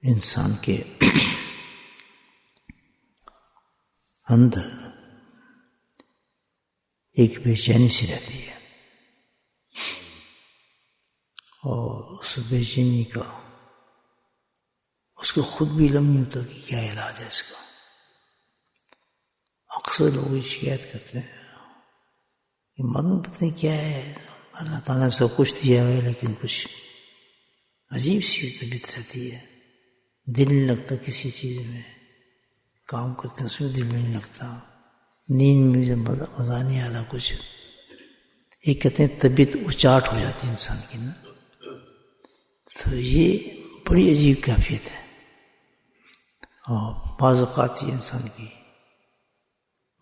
انسان کے اندر ایک بے چینی سی رہتی ہے، اور اس بے چینی کا اس کو خود بھی علم نہیں ہوتا کہ کیا علاج ہے اس کا۔ اکثر لوگ شکایت کرتے ہیں کہ معلوم پتہ نہیں کیا ہے، اللہ تعالیٰ نے سب کچھ دیا ہے لیکن کچھ عجیب سی طبیعت رہتی ہے، دل نہیں لگتا کسی چیز میں، کام کرتے ہیں اس میں دل میں نہیں لگتا، نیند میں مزہ نہیں آ رہا کچھ۔ ایک کہتے ہیں طبیعت اچاٹ ہو جاتی ہے انسان کی نا، تو یہ بڑی عجیب کیفیت ہے، اور بعض اوقات یہ انسان کی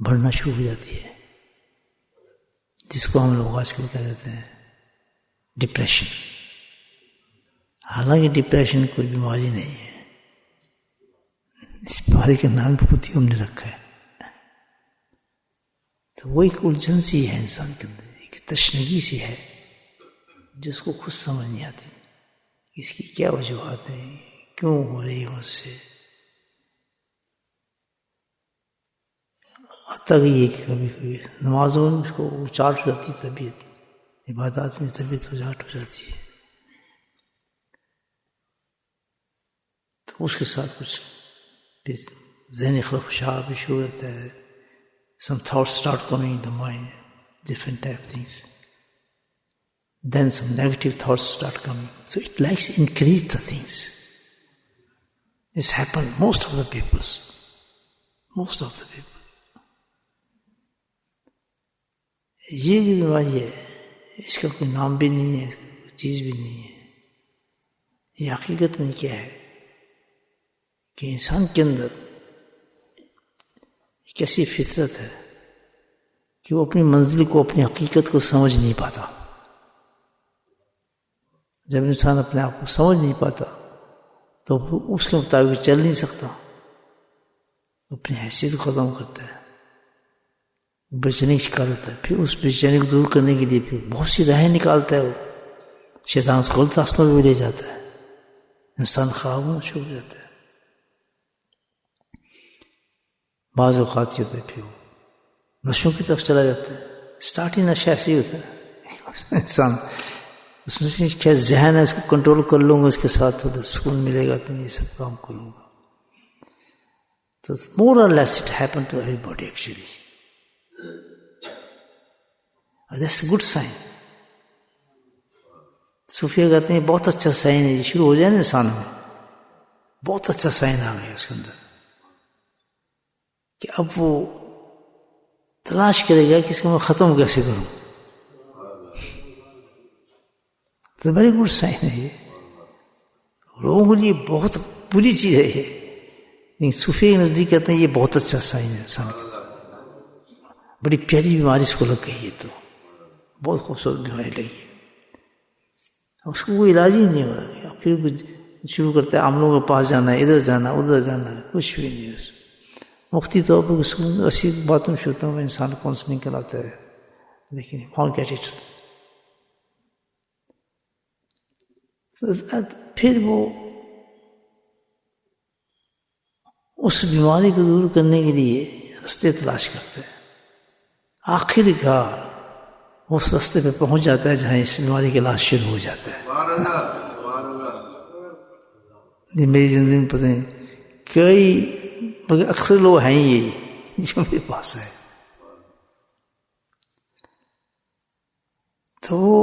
بڑھنا شروع ہو جاتی ہے، جس کو ہم لوگ آج کل کہہ دیتے ہیں ڈپریشن۔ حالانکہ ڈپریشن کوئی بیماری نہیں ہے، اس بیماری کا نام خود ہی ہم نے رکھا ہے۔ تو وہ ایک الجھن سی ہے انسان کے اندر، ایک تشنگی سی ہے جس کو خود سمجھ نہیں آتی اس کی کیا وجوہات ہیں، کیوں ہو رہی ہے اس سے۔ حتیٰ کہ یہ کہ کبھی کبھی نمازوں میں اس کو اچاٹ ہو جاتی طبیعت، عبادات میں طبیعت اچاٹ ہو جاتی ہے، تو اس کے ساتھ کچھ ذہنی خلفشار بھی شروع ہوتا ہے۔ Some thoughts start coming in the mind, different type of things. Then some negative thoughts start coming. So it likes increase the things. This happened most of the people. یہ جو بیماری ہے اس کا کوئی نام بھی نہیں ہے، کوئی چیز بھی نہیں ہے۔ یہ حقیقت میں کیا ہے کہ انسان کے اندر ایک ایسی فطرت ہے کہ وہ اپنی منزل کو، اپنی حقیقت کو سمجھ نہیں پاتا۔ جب انسان اپنے آپ کو سمجھ نہیں پاتا تو اس کے مطابق چل نہیں سکتا، اپنی حیثیت کو ختم کرتا ہے، بے چینی کا شکار ہوتا ہے۔ پھر اس بے چینی کو دور کرنے کے لیے پھر بہت سی راہیں نکالتا ہے، وہ شیطان اس کو غلط راستوں میں بھی لے جاتا ہے، انسان خراب ہونا شروع ہو جاتا ہے۔ بعض اوقات یہ ہوتا ہے پھر وہ نشوں کی طرف چلا جاتا ہے۔ اسٹارٹ ہی نشہ ایسے ہی ہوتا ہے، انسان اس میں سے کیا ذہن ہے اس کو کنٹرول کر لوں گا، اس کے ساتھ تھوڑا سکون ملے گا تو یہ سب کام کروں گا۔ تو more or less it happened to everybody actually. That's a good sign. صوفیہ کہتے ہیں بہت اچھا سائن ہے، یہ شروع ہو جائے نا انسان میں، بہت اچھا سائن آ گیا اس کے اندر کہ اب وہ تلاش کرے گا کہ اس کو میں ختم کیسے کروں۔ تو بڑی گڈ سائن ہے، یہ لوگوں کے لیے بہت بری چیز ہے یہ، لیکن صوفیہ کے نزدیک کہتے ہیں یہ بہت اچھا سائن ہے انسان کا، بڑی پیاری بیماری اس کو لگ گئی ہے، تو بہت خوبصورت بیماری لگی ہے، اس کو کوئی علاج ہی نہیں ہو رہا۔ پھر کچھ شروع کرتا ہے عاملوں کے پاس جانا ہے، ادھر جانا ادھر جانا ہے، کچھ بھی نہیں ہے۔ مفتی طور پر اسی باتوں میں شروع میں انسان کونسلنگ کراتا ہے، لیکن فارگیٹ اٹ۔ پھر وہ اس بیماری کو دور کرنے کے لیے راستے تلاش کرتا ہے، آخر کار اس راستے پہ پہنچ جاتا ہے جہاں اس بیماری کا علاج شروع ہو جاتا ہے۔ یہ میری زندگی میں پتہ نہیں کئی مگر اکثر لوگ ہیں یہی جو میرے پاس ہے، تو وہ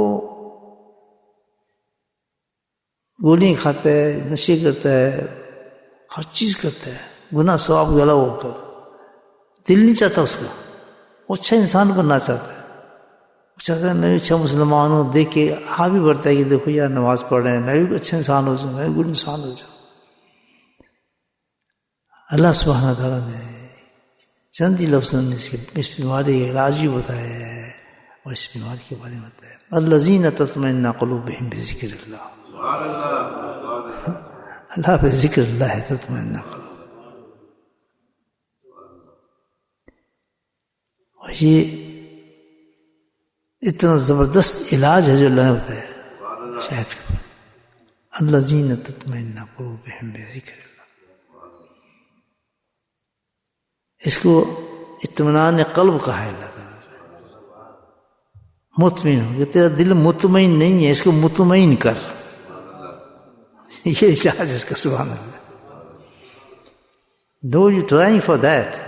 گولیاں کھاتا ہے، نشے کرتا ہے، ہر چیز کرتا ہے، گناہ ثواب گلا ہو کر دل نہیں چاہتا اس کا، وہ اچھا انسان بننا چاہتا ہے، وہ چاہتا ہے میں بھی اچھا مسلمان ہوں، دیکھ کے ہاں بھی بڑھتا ہے کہ دیکھو یار نماز پڑھ رہے ہیں، میں بھی اچھا انسان ہو جاؤں، میں بھی گڈ انسان ہو جاؤں۔ اللہ سبحانہ تعالیٰ نے چند ہی لفظوں میں اس بیماری کا علاج بھی بتایا ہے، اور اس بیماری کے بارے میں بتایا ہے، الذین تطمئن قلوبہم بذکر اللہ، اللہ پہ ذکر اللہ ہے تطمئن قلوب۔ اور یہ اتنا زبردست علاج ہے جو اللہ نے بتایا شاید الذین تطمئن قلوبہم بذکر اللہ. اس کو اطمینان قلب کہا ہے اللہ تعالیٰ سے. مطمئن ہو کہ تیرا دل مطمئن نہیں ہے، اس کو مطمئن کر. یہ اجازت اس کا، سبحان اللہ. Though you're trying for that,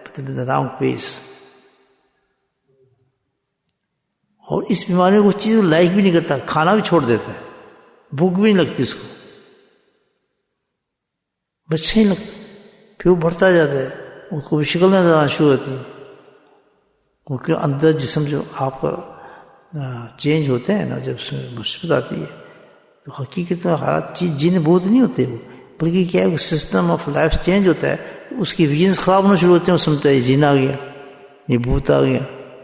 but in the wrong pace. اور اس بیماری کو چیز لائک بھی نہیں کرتا، کھانا بھی چھوڑ دیتا ہے، بھوک بھی نہیں لگتی اس کو، بچہ ہی لگتا، پھر وہ بڑھتا جاتا ہے، اس کو بھی شکل نظر آنا شروع ہوتی ہے. کیونکہ اندر جسم جو آپ کا چینج ہوتے ہیں نا، جب اس میں مثبت آتی ہے تو حقیقت میں حالات چیز جینے بہت نہیں ہوتے وہ، بلکہ کیا ہے، سسٹم آف لائف چینج ہوتا ہے، اس کی ویژنس خراب ہونا شروع ہوتے ہیں. وہ سمجھتا ہے یہ جین آ گیا، یہ بھوت آ گیا،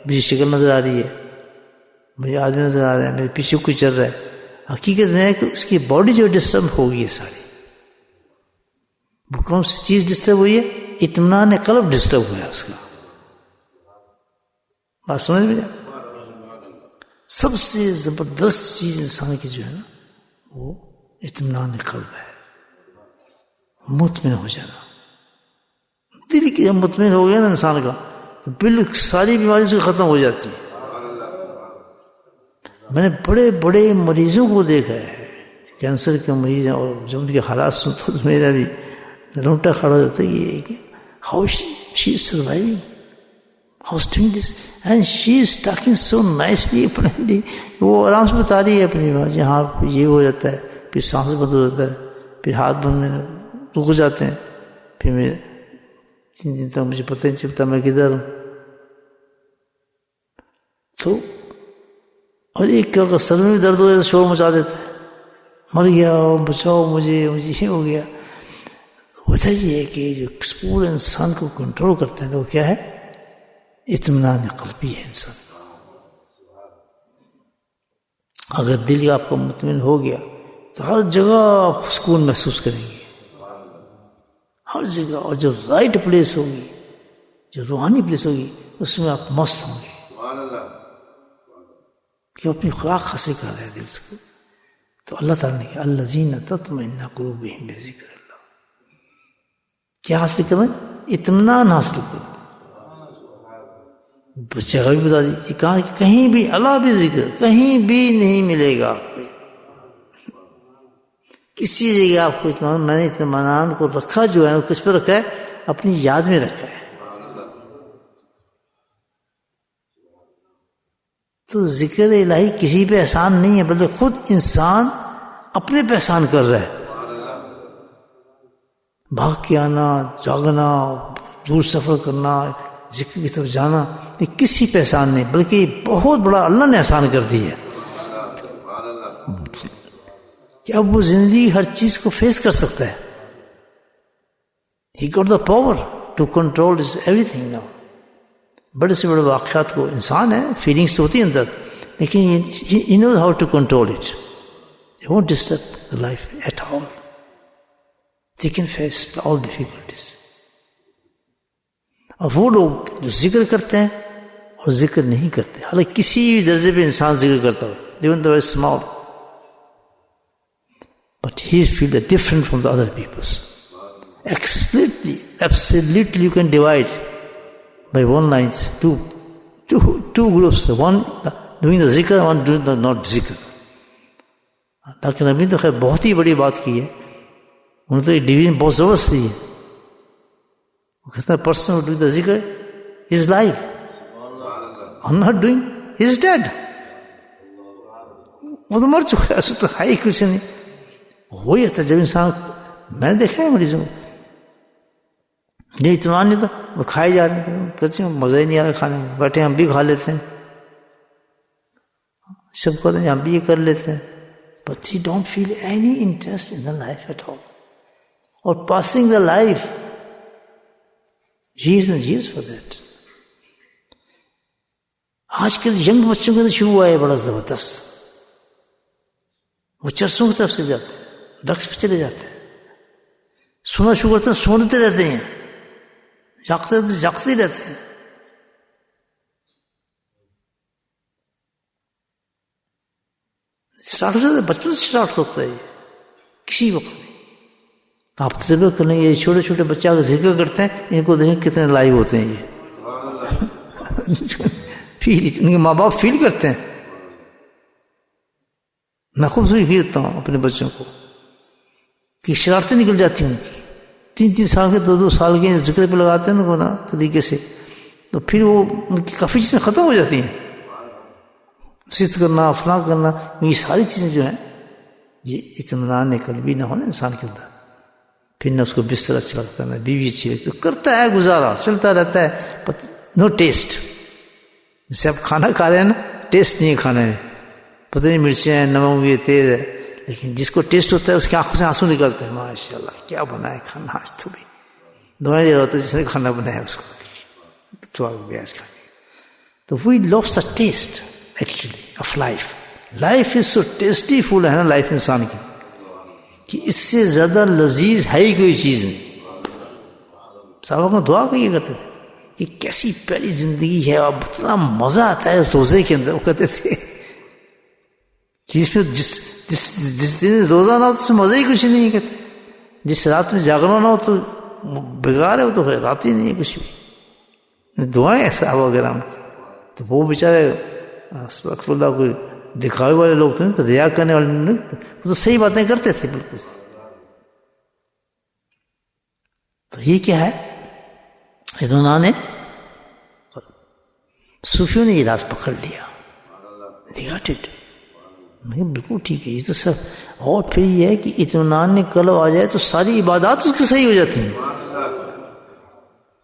مجھے شکل نظر آ رہی ہے، مجھے آدمی نظر آ رہا ہے، میرے پیچھے کوئی چل رہا ہے. حقیقت میں ہے کہ اس کی باڈی جو ڈسٹرب ہوگی ہے ساری. وہ کون سی چیز ڈسٹرب ہوئی ہے؟ اطمینان قلب ڈسٹرب ہوا ہے اس کا. بات سمجھ میں جائے؟ سب سے زبردست چیز انسان کی جو ہے نا، وہ اطمینان قلب ہے، مطمئن ہو جانا. دل کی جب مطمئن ہو گیا نا انسان کا، تو بالکل ساری بیماری سے ختم ہو جاتی ہے. میں نے بڑے بڑے مریضوں کو دیکھا ہے، کینسر کے مریض ہیں، اور جب ان کے حالات سنتا تو میرا بھی رونگٹا کھڑا ہو جاتا ہے کہ how she is surviving, how is doing this, and she is talking so nicely. اپنے وہ آرام سے بتا رہی ہے اپنی بات، جہاں یہ ہو جاتا ہے، پھر سانس بند ہو جاتا ہے، پھر ہاتھ بند میں رک جاتے ہیں، پھر میں 3 دن تک مجھے پتہ نہیں چلتا میں کدھر ہوں. تو اور ایک کیا سر میں بھی درد ہو جاتا ہے، شور مچا دیتا ہے، مر گیا بچاؤ مجھے یہ ہو گیا. وجہ یہ ہے کہ جو پورے انسان کو کنٹرول کرتے ہیں وہ کیا ہے؟ اطمینان قلبی ہے انسان. اگر دل آپ کا مطمئن ہو گیا تو ہر جگہ آپ سکون محسوس کریں گے، ہر جگہ. اور جو رائٹ پلیس ہوگی، جو روحانی پلیس ہوگی، اس میں آپ مست ہوں گے، کہ اپنی خوراک حاصل کر رہے ہیں دل سے. تو اللہ تعالیٰ نے کہا الذین تطمئن قلوبہم بذکر اللہ. کیا حاصل کریں؟ اطمینان حاصل کرو. بچے کا بھی بتا دیجیے، کہا کہ کہیں بھی اللہ بھی ذکر کہیں بھی نہیں ملے گا آپ کو، کسی جگہ آپ کو اطمینان. میں نے اطمینان کو رکھا جو ہے وہ کس پہ رکھا ہے؟ اپنی یاد میں رکھا ہے. تو ذکر الہی کسی پہ احسان نہیں ہے، بلکہ خود انسان اپنے پہ احسان کر رہا ہے. بھاگ کے آنا، جاگنا، دور سفر کرنا، ذکر کی طرف جانا، یہ کسی پہ احسان نہیں، بلکہ یہ بہت بڑا اللہ نے احسان کر دی ہے کہ اب وہ زندگی ہر چیز کو فیس کر سکتا ہے. He got the power to control everything now. بڑے سے بڑے واقعات کو، انسان ہے، فیلنگس تو ہوتی ہیں اندر، لیکن he knows how to control it. They won't disturb the life at all. They can face all difficulties. اور وہ لوگ جو ذکر کرتے ہیں اور ذکر نہیں کرتے، حالانکہ کسی بھی درجے پہ انسان ذکر کرتا ہو، even though it's small, but he feels that different from the other peoples. Absolutely you can divide by one line, two groups, one doing the zikr, one doing the not zikr. لیکن ابھی تو خیر بہت ہی بڑی بات کی ہے، انہوں نے تو یہ ڈویژن بہت زبردست دی ہے. وہ کہتا ہے person who doing the zikr is alive, I'm not doing, he is dead. وہ تو مر چکا ہے، ایسا تو ہے ہی کچھ نہیں. وہی ہوتا ہے جب انسان، میں نے دیکھا ہے مریضوں یہ اطمینان نہیں تھا، وہ کھائے جا رہے ہیں، کہتے ہیں مزہ ہی نہیں آ رہا کھانے میں، بیٹھے ہم بھی کھا لیتے ہیں، سب کرتے ہیں ہم بھی یہ کر لیتے ہیں، but he don't feel any interest in the life at all, or passing the life, years and years for that. آج کل ینگ بچوں کا تو شروع ہوا ہے بڑا زبردست، وہ چرسوں کی طرف سے جاتے ہیں، ڈرگس پہ چلے جاتے ہیں، سونا شروع کرتے ہیں، سوتے رہتے ہیں، جاگتے رہتے ہیں. اسٹارٹ ہو جاتا ہے، بچپن سے اسٹارٹ ہوتا ہے. کسی وقت میں. آپ تجربہ کر لیں، یہ چھوٹے چھوٹے بچہ کا ذکر کرتے ہیں، ان کو دیکھیں کتنے لائیو ہوتے ہیں یہ. ان کے ماں باپ فیل کرتے ہیں. میں خود سے فیل کرتا ہوں اپنے بچوں کو کہ شرارتیں نکل جاتی ہیں ان کی. 3 سال کے 2 سال کے ذکر پہ لگاتے ہیں ان کو نا طریقے سے، تو پھر وہ ان کی کافی چیزیں ختم ہو جاتی ہیں. ست کرنا، فلاں کرنا، یہ ساری چیزیں جو ہیں یہ اطمینان قلبی نہ ہونا انسان کے اندر. پھر نہ اس کو بستر اچھا لگتا ہے، نہ بیوی اچھی لگتی، کرتا ہے گزارا چلتا رہتا ہے. نو ٹیسٹ. جیسے آپ کھانا کھا رہے ہیں نا، ٹیسٹ نہیں ہے کھانے میں، پتہ نہیں مرچیں ہیں، نمک بھی تیز ہے، لیکن جس کو ٹیسٹ ہوتا ہے اس کی آنکھوں سے آنسو نکلتے ہیں. ماشاء اللہ کیا بنا ہے کھانا آج تو بھی. دعائیں دے رہا ہوتا ہے جس نے کھانا بنایا اس کو تو گیس کھانے. تو we lose the taste actually of life. Life is so tasteful ہے نا لائف انسان کی، کہ اس سے زیادہ لذیذ ہے ہی کوئی چیز نہیں. صحابہ کو دعا کیا کرتے تھے کہ کیسی پیاری زندگی ہے، اب اتنا مزہ آتا ہے اس روزے کے اندر. وہ کہتے تھے جس دن روزہ نہ ہو تو اس میں مزہ ہی کچھ نہیں ہے. کہتے جس رات میں جاگنا نہ ہو تو بیکار ہے، وہ تو رات ہی نہیں ہے کچھ بھی. دعائیں ہیں صحابہ کرام. تو وہ بیچارے استغفر اللہ کوئی دکھاوے والے لوگ تھے، تو ریا کرنے والے نہیں، وہ تو صحیح باتیں کرتے تھے بالکل. تو یہ کیا ہے، اطمینان نے صوفیوں نے یہ راز پکڑ لیا. بالکل ٹھیک ہے یہ تو سب. اور پھر یہ ہے کہ اطمینان نے قلب آ جائے تو ساری عبادات اس کی صحیح ہو جاتی ہیں.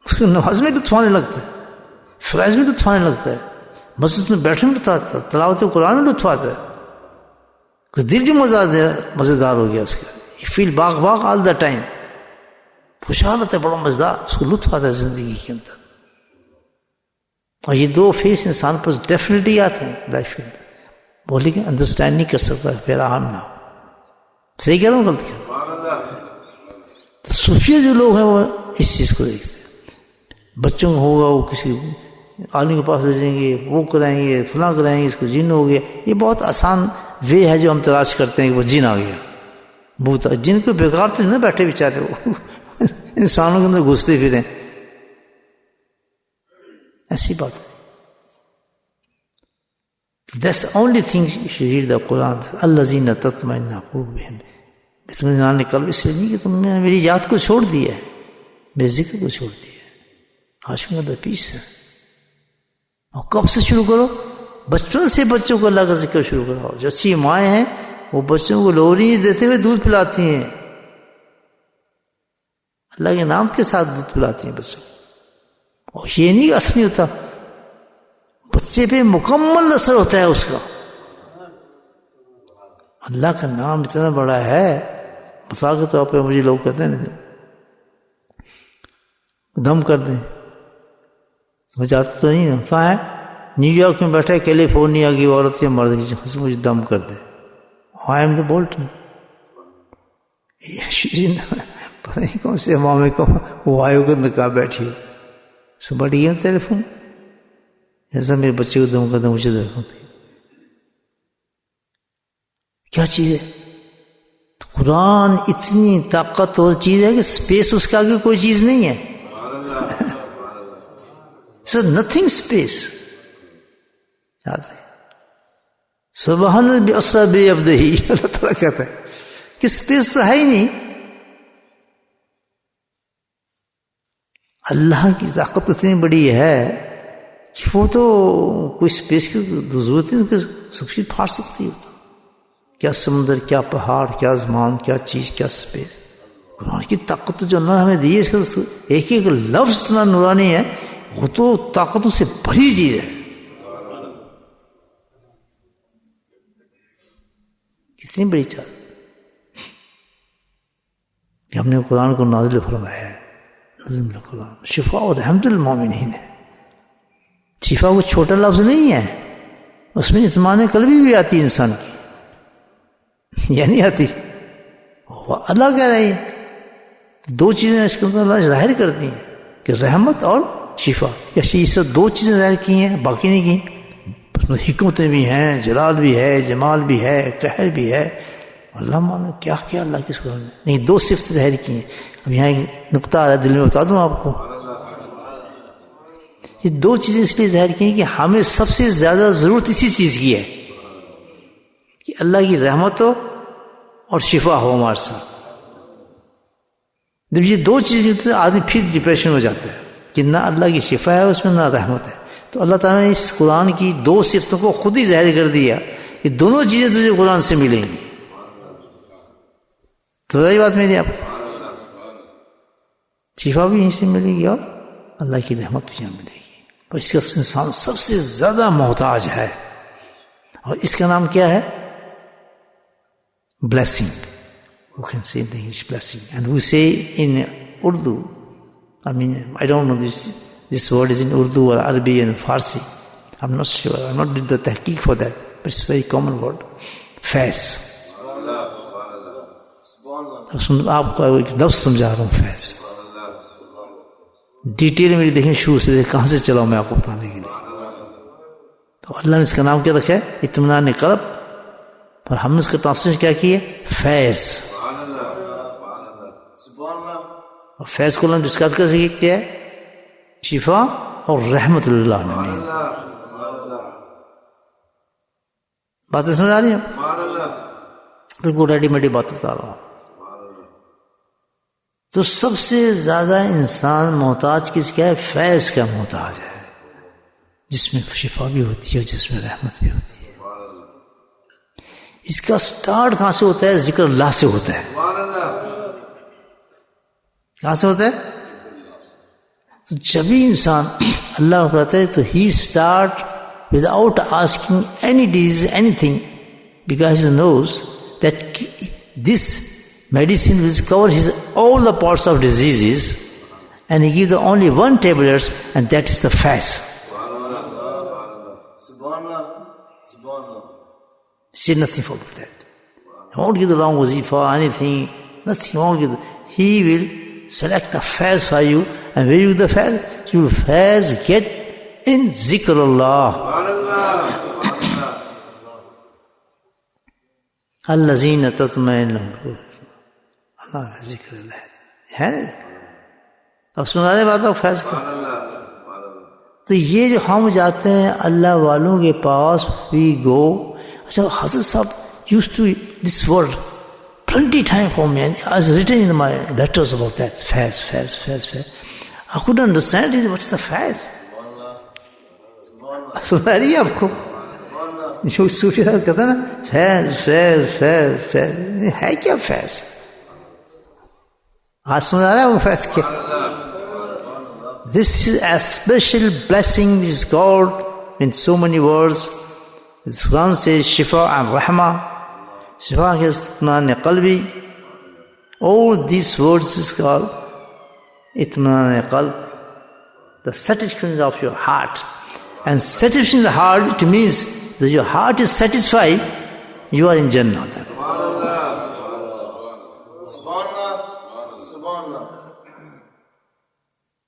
اس کو نماز میں لطف آنے لگتا ہے، فرائض میں لطف آنے لگتا ہے، مسجد میں بیٹھنے میں لطف آتا ہے، تلاوت قرآن میں لطف آتا ہے. کوئی دل جو مزیدار ہو گیا اس کا، یہ فیل باغ آل دا ٹائم، خوشحال ہوتا ہے، بڑا مزیدار، اس کو لطف آتا ہے زندگی کے اندر. اور یہ 2 فیس انسان پر ڈیفینیٹلی آتے ہیں لائف کے اندر. وہ لیکن انڈرسٹینڈ نہیں کر سکتا، فراہم نہ ہو. صحیح کہہ رہا ہوں غلط کہہ رہا ہوں؟ صوفیہ جو لوگ ہیں وہ اس چیز کو دیکھتے ہیں. بچوں کو ہوگا وہ کسی عالم کے پاس لے جائیں گے، وہ کرائیں گے، فلاں کرائیں گے، اس کو جن ہو گیا. یہ بہت آسان وے ہے جو ہم تلاش کرتے ہیں کہ وہ جن آ گیا. بھوت جن کو بیکار تو نہیں بیٹھے بیچارے، وہ انسانوں کے اندر گھستے پھریں، ایسی بات ہے. That's the only thing you should read the Quran. الذین تطمئن قلوبہم. اطمینان قلب اس لیے نہیں کہ تم نے میری یاد کو چھوڑ دیا ہے، میرے ذکر کو چھوڑ دیا ہے. حاشم دا پیس ہے. اور کب سے شروع کرو؟ بچپن سے بچوں کو اللہ کا ذکر شروع کرو. جو اچھی مائیں ہیں وہ بچوں کو لوری دیتے ہوئے دودھ پلاتی ہیں، اللہ کے نام کے ساتھ دودھ پلاتی ہیں بچوں. اور یہ نہیں اثر نہیں ہوتا، بچے پہ مکمل اثر ہوتا ہے اس کا. اللہ کا نام اتنا بڑا ہے، مثال کے طور پہ مجھے لوگ کہتے ہیں دم کر دیں، میں جاتا تو نہیں ہوں. کہاں ہے؟ نیو یارک میں بیٹھا ہے، کیلیفورنیا کی عورت یا مرد کی مجھے دم کر دے. I am the Bolton. پتہ نہیں کون سے امام کو وہ آئے کے اندر کہاں بیٹھی ہو. سمبڈی ہے ٹیلیفون، ایسا میرے بچے کو دم کر دے، مجھے دیکھو کیا چیز ہے. تو قرآن اتنی طاقتور چیز ہے کہ اسپیس اس کے آگے کوئی چیز نہیں ہے. So nothing space. یاد ہے سبحان الذی اسری بعبدہ، اللہ تعالیٰ کہتا ہے کہ اسپیس تو ہے ہی نہیں. اللہ کی طاقت اتنی بڑی ہے کہ وہ تو کوئی اسپیس کی ضرورت نہیں کہ سب چیز پھاڑ سکتی ہے. کیا سمندر، کیا پہاڑ، کیا زمان، کیا چیز، کیا اسپیس. قرآن کی طاقت جو اللہ ہمیں دی ہے، اس کا ایک ایک لفظ اتنا نورانی ہے، وہ تو طاقتوں سے بھری چیز ہے. کتنی بڑی چیز کہ ہم نے قرآن کو نازل فرمایا ہے. نازل قرآن شفاء و رحمت للمومنین ہے. شفا وہ چھوٹا لفظ نہیں ہے، اس میں اطمینان قلبی بھی آتی ہے انسان کی، یا نہیں آتی؟ وہ اللہ کہہ رہے ہیں 2 چیزیں اس کے اندر اللہ ظاہر کرتی ہیں کہ رحمت اور شفا. یا سے 2 چیزیں ظاہر کی ہیں، باقی نہیں کی. اس میں حکمتیں بھی ہیں، جلال بھی ہے، جمال بھی ہے، قہر بھی ہے، اللہ معلوم کیا کیا اللہ کے قرآن میں. نہیں، 2 صفت ظاہر کی ہیں. اب یہاں ایک نقطہ آ رہا ہے دل میں، بتا دوں آپ کو. یہ 2 چیزیں اس لیے ظاہر کی ہیں کہ ہمیں سب سے زیادہ ضرورت اسی چیز کی ہے کہ اللہ کی رحمت ہو اور شفا ہو ہمارے ساتھ. جب یہ 2 چیزیں ہوتی ہیں آدمی پھر ڈپریشن ہو جاتا ہے کہ نہ اللہ کی شفا ہے اس میں نہ رحمت ہے. تو اللہ تعالیٰ نے اس قرآن کی 2 صفتوں کو خود ہی ظاہر کر دیا کہ دونوں چیزیں تجھے قرآن سے ملیں گی. تو وہی بات میری آپ کو، شفا بھی یہیں سے ملے گی اور اللہ کی رحمت بھی یہاں ملے گی. اور اس کا انسان سب سے زیادہ محتاج ہے، اور اس کا نام کیا ہے؟ blessing. We can say in English blessing, and we say in Urdu, I mean, I don't know this word is in Urdu or Arabic and Farsi. I'm not sure. I'm not did the tahqiq for that, but it's a very common word. Faiz. آپ کو ایک لفظ سمجھا رہا ہوں، فیض. Detail میری دیکھیں شروع سے کہاں سے چلاؤں میں آپ کو بتانے کے لیے. تو اللہ نے اس کا نام کیا رکھا ہے؟ اطمینان قلب. اور ہم نے اس کا ٹرانسلیشن کیا کی ہے؟ فیض. اور فیض کو اللہ نے ڈسکرائب کر سکے کیا ہے؟ شفا اور رحمت اللہ العالمین. باتیں سمجھ آ رہی ہیں؟ بالکل ریڈی میڈی بات بتا رہا ہوں. تو سب سے زیادہ انسان محتاج کس کا ہے؟ فیض کا محتاج ہے، جس میں شفا بھی ہوتی ہے اور جس میں رحمت بھی ہوتی ہے. اس کا سٹارٹ کہاں سے ہوتا ہے؟ ذکر اللہ سے ہوتا ہے. کہاں سے ہوتا ہے؟ تو جب بھی انسان اللہ کو کہتا ہے تو he start without asking any disease anything, because he knows that this medicine will cover his all the parts of diseases, and he gives the only one tablet, and that is the fast. Subhanallah. Say nothing for that. He won't give the long wazifa or anything, nothing. He won't give. He will select the fast for you, and when you do the fast, you will fast get in zikrullah. الذين تطمئن لهم اللہ ذکر اللہ ہے. اب سنا رہے بات فیض کا. تو یہ جو ہم جاتے ہیں اللہ والوں کے پاس وی گو. اچھا حضرت صاحب use to this word plenty time for me, and I was written in my letters about that fast. I couldn't understand it. What's the fast? سنا رہی ہے آپ کو جو صوفی صاحب کہتا ہے نا فیض ہے کیا فیض؟ آج سمجھ آ رہا ہے وہ فیض کیا؟ This is a special blessing which is called in so many words. The Quran says Shifa and Rahma. Shifa is Itminan Qalbi. All these words is called Itminan Qalb, the satisfaction of your heart. And satisfaction of the heart, it means that your heart is satisfied, you are in Jannah.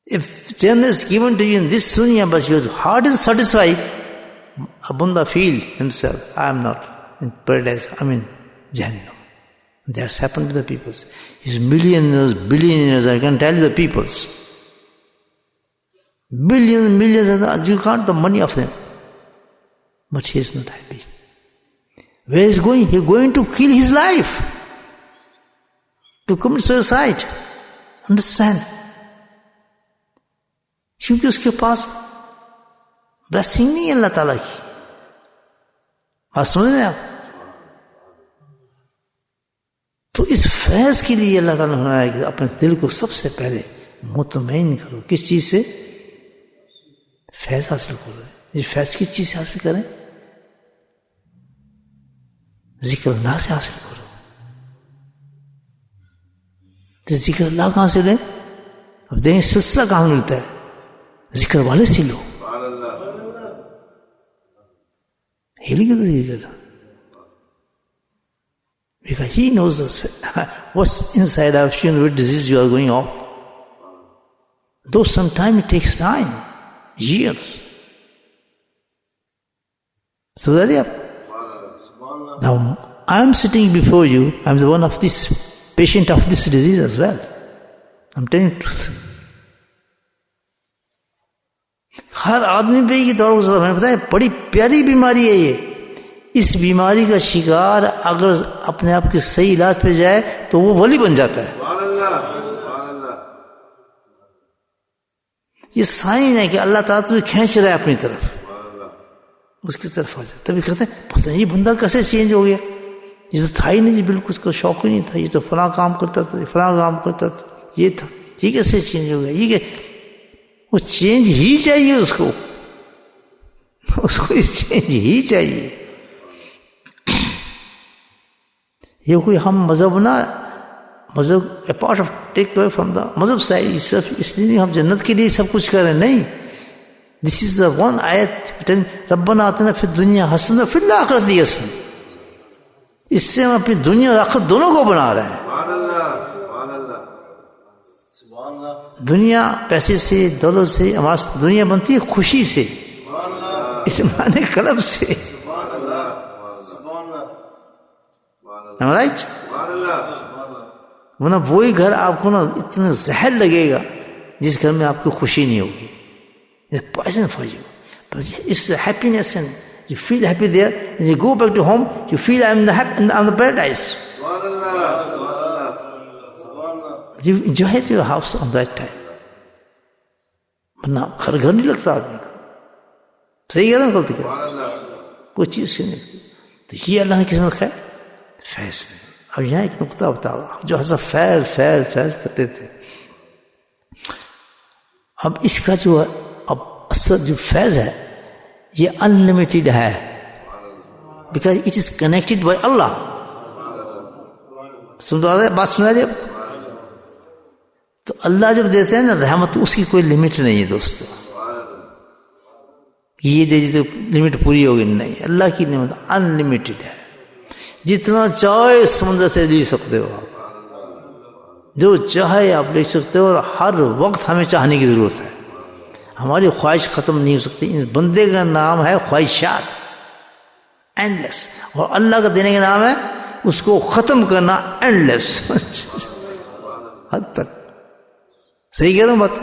If Jannah is given to you in this dunya, but your heart is satisfied, a banda feels himself, I am not in paradise, I am in Jannah. That's happened to the peoples. He's millionaires, billionaires, I can tell you the peoples. Millions, you count the money of them. But he is not happy. Where is he going? He is going to kill his life, to commit suicide. Understand? کیونکہ اس کے پاس blessing نہیں ہے اللہ تعالیٰ کی. بات سمجھ رہے ہیں آپ؟ تو اس فیض کے لیے اللہ تعالیٰ نے بنایا کہ اپنے دل کو سب سے پہلے مطمئن کرو. کس چیز سے؟ فیض حاصل کرو. یہ فیض کس چیز سے حاصل کریں؟ ذکر اللہ سے حاصل کرو. تو ذکر اللہ کہاں سے لیں؟ اب دیکھیں سلسلہ کہاں ملتا ہے؟ ذکر والے سے لو. ہل گئے تو ذکر. Because he knows what's inside of you and what disease you are going off. Though sometimes it takes time, years. So that now I am sitting before you. I am the one of this patient of this disease as well. I am telling the truth. ہر آدمی پہ یہ دور گزرتا ہے. میں نے بتایا بڑی پیاری بیماری ہے یہ. اس بیماری کا شکار اگر اپنے آپ کے صحیح علاج پہ جائے تو وہ ولی بن جاتا ہے. یہ سائن ہے کہ اللہ تعالیٰ تجھے کھینچ رہا ہے اپنی طرف, اس کی طرف آ جائے. تبھی کہتے ہیں پتہ نہیں یہ بندہ کیسے چینج ہو گیا, یہ تو تھا ہی نہیں, بالکل اس کا شوق ہی نہیں تھا, یہ تو فلاں کام کرتا تھا, فلاں کام کرتا تھا, یہ تھا, یہ کیسے چینج ہو گیا. یہ کہ وہ چینج ہی چاہیے اس کو یہ چینج ہی چاہیے. یہ کوئی ہم مذہب نہ, مذہب apart of take away from the مذہب سائڈ, صرف اس لیے ہم جنت کے لیے سب کچھ کر رہے ہیں, نہیں. دس از دا ون آیت ربنا آتنا فی الدنیا حسنہ فی الآخرۃ حسنہ. اس سے ہم اپنی دنیا اور آخرت دونوں کو بنا رہے ہیں. دنیا پیسے سے, دولت سے, ہماری دنیا بنتی ہے خوشی سے, اطمینان قلب سے. رائٹ. ورنہ وہی گھر آپ کو نا اتنا زہر لگے گا جس گھر میں آپ کو خوشی نہیں ہوگی. Poison for you. It's happiness and you feel happy there. When you go back to home, you feel I'm the paradise. You enjoy your house on that time. ورنہ گھر نہیں لگتا آدمی کو. صحیح کہہ رہا ہوں غلطی کر کوئی چیز سے نہیں. تو یہ اللہ نے کس میں رکھا ہے؟ فیض میں. اب یہاں ایک نقطہ بتا رہا جو حضرت فیض کرتے تھے. اب اس کا جو اب اصل جو فیض ہے یہ انلمیٹڈ ہے, because it is connected by Allah. سمجھا رہے بات, سنا رہے. تو اللہ جب دیتے ہیں نا رحمت, اس کی کوئی لمٹ نہیں ہے دوستو. یہ دے دی تو لمٹ پوری ہوگی, نہیں. اللہ کی نعمت انلمیٹڈ ہے, جتنا چاہے سمندر سے لے سکتے ہو آپ, جو چاہے آپ لے سکتے ہو. اور ہر وقت ہمیں چاہنے کی ضرورت ہے. ہماری خواہش ختم نہیں ہو سکتی. اس بندے کا نام ہے خواہشات, اینڈ لیس. اور اللہ کا دینے کا نام ہے اس کو ختم کرنا, اینڈ لیس. حد تک صحیح کہہ رہا ہوں بات.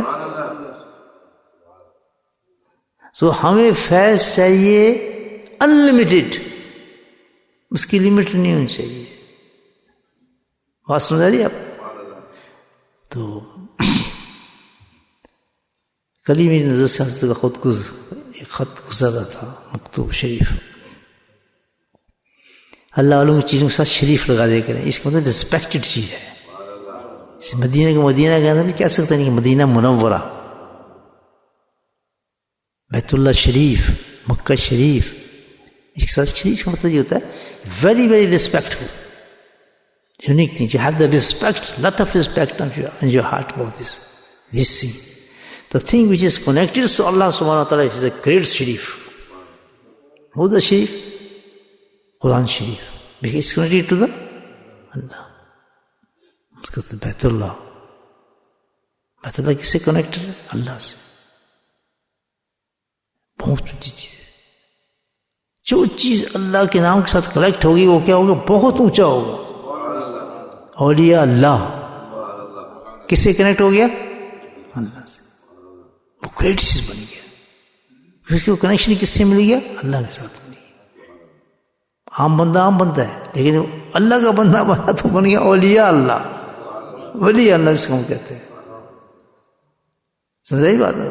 سو ہمیں فیض چاہیے انلمیٹڈ, اس کی لمٹ نہیں ہونی چاہیے. بات سمجھا رہی آپ. تو کل ہی میری نظر سے حضرت کا ایک خط گزر رہا تھا, مکتوب شریف. اللہ والوں کی چیزوں کے ساتھ شریف لگا دے کریں, اس کا مطلب ریسپیکٹڈ چیز ہے. مدینہ کا مدینہ کہنا بھی کہہ سکتے نہیں کہ مدینہ منورہ, بیت اللہ شریف, مکہ شریف, اس کے ساتھ شریف کا مطلب یہ ہوتا ہے very very respectful, unique thing. You have the respect, lot of respect in your heart about this thing. The thing which is connected to Allah subhanahu wa ta'ala is a great sharif. Who the sharif? Quran Sharif. Because it's connected to the Allah. اس کا تو بیت اللہ, بیت اللہ کس سے connected ہے؟ اللہ سے. بہت اونچی چیز ہے. جو چیز اللہ کے نام کے ساتھ کلیکٹ ہوگی وہ کیا ہوگا؟ بہت اونچا ہوگا. اولیاء اللہ کس سے کنیکٹ ہو گیا؟ اللہ سے. وہ گریٹ چیز بنی گیا. پھر وہ کنیکشن کس سے مل گیا؟ اللہ کے ساتھ ملی گیا. عام بندہ ہے, لیکن اللہ کا بندہ بنا تو بن گیا اولیاء اللہ, ولی اللہ اس کو ہم کہتے ہیں. سمجھائی بات ہے.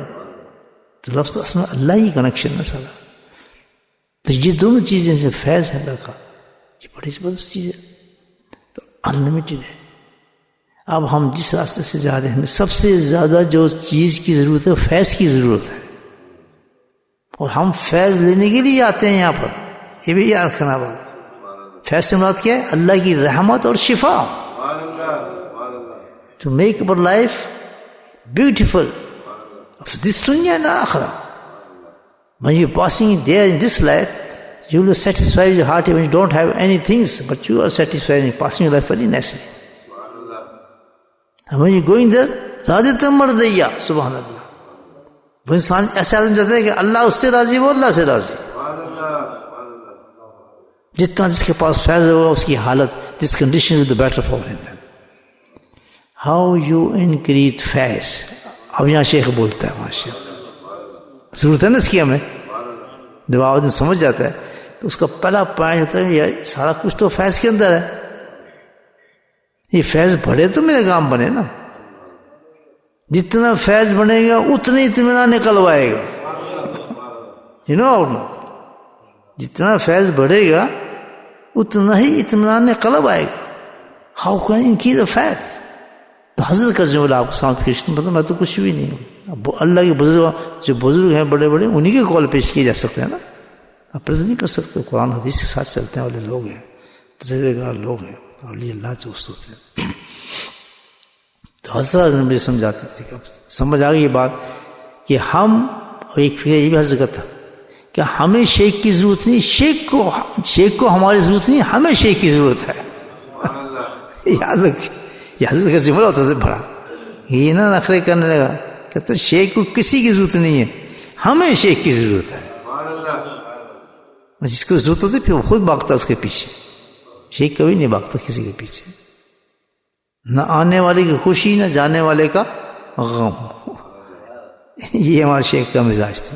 تو لفظ اصل میں اللہ ہی کنیکشن ہے سارا. تو یہ دونوں چیزیں سے فیض ہے اللہ کا, یہ بڑی زبردست چیز ہے. تو انلمیٹڈ ہے. اب ہم جس راستے سے جا رہے ہیں ہمیں سب سے زیادہ جو چیز کی ضرورت ہے فیض کی ضرورت ہے. اور ہم فیض لینے کے لیے آتے ہیں یہاں پر, یہ بھی یاد کرنا بات. فیض سے مراد کیا ہے؟ اللہ کی رحمت اور شفا. To make our life beautiful of this dunya and akhirah. When you're passing there in this life, you will satisfy your heart even you don't have any things, but you are satisfied and you're passing your life very nicely. And when you're going there, radiyatan mardiyya, subhanallah. وہ انسان ایسا آدمی چاہتا ہے کہ اللہ اس سے راضی, وہ اللہ سے راضی. جتنا جس کے پاس فیض ہوگا اس کی حالت this condition will be better for ہم. ہاؤ یو انکریز فیض. اب یہاں شیخ بولتا ہے ماشاء اللہ، ضرورت ہے نا اس کی ہمیں. جب آدمی سمجھ جاتا ہے تو اس کا پہلا پوائنٹ ہوتا ہے یہ سارا کچھ تو فیض کے اندر ہے. یہ فیض بڑھے تو میرے کام بنے نا. جتنا فیض بنے گا اتنا اطمینان نکلوائے گا. یو نو، جتنا فیض بڑھے گا اتنا ہی اطمینان قلب آئے گا. ہاؤ کین انکریز دا فیض. تو حضرت کا جملہ آپ کو سامنے پیش نہیں، میں تو کچھ بھی نہیں ہوں. اللہ کے بزرگ جو بزرگ ہیں بڑے بڑے انہی کے قول پیش کیے جا سکتے ہیں نا. آپ پریزنٹ نہیں کر سکتے. قرآن حدیث کے ساتھ چلتے ہیں والے لوگ ہیں، تجربے کار لوگ ہیں، اولیاء اللہ جو ہوتے ہیں. تو حضرت نبی سمجھاتے تھے کہ سمجھ آ گئی یہ بات کہ ہم، ایک فکر یہ بھی حضرت کا تھا کہ ہمیں شیخ کی ضرورت نہیں، شیخ کو ہماری ضرورت نہیں، ہمیں شیخ کی ضرورت ہے. یاد رکھ، یہ حضرت کا جملہ ہوتا تھا بڑا. یہ نہ نخرے کرنے لگا، کہتا شیخ کو کسی کی ضرورت نہیں ہے، ہمیں شیخ کی ضرورت ہے. جس کو ضرورت ہوتی پھر وہ خود بھاگتا اس کے پیچھے. شیخ کبھی نہیں بھاگتا کسی کے پیچھے. نہ آنے والے کی خوشی نہ جانے والے کا غم. یہ ہمارے شیخ کا مزاج تھا.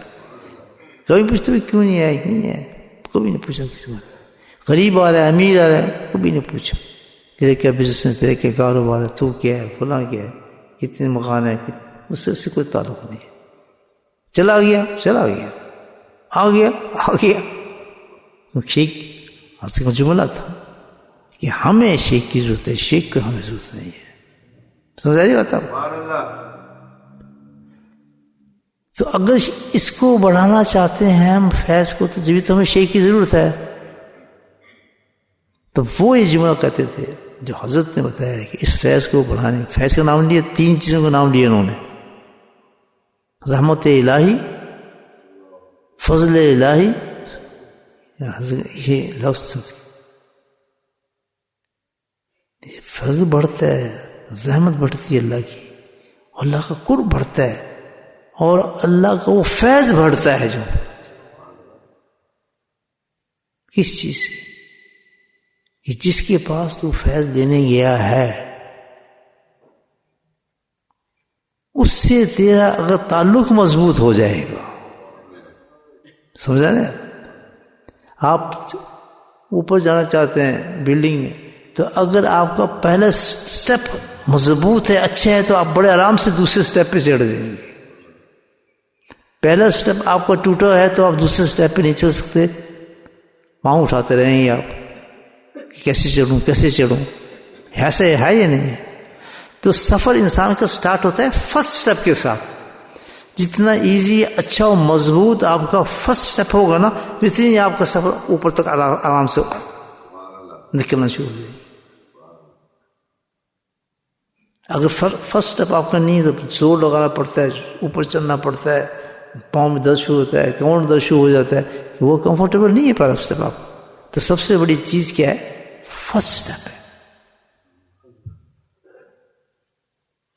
کبھی پوچھتے کیوں نہیں آئے، نہیں ہے، کبھی نہیں پوچھا کسی کو. غریب آ رہا ہے، امیر آ رہا ہے، کبھی نہیں پوچھا تیرے کیا بزنس ہے، تیرے کیا کاروبار ہے، تو کیا ہے، فلاں کیا ہے، کتنے مکان ہے، اس سے کوئی تعلق نہیں ہے. چلا گیا چلا گیا، آ گیا آ گیا. شیخ حضرت کا جملہ تھا کہ ہمیں شیخ کی ضرورت ہے، شیخ کو ہمیں ضرورت نہیں ہے. سمجھ آئی بات آپ؟ تو اگر اس کو بڑھانا چاہتے ہیں ہم فیض کو، تو جبھی تو ہمیں شیخ کی ضرورت ہے. تو وہ یہ جملہ کہتے تھے جو حضرت نے بتایا کہ اس فیض کو بڑھانے، فیض کا نام لیا، 3 چیزوں کا نام لیا انہوں نے: رحمت الہی، فضل الہی. یہ لفظ فضل بڑھتا ہے، رحمت بڑھتی ہے اللہ کی، اللہ کا قرب بڑھتا ہے، اور اللہ کا وہ فیض بڑھتا ہے. جو کس چیز سے؟ کہ جس کے پاس تو فیض دینے گیا ہے اس سے تیرا اگر تعلق مضبوط ہو جائے گا. سمجھا نا؟ آپ اوپر جانا چاہتے ہیں بلڈنگ میں، تو اگر آپ کا پہلا سٹیپ مضبوط ہے، اچھا ہے، تو آپ بڑے آرام سے دوسرے سٹیپ پہ چڑھ جائیں گے. پہلا سٹیپ آپ کا ٹوٹا ہے تو آپ دوسرے سٹیپ پہ نہیں چل سکتے، پاؤں اٹھاتے رہیں گے آپ، کیسے چڑھوں کیسے چڑھوں. ایسا ہے یا نہیں ہے؟ تو سفر انسان کا سٹارٹ ہوتا ہے فرسٹ سٹیپ کے ساتھ. جتنا ایزی، اچھا اور مضبوط آپ کا فرسٹ سٹیپ ہوگا نا، اتنی آپ کا سفر اوپر تک آرام سے نکلنا شروع ہو جائے. اگر فرسٹ سٹیپ آپ کا نہیں ہے تو زور لگانا پڑتا ہے، اوپر چلنا پڑتا ہے، پاؤں میں درد شروع ہوتا ہے، کمر میں درد شروع ہو جاتا ہے. وہ کمفرٹیبل نہیں ہے پہلا سٹیپ آپ. تو سب سے بڑی چیز کیا ہے؟ فرسٹ سٹیپ ہے.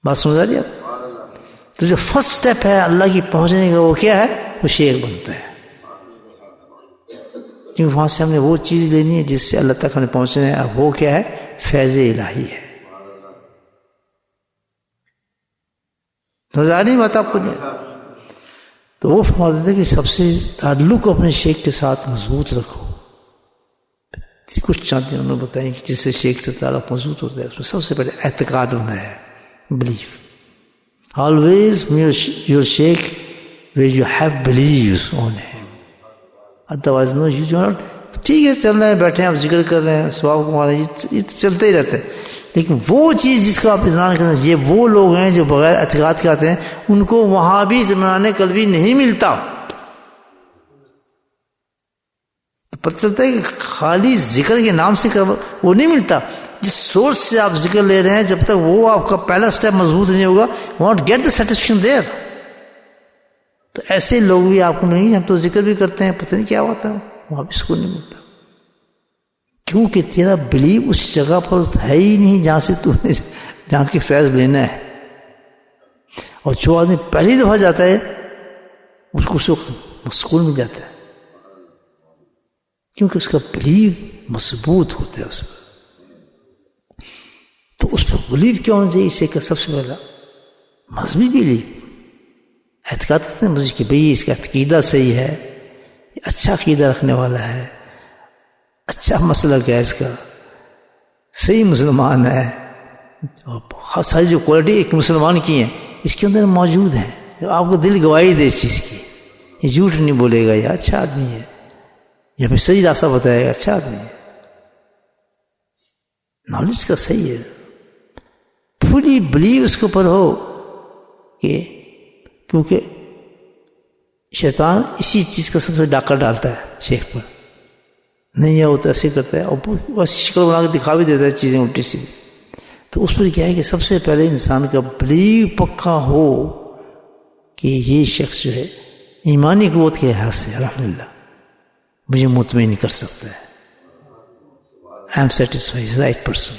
بات سمجھ آ رہی ہے آپ؟ تو جو فرسٹ سٹیپ ہے اللہ کی پہنچنے کا، وہ کیا ہے؟ وہ شیخ بنتا ہے. کیونکہ وہاں سے ہم نے وہ چیز لینی ہے جس سے اللہ تک ہمیں پہنچنا ہے. اب وہ کیا ہے؟ فیض الہی ہے. سمجھ آ رہی بات آپ کو؟ تو وہ فرماتے تھے کہ سب سے تعلق اپنے شیخ کے ساتھ مضبوط رکھو. کچھ چاہتے ہیں انہوں نے بتائیں کہ جس سے شیخ سے تعلق مضبوط ہوتا ہے، اس میں سب سے پہلے اعتقاد ہونا ہے، belief. Always your Sheikh where you have beliefs on him. Otherwise no, you do not. ٹھیک ہے چل رہے ہیں، بیٹھے ہیں، آپ ذکر کر رہے ہیں، ثواب کما رہے ہیں، یہ تو چلتے ہی رہتے ہیں. لیکن وہ چیز جس کا آپ اطمینان کرتے ہیں، یہ وہ لوگ ہیں جو بغیر اعتقاد کے آتے ہیں، ان کو وہاں بھی اطمینان قلبی نہیں ملتا. پتہ چلتا ہے کہ خالی ذکر کے نام سے وہ نہیں ملتا. جس سورس سے آپ ذکر لے رہے ہیں، جب تک وہ آپ کا پہلا سٹیپ مضبوط نہیں ہوگا، وانٹ گیٹ دا سیٹسفیکشن دیر. تو ایسے لوگ بھی آپ کو نہیں، ہم تو ذکر بھی کرتے ہیں، پتہ نہیں کیا ہوتا ہے، وہاں بھی سکون نہیں ملتا. کیونکہ تیرا بلیو اس جگہ پر ہے ہی نہیں جہاں کی فیض لینا ہے. اور جو آدمی پہلی دفعہ جاتا ہے اس کو سکون مل جاتا ہے، کیونکہ اس کا بلیو مضبوط ہوتا ہے اس پر. تو اس پر بلیو کیا ہونا چاہیے؟ اسے کہ سب سے پہلا مذہبی بلیو، اعتقاد کرتے ہیں مجھے کہ بھئی اس کا عقیدہ صحیح ہے، اچھا عقیدہ رکھنے والا ہے، اچھا مسلک ہے اس کا، صحیح مسلمان ہے، اور ساری جو کوالٹی ایک مسلمان کی ہیں اس کے اندر موجود ہیں. آپ کو دل گواہی دے اس چیز کی، یہ جھوٹ نہیں بولے گا، یہ اچھا آدمی ہے، یا پھر صحیح راستہ بتائے گا، اچھا آدمی ہے، نالج کا صحیح ہے، پوری بلیو اس کے اوپر ہو کہ کیونکہ شیطان اسی چیز کا سب سے ڈاکہ ڈالتا ہے شیخ پر، نہیں یہ ہوتا ایسے کرتا ہے، اور بس شکل بنا کے دکھا بھی دیتا ہے چیزیں الٹی سیدھی. تو اس پر کیا ہے کہ سب سے پہلے انسان کا بلیو پکا ہو کہ یہ شخص جو ہے ایمانی قوت کے لحاظ سے الحمدللہ مجھے مطمئن کر سکتا ہے، I am satisfy, is right person,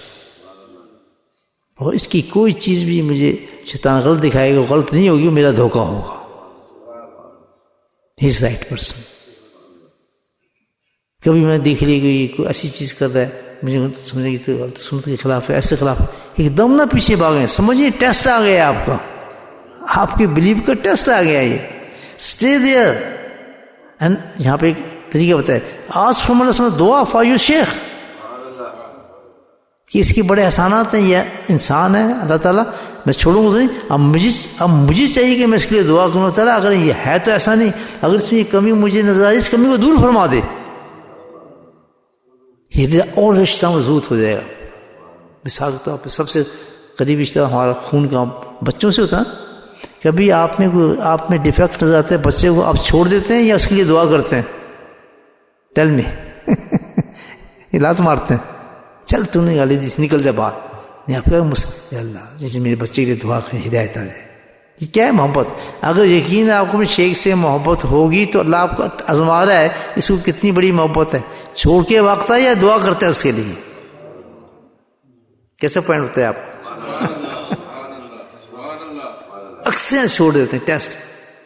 اور اس کی کوئی چیز بھی مجھے شیطان غلط دکھائے گا، غلط نہیں ہوگی، میرا دھوکہ ہوگا، ہی از رائٹ پرسن. کبھی میں دیکھ لی کہ کوئی ایسی چیز کر رہا ہے مجھے سمجھے کہ تو غلط سنت کے خلاف ہے، ایسے خلاف ہے، ایک دم نہ پیچھے بھاگیں، سمجھیے ٹیسٹ آ گیا آپ کا، آپ کی بلیو کا ٹیسٹ آ گیا، یہ اسٹے دیئر. اینڈ یہاں پہ ایک طریقہ بتایا، آسک فرام اللہ سبحانہ دعا فار یور شیخ، کہ اس کے بڑے احسانات ہیں، یہ انسان ہے اللہ تعالیٰ میں چھوڑوں گا تو نہیں، اب مجھے چاہیے کہ میں اس کے لیے دعا کروں، تعالیٰ اگر یہ ہے تو ایسا نہیں، اگر اس میں یہ کمی مجھے نظر آئی، اس کمی کو دور فرما دے، یہ اور رشتہ مضبوط ہو جائے گا. مثال کے طور پہ سب سے قریبی رشتہ ہمارا خون کا بچوں سے ہوتا ہے. کبھی آپ میں ڈیفیکٹ نظر آتا ہے، بچے کو آپ چھوڑ دیتے ہیں یا اس کے لیے دعا کرتے ہیں؟ Tell me. لات مارتے ہیں، چل تو نے گالی دی، نکل جا باہر، نہیں آپ کا اللہ جیسے میرے بچے کے لیے دعا کریں، ہدایت آ جائے. یہ کیا ہے؟ محبت. اگر یقین ہے آپ کو شیخ سے محبت ہوگی تو اللہ آپ کو آزما رہا ہے اس کو کتنی بڑی محبت ہے، چھوڑ کے وقت ہے یا دعا کرتا ہے اس کے لیے؟ کیسا پوائنٹ ہوتا ہے آپ کو؟ اکثر چھوڑ دیتے ہیں ٹیسٹ،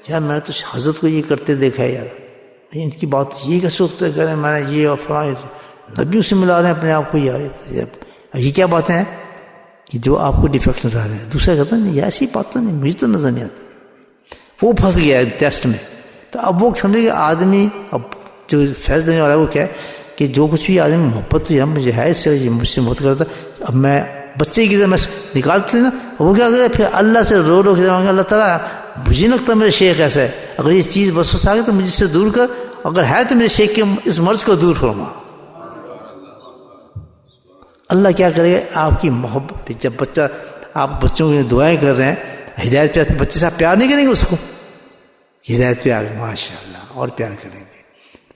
یار میں نے تو حضرت کو یہ کرتے دیکھا ہے، یار ان کی بات یہ کیسے ہوتا ہے، کہہ رہے ہیں میں نے یہ اور فلاں نبیوں سے ملا رہے ہیں اپنے آپ کو، یار یہ کیا باتیں ہیں کہ جو آپ کو ڈیفیکٹ نظر آ رہے ہیں. دوسرا کہتا ہے نہیں ایسی بات تو نہیں، مجھے تو نظر نہیں آتی. وہ پھنس گیا ہے ٹیسٹ میں. تو اب وہ سمجھے کہ آدمی اب جو فیض دینے والا ہے وہ کیا ہے کہ جو کچھ بھی آدمی محبت تو مجھے ہے اس سے، مجھ سے محبت کرتا، اب میں بچے کی طرح میں نکالتے نا، وہ کیا کرے پھر اللہ سے رو رو کے اللہ تعالیٰ مجھے نہیں لگتا میرے شیخ ایسا ہے، اگر یہ چیز بس آ گئی تو مجھ سے دور کر، اگر ہے تو میرے شیخ کے اس مرض کو دور فرما. اللہ کیا کرے گا؟ آپ کی محبت. جب بچہ آپ بچوں کے دعائیں کر رہے ہیں ہدایت پہ، بچے سے آپ پیار نہیں کریں گے، اس کو ہدایت پہ آ گئے ماشاء اللہ اور پیار کریں گے.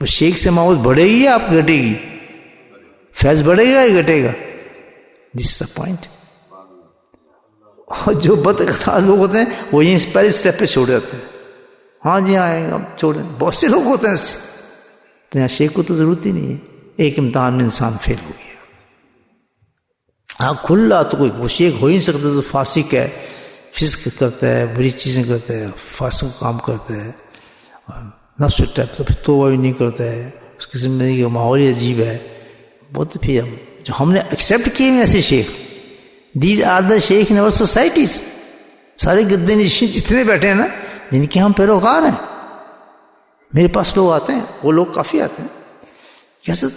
وہ شیخ سے محبت بڑھے گی یا آپ گھٹے گی؟ فیض بڑھے گا یا گھٹے گا؟ دس از دا پوائنٹ. اور جو بدقطار لوگ ہوتے ہیں وہ یہیں پہلے اسٹیپ پہ چھوڑ جاتے ہیں، ہاں جی ہاں اب چھوڑیں. بہت سے لوگ ہوتے ہیں ایسے، تو یہاں شیخ کو تو ضرورت ہی نہیں ہے. ایک امتحان میں انسان فیل ہو گیا، ہاں کھلا تو کوئی وہ شیخ ہو ہی نہیں سکتا، تو فاسق ہے، فسق کرتا ہے، بری چیزیں کرتا ہے، فاسق کام کرتا ہے، نفس ٹائپ تو پھر توبہ بھی نہیں کرتا ہے، اس کی زندگی کا ماحول ہی عجیب ہے. بہت پھر جو ہم نے ایکسیپٹ کیے ہیں ایسے شیخ، دیز آر دا شیخ ان اور سوسائٹیز. سارے گدے نشین جتنے بیٹھے ہیں نا جن کے ہم پیروکار ہیں، میرے پاس لوگ آتے ہیں، وہ لوگ کافی آتے ہیں، کیسے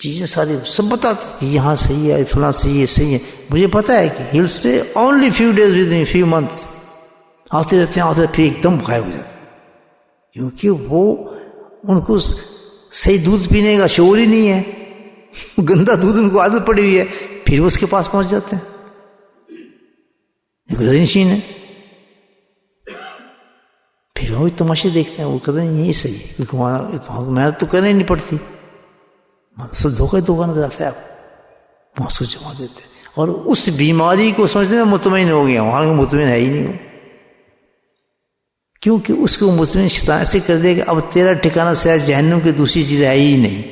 چیزیں ساری سب بتاتے کہ یہاں صحیح ہے، فلاں صحیح ہے، صحیح ہے. مجھے پتا ہے کہ he'll stay only few days with me, few months. آتے رہتے ہیں، آتے پھر ایک دم غائب ہو جاتے ہیں، کیونکہ وہ ان کو صحیح دودھ پینے کا شعور ہی نہیں ہے، گندا دودھ ان کو عادت پڑی ہوئی ہے، پھر وہ اس کے پاس پہنچ جاتے ہیں. گدنشین ہے، پھر وہ تماشے دیکھتے ہیں، وہ کہتے ہیں یہی صحیح ہے، کیونکہ ہمارا محنت تو کرنے نہیں پڑتی. سب دھوکہ نظر آتا ہے، آپ وہاں سے جما دیتے ہیں، اور اس بیماری کو سمجھتے ہیں مطمئن ہو گیا، وہاں کو مطمئن ہے ہی نہیں وہ، کیونکہ اس کو مطمئن شیطان ایسے کر دے کہ اب تیرا ٹھکانہ سیاہ جہنم کی دوسری چیز ہے ہی نہیں.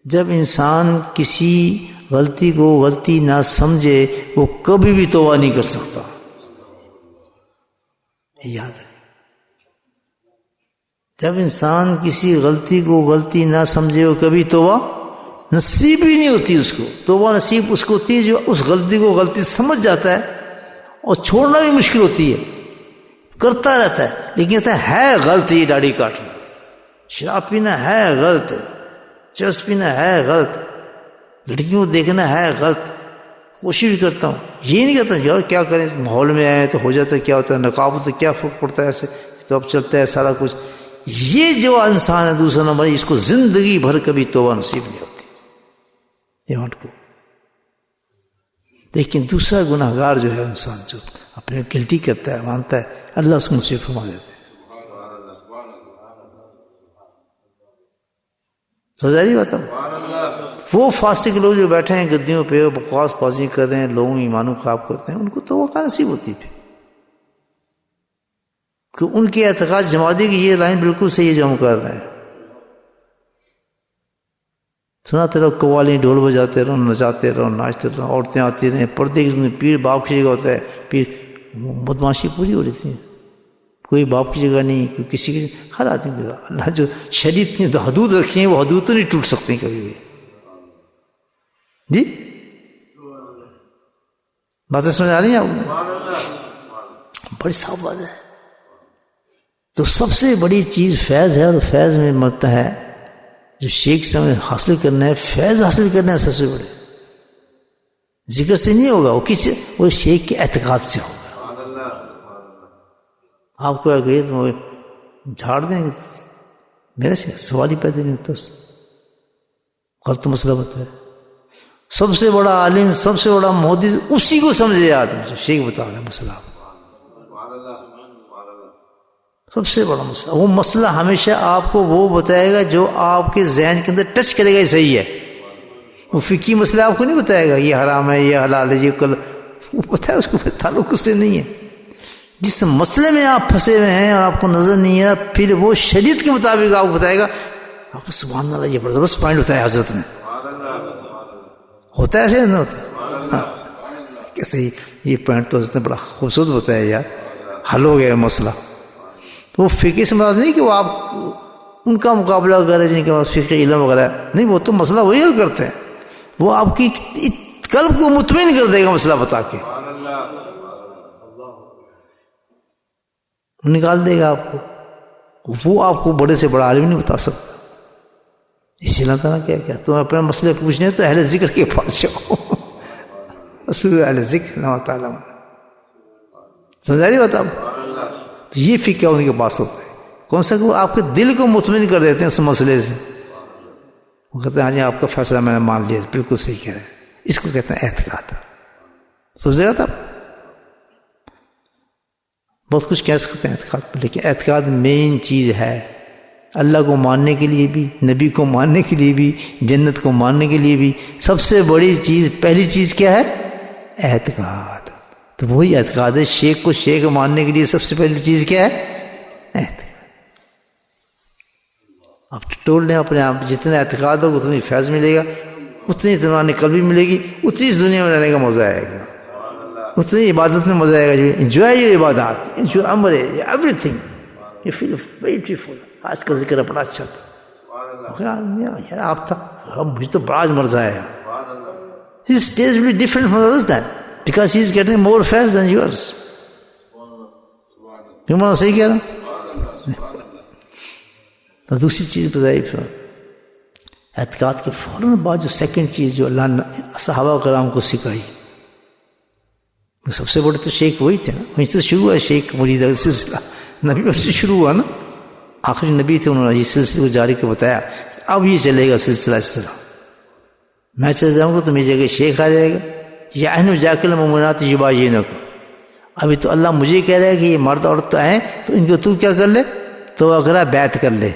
جب انسان کسی غلطی کو غلطی نہ سمجھے وہ کبھی بھی توبہ نہیں کر سکتا، یاد رکھیں. جب انسان کسی غلطی کو غلطی نہ سمجھے وہ کبھی توبہ نصیب ہی نہیں ہوتی اس کو. توبہ نصیب اس کو ہوتی ہے جو اس غلطی کو غلطی سمجھ جاتا ہے اور چھوڑنا بھی مشکل ہوتی ہے, کرتا رہتا ہے لیکن کہتا ہے غلط, یہ داڑھی کاٹنا, شراب پینا ہے غلط, چرس پینا ہے غلط, لڑکیوں کو دیکھنا ہے غلط. کوشش بھی کرتا ہوں, یہ نہیں کہتا یار کیا کریں, ماحول میں آئے تو ہو جاتا ہے, کیا ہوتا ہے نقاب تو کیا فرق پڑتا ہے, ایسے تو اب چلتا ہے سارا کچھ. یہ جو انسان ہے دوسرا نمبر, اس کو زندگی بھر کبھی توبہ نصیب نہیں ہوتی دیوانٹ کو. لیکن دوسرا گناہ گار جو ہے انسان جو اپنے گلٹی کرتا ہے, مانتا ہے, اللہ اس کو نصیب فرما دیتے ہیں. سمجھا رہی بات؟ وہ فاسق لوگ جو بیٹھے ہیں گدیوں پہ بکواس بازی کر رہے ہیں, لوگوں ایمانوں خراب کرتے ہیں, ان کو تو وہ کہاں نصیب ہوتی تھی کہ ان کے اعتقاد جماعتی کی یہ لائن بالکل صحیح ہے جو ہم کر رہے ہیں. سناتے رہو قوالی, ڈھول بجاتے رہو, نچاتے رہو, ناچتے رہو, عورتیں آتی رہیں, پردے کی پیر باپ کی جگہ ہوتا ہے, پیر بدماشی پوری ہو رہی ہے. کوئی باپ کی جگہ نہیں, کوئی کسی کی, ہر آدمی کی جگہ. اللہ جو شریعت کی حدود رکھی ہیں وہ حدود تو نہیں ٹوٹ سکتی کبھی بھی. جی باتیں سمجھ آ رہی ہیں آپ کو؟ بڑی صاف بات ہے. تو سب سے بڑی چیز فیض ہے, اور فیض میں مرتا ہے جو شیخ سے ہمیں حاصل کرنا ہے, فیض حاصل کرنا ہے سب سے بڑے. ذکر سے نہیں ہوگا, وہ شیخ کے اعتقاد سے ہوگا. آپ کو اگر تو جھاڑ دیں گے میرے سے سوال ہی پیدا نہیں ہوتا, غلط مسئلہ ہوتا ہے. سب سے بڑا عالم, سب سے بڑا محدث اسی کو سمجھے آدمی, شیخ بتا رہا ہے مسئلہ آپ کو. سب سے بڑا مسئلہ, وہ مسئلہ ہمیشہ آپ کو وہ بتائے گا جو آپ کے ذہن کے اندر ٹچ کرے گا یہ صحیح ہے. وہ فقہی مسئلہ آپ کو نہیں بتائے گا یہ حرام ہے یہ حلال ہے یہ کل, وہ پتہ ہے اس کو تعلق اس سے نہیں ہے. جس مسئلے میں آپ پھنسے ہوئے ہیں اور آپ کو نظر نہیں ہے, پھر وہ شریعت کے مطابق آپ کو بتائے گا. آپ کو سبحان اللہ یہ زبردست پوائنٹ بتایا حضرت نے. ہوتا ہے ایسے نہیں ہوتا؟ کیسے یہ پوائنٹ تو حضرت نے بڑا خوبصورت بتایا یار, حل ہو گیا مسئلہ. تو وہ فقہ سے مراد نہیں کہ وہ آپ ان کا مقابلہ کر رہے جن کے پاس فقہ علم وغیرہ نہیں, وہ تو مسئلہ وہی حل کرتے ہیں. وہ آپ کی قلب کو مطمئن کر دے گا مسئلہ بتا کے, نکال دے گا آپ کو. وہ آپ کو بڑے سے بڑا عالم نہیں بتا سکتا. اسی اللہ تعالیٰ کیا کیا تم اپنے مسئلے پوچھنے تو اہل ذکر کے پاس جاؤ. اہل ذکر اللہ تعالیٰ سمجھا رہی بات آپ؟ تو یہ فقہ ان کے پاس ہوتا ہے. کون سا کہ وہ آپ کے دل کو مطمئن کر دیتے ہیں اس مسئلے سے. وہ کہتے ہیں ہاں جی آپ کا فیصلہ میں نے مان لیا, بالکل صحیح کہہ رہے ہیں. اس کو کہتے ہیں اعتقاد. سمجھے گا تھا؟ بہت کچھ کہہ سکتے ہیں اعتقاد پر, لیکن اعتقاد مین چیز ہے. اللہ کو ماننے کے لیے بھی, نبی کو ماننے کے لیے بھی, جنت کو ماننے کے لیے بھی سب سے بڑی چیز, پہلی چیز کیا ہے؟ اعتقاد. تو وہی اعتقاد ہے. شیخ کو شیخ ماننے کے لیے سب سے پہلی چیز کیا ہے؟ اعتقاد. آپ ٹول لیں اپنے آپ, جتنا اعتقاد ہوگا اتنی فیض ملے گا, اتنی اطمینان قلبی ملے گی, اتنی اس دنیا میں رہنے کا مزہ آئے گا, اتنی عبادت میں مزہ آئے گا. جو انجوائے یور عبادات, انجوائے عمر, everything, you feel beautiful. آج کا ذکر بڑا اچھا تھا یار, آپ تھا, مجھے تو بڑا مزہ آیا. His stage will be different from others then, because he is getting more fast than yours. کیوں میں صحیح کہہ رہا ہوں؟ تو دوسری چیز بتائی اعتقاد کے فوراً بعد جو سیکنڈ چیز جو اللہ نے صحابہ کرام کو سکھائی, سب سے بڑے تو شیخ وہی تھے نا, وہیں سے شروع ہوا شیخ مرید کا سلسلہ, نبی سے شروع ہوا نا, آخری نبی تھے, انہوں نے یہ سلسلے کو جاری کے بتایا. اب یہ چلے گا سلسلہ اس طرح, میں چلے جاؤں گا تو میری جگہ شیخ آ جائے گا. یا جا کے ممنات یبا یہ نہ کو, ابھی تو اللہ مجھے کہہ رہا ہے کہ یہ مرد عورت تو آئیں تو ان کو تو کیا کر لے, تو اگر بیعت کر لے.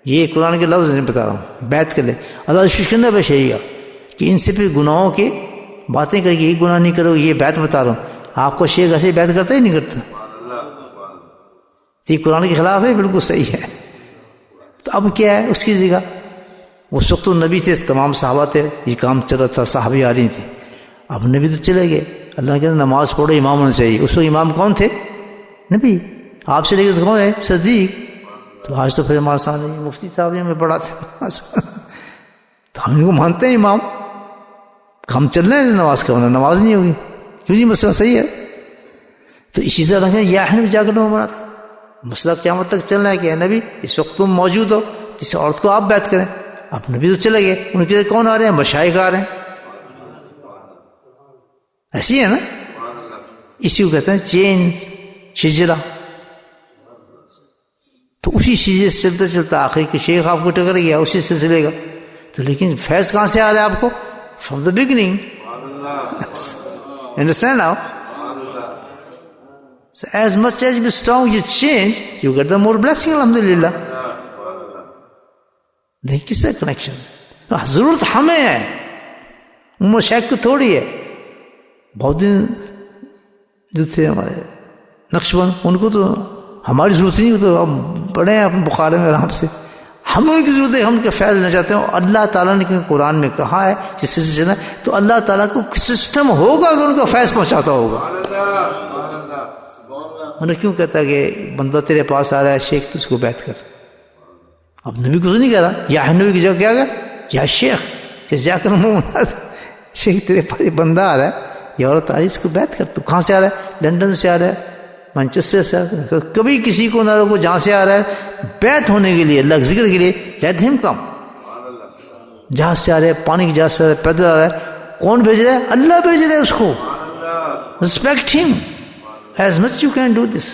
یہ قرآن کے لفظ نہیں بتا رہا ہوں, بیعت کر لے. اللہ شکر پیش ہے کہ ان سے پھر گناہوں کے باتیں کر کے یہ گناہ نہیں کرو, یہ بیعت بتا رہا ہوں. آپ کو شیخ ایسے بیعت کرتا ہی نہیں کرتا, یہ قرآن کے خلاف ہے, بالکل صحیح ہے. تو اب کیا ہے اس کی جگہ, اس وقت تو نبی تھے, تمام صحابہ تھے, یہ کام چل رہا تھا, صحابی آ رہی تھے. اب نبی تو چلے گئے, اللہ کے نماز پڑھو, امام ہونا چاہیے. اس وقت امام کون تھے؟ نبی. آپ سے لے کے تو کون ہے؟ صدیق. تو آج تو پھر ہمارے سامنے مفتی صاحب میں پڑھاتے تو ہم ان کو مانتے ہیں امام، ہم چل رہے ہیں نماز کا، نماز نہیں ہوگی کیوں جی؟ مسئلہ صحیح ہے. تو اسی طرح رکھیں یا نبی جا کر مراد مسئلہ قیامت تک چلنا ہے کہ نبی اس وقت تم موجود ہو، جس عورت کو آپ بیعت کریں. اب نبی تو چلے گئے، ان کے کون آ رہے ہیں؟ مشائخ آ رہے ہیں. ایسی ہے نا، اسی کو کہتے ہیں چین شجرا. تو اسی شجرے سے چلتا چلتا آخری کہ شیخ آپ کو ٹکر گیا اسی سلسلے کا. تو لیکن فیض کہاں سے آ رہا ہے آپ کو؟ From the beginning. Understand now? So as much as you strong you change, you get the more blessing. Alhamdulillah. دیکھ کس سے کنیکشن؟ ضرورت ہمیں ہے، مشائخ کو تھوڑی ہے. بہت دن جو تھے ہمارے نقشبند، ان کو تو ہماری ضرورت نہیں، تو ہم پڑھے ہیں اپنے بخارے میں آرام سے. ہم ان کی ضرورت ہے، ہم ان کا فیض لینا چاہتے ہیں. اللہ تعالیٰ نے قرآن میں کہا ہے جس سے چلنا، تو اللہ تعالیٰ کو سسٹم ہوگا اگر ان کا فیض پہنچاتا ہوگا. انہوں نے کیوں کہتا ہے کہ بندہ تیرے پاس آ رہا ہے شیخ تو اس کو بیعت کر. اب نبی کو تو نہیں کہہ رہا یا نبی کی جگہ کیا گیا یا شیخ، کہ جا کر شیخ تیرے پاس بندہ آ رہا ہے یا عورت آ رہی ہے، اس کو بیعت کر. تو کہاں سے آ رہا ہے؟ لندن سے آ رہا ہے، مانچسٹر سے آ رہا ہے. کبھی کسی کو نہ روکو جہاں سے آ رہا ہے بیعت ہونے کے لیے، اللہ کے ذکر کے لیے، لیٹ ہم کم. جہاز سے آ رہا ہے، پانی کی جہاز سے آ رہا ہے، پیدل آ رہا ہے، کون بھیج رہا ہے؟ اللہ بھیج رہا ہے اس کو. ریسپیکٹ ہم as much you can do this.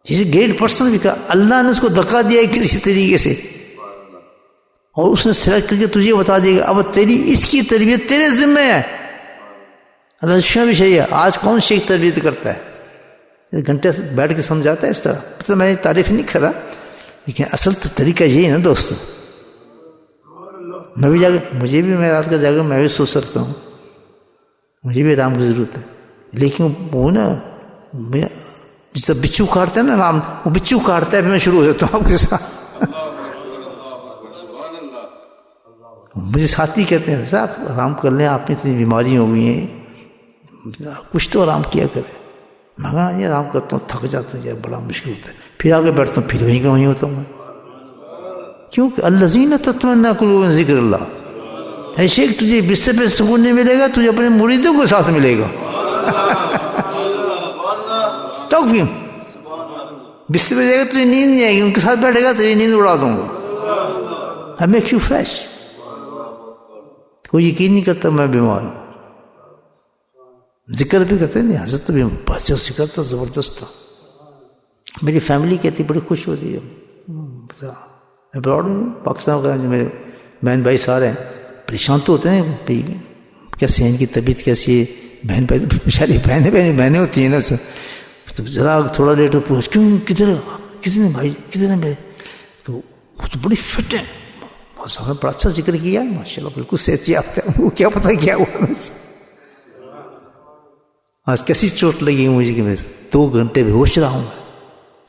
He is a great person because اللہ نے اس کو دھکا دیا ہے کسی طریقے سے، اور اس نے سلیکٹ کر کے تجھے بتا دیا کہ اب تیری اس کی تربیت تیرے ذمہ ہے. اللہ شیخ بھی صحیح ہے. آج کون شیخ تربیت کرتا ہے؟ گھنٹے سے بیٹھ کے سمجھاتا ہے اس طرح. مطلب میں تعریف نہیں کر رہا، لیکن اصل تو طریقہ یہی ہے نا دوستو. میں بھی جا کے، مجھے بھی، میں رات کا جا کر میں بھی سو سکتا ہوں، مجھے بھی آرام کی ضرورت ہے. لیکن وہ نا جس طرح بچو کاٹتے ہیں نا رام، وہ بچو کاٹتا ہے، پھر میں شروع ہو جاتا ہوں آپ کے ساتھ. مجھے ساتھی کہتے ہیں صاحب آرام کر لیں، آپ میں اتنی بیماری ہو گئی ہیں، کچھ تو آرام کیا کرے. میں کہا یہ آرام کرتا ہوں، تھک جاتا ہوں، بڑا مشکل ہوتا ہے. پھر آگے بیٹھتا ہوں، پھر وہیں کا وہیں ہوتا ہوں میں. کیونکہ الذین تطمئن قلوبهم ذکر اللہ. اے شیخ تجھے بستر پہ سکون نہیں ملے گا، تجھے اپنے مریدوں کے ساتھ ملے گا. توقیم بستر پہ جائے گا تجھے نیند نہیں آئے گی، ان کے ساتھ بیٹھے گا تیری نیند اڑا دوں گا. I make you fresh. کوئی یقین نہیں کرتا میں بیمار ہوں. ذکر بھی کرتے نہیں، حضرت بھی بچہ ذکر تھا زبردست تھا. میری فیملی کہتی بڑی خوش ہوتی ہے. ابراڈ میں پاکستان وغیرہ جو میرے بہن بھائی سارے ہیں پریشان تو ہوتے ہیں، کیسے ان کی طبیعت کیسی ہے. بہن بھائی بیچاری بہنیں ہوتی ہیں نا، تو ذرا تھوڑا لیٹ ہو پوچھ کیوں کتنے بھائی کتنے ہیں میرے، تو وہ تو بڑی فٹ ہیں، صاحب نے بڑا اچھا ذکر کیا ماشاء اللہ، بالکل صحت یافتہ ہے. وہ کیا پتہ کیا ہوا آج کیسی چوٹ لگی مجھے کہ میں 2 گھنٹے بے ہوش رہا ہوں.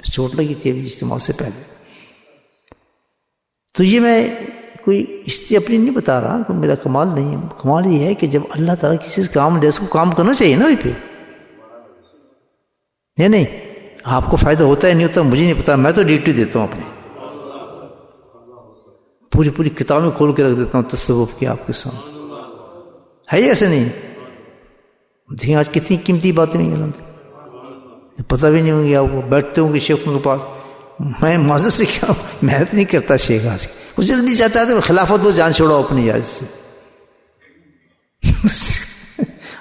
چوٹ لگی تھی ابھی اجتماع سے پہلے. تو یہ میں کوئی ہسٹری اپنی نہیں بتا رہا، تو میرا کمال نہیں ہے. کمال یہ ہے کہ جب اللہ تعالیٰ کسی سے کام دے اس کو کام کرنا چاہیے نا. پھر نہیں آپ کو فائدہ ہوتا ہے نہیں ہوتا مجھے نہیں پتا، میں تو ڈیوٹی دیتا ہوں اپنی، پوری کتابیں کھول کے رکھ دیتا ہوں تصوف کی آپ کے سامنے. ہے یہ ایسے نہیں؟ دیکھیں آج کتنی قیمتی باتیں نہیں ہیں، پتہ بھی نہیں ہوں گی آپ کو. بیٹھتے ہوں گے شیخوں کے پاس، میں معذرت سے کیا محنت نہیں کرتا شیخ آج کی، وہ جلدی چاہتا ہے تو خلافت وہ جان چھوڑو اپنی یار سے.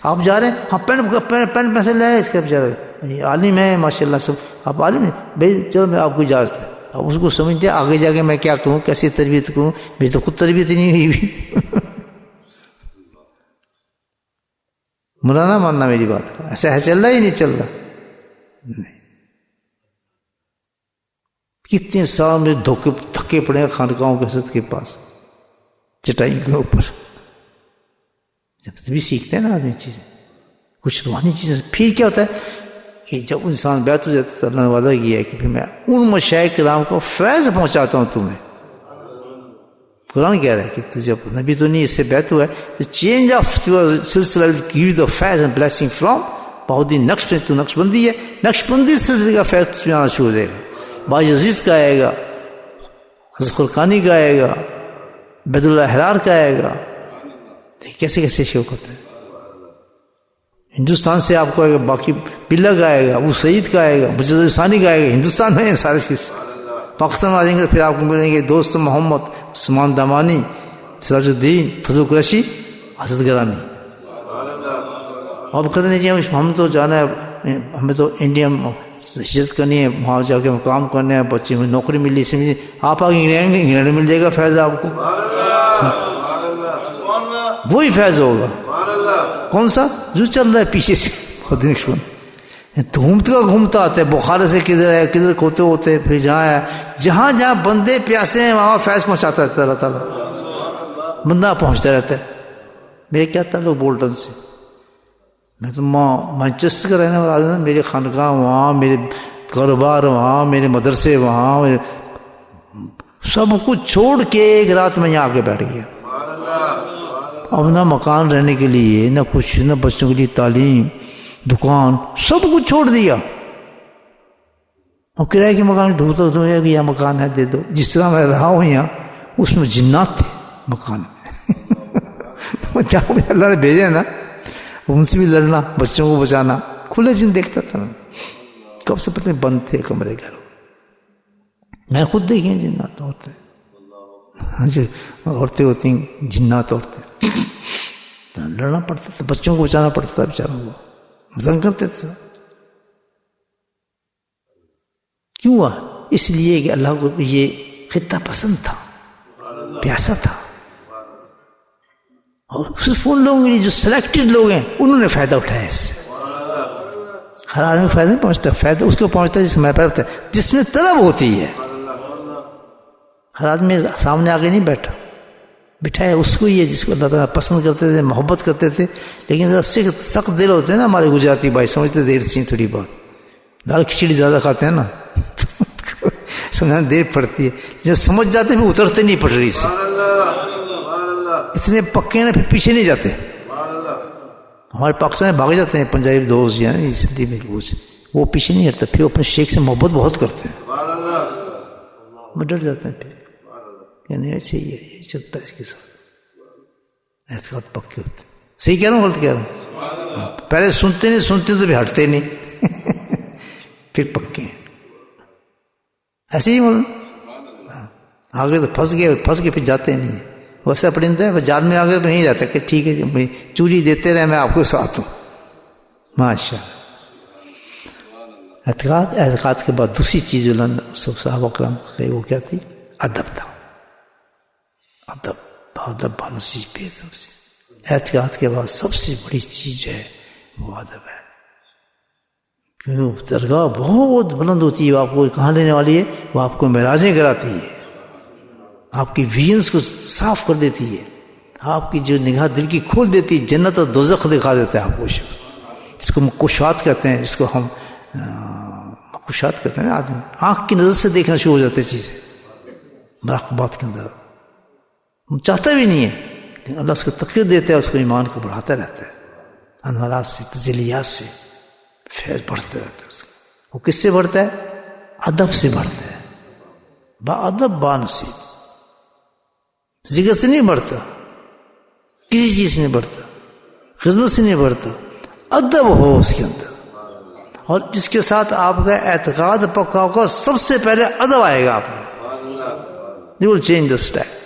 آپ جا رہے ہیں، ہاں پین پیسے لے اس کے بیچارے عالم ہے ماشاء اللہ سب، آپ عالم ہیں بھائی، چلو میں آپ کو اجازت ہے. اب اس کو سمجھتے ہیں آگے جا کے میں کیا کروں، کیسی تربیت کروں، میری تو خود تربیت نہیں ہوئی. مولانا ماننا میری بات کا، ایسا ہے چل رہا ہی نہیں چل رہا. نہیں کتنے سال میں تھکے پڑے ہیں خانقاہوں کے حضرت کے پاس چٹائی کے اوپر. جب بھی سیکھتے ہیں نا آدمی چیزیں، کچھ روحانی چیزیں، پھر کیا ہوتا ہے کہ جب انسان بیعت ہو جاتا ہے تو اللہ نے وعدہ کیا ہے کہ پھر میں ان مشائخ کرام کو فیض پہنچاتا ہوں تمہیں. قرآن کہہ رہا ہے کہ تو جب نبی تو نہیں اس سے بیعت ہوا ہے تو چینج آف یور سلسلہ will give you the Faiz and blessing from بہت دن نقش پہ تو نقش بندی ہے، نقش بندی سلسلے کا فیض تجھے آنا شروع ہو جائے گا. باج عزیز کا آئے گا, حضرت خلقانی کا آئے گا, عبید اللہ احرار کا آئے گا. کیسے کیسے شوق ہوتا ہے. ہندوستان سے آپ کو آئے گا, باقی بلّہ کا آئے گا, ابو سعید کا آئے گا, مجدد ثانی کا آئے گا. ہندوستان میں ہیں سارے چیز. پاکستان آ جائیں گے پھر آپ کو ملیں گے دوست محمد, عثمان دامانی, سراج الدین, فضل قریشی, حضرت گرامی. آپ کہتے نہیں جی ہم تو جانا ہے, ہمیں تو انڈیا ہجرت کرنی ہے, وہاں جا کے کام کرنا ہے, بچے میں نوکری ملی, اس میں آپ آگے انگلینڈ میں مل جائے گا فیض آپ کو. وہی فیض ہوگا. کون سا جو چل رہا ہے پیچھے سے خود گھومتا آتا ہے, بخار سے کدھر ہے, کدھر کھوتے ہوتے, پھر جہاں ہے, جہاں جہاں بندے پیاسے ہیں وہاں فیض پہنچاتا رہتا ہے اللہ تعالیٰ. بندہ پہنچتا رہتا ہے. میرے کیا تعلق بولٹن سے, میں تو مانچسٹر کا رہنے والا آدمی. میرے خانقاہ وہاں, میرے کاروبار وہاں, میرے مدرسے وہاں, سب کچھ چھوڑ کے ایک رات میں یہاں آ کے بیٹھ گیا. اب نہ مکان رہنے کے لیے, نہ کچھ, نہ بچوں کے لیے تعلیم, دکان, سب کچھ چھوڑ دیا. اور کرائے کے مکان ڈھونڈتا تو کہ یہاں مکان ہے دے دو. جس طرح میں رہا ہوں یہاں, اس میں جنات تھے مکان میں. جہاں اللہ نے بھیجے نا, ان سے بھی لڑنا, بچوں کو بچانا, کھلے جن دیکھتا تھا میں. کب سے پتہ بند تھے کمرے گھر. میں خود دیکھیں جنات ہوتے ہیں. ہاں جی, عورتیں ہوتی ہیں جنات عورتیں. لڑنا پڑتا تھا, بچوں کو بچانا پڑتا تھا بیچاروں کو, مدن کرتے تھے. کیوں ہوا؟ اس لیے کہ اللہ کو یہ خطہ پسند تھا, پیاسا تھا. اور صرف ان لوگوں کے لیے جو سلیکٹڈ لوگ ہیں انہوں نے فائدہ اٹھایا اس سے. ہر آدمی فائدہ نہیں پہنچتا, فائدہ اس کو پہنچتا ہے جس میں پہنچتا ہے, جس میں طلب ہوتی ہے. ہر آدمی سامنے آگے نہیں بٹھایا اس کو ہی ہے جس کو اللہ تعالیٰ پسند کرتے تھے, محبت کرتے تھے. لیکن ذرا سخت دل ہوتے ہیں نا ہمارے گجراتی بھائی, سمجھتے دیر سے تھوڑی بات, دال کھچڑی زیادہ کھاتے ہیں نا, سمجھانا دیر پڑتی ہے. جب سمجھ جاتے ہیں پھر اترتے نہیں پٹری سے, اتنے پکے ہیں نا پھر پیچھے نہیں جاتے. ہمارے پاکستان میں بھاگ جاتے ہیں پنجابی دوست یا سندھی میں دوست, وہ پیچھے نہیں ہٹتے, پھر اپنے شیخ سے محبت بہت کرتے ہیں, وہ ڈر جاتے ہیں. پھر کہنے ایسے ہی ہے, یہ چلتا ہے اس کے ساتھ. اعتقاد پکے ہوتے. صحیح کہہ رہا ہوں غلط کہہ رہا ہوں؟ پہلے سنتے تو بھی ہٹتے نہیں, پھر پکے ہیں. ایسے ہی بولنا, آگے تو پھنس گئے پھر جاتے نہیں. ویسا پرندہ ہے جال میں آگے تو نہیں جاتا کہ ٹھیک ہے جی چوری دیتے رہے, میں آپ کو ساتھ ہوں. ماشاء اللہ. اعتقاد کے بعد دوسری چیز جو صحابہ کرام کو وہ کیا تھی؟ ادب تھا. ادب نصیب ہے ادب سے. اعتقاد کے بعد سب سے بڑی چیز جو ہے وہ ادب ہے. کیونکہ درگاہ بہت بلند ہوتی ہے, آپ کو کہاں لینے والی ہے, وہ آپ کو معراجیں کراتی ہے, آپ کی ویژنس کو صاف کر دیتی ہے, آپ کی جو نگاہ دل کی کھول دیتی ہے, جنت اور دوزخ دکھا دیتا ہے آپ کو. شخص جس کو مکشات کہتے ہیں, جس کو ہم مکشات کہتے ہیں, آدمی آنکھ کی نظر سے دیکھنا شروع ہو جاتے ہیں چیزیں مراقبات کے اندر. ہم چاہتا بھی نہیں ہے, لیکن اللہ اس کو تقویت دیتا ہے, اس کو ایمان کو بڑھاتا رہتا ہے. انوارات سے, تجلیات سے فیض بڑھتا رہتا ہے. اس کو وہ کس سے بڑھتا ہے؟ ادب سے بڑھتا ہے. با ادب با نصیب. ذکر سے نہیں بڑھتا, کسی چیز سے نہیں بڑھتا, خدمت سے نہیں بڑھتا. ادب ہو اس کے اندر, اور جس کے ساتھ آپ کا اعتقاد پکا ہوگا سب سے پہلے ادب آئے گا آپ میں. You will change the style.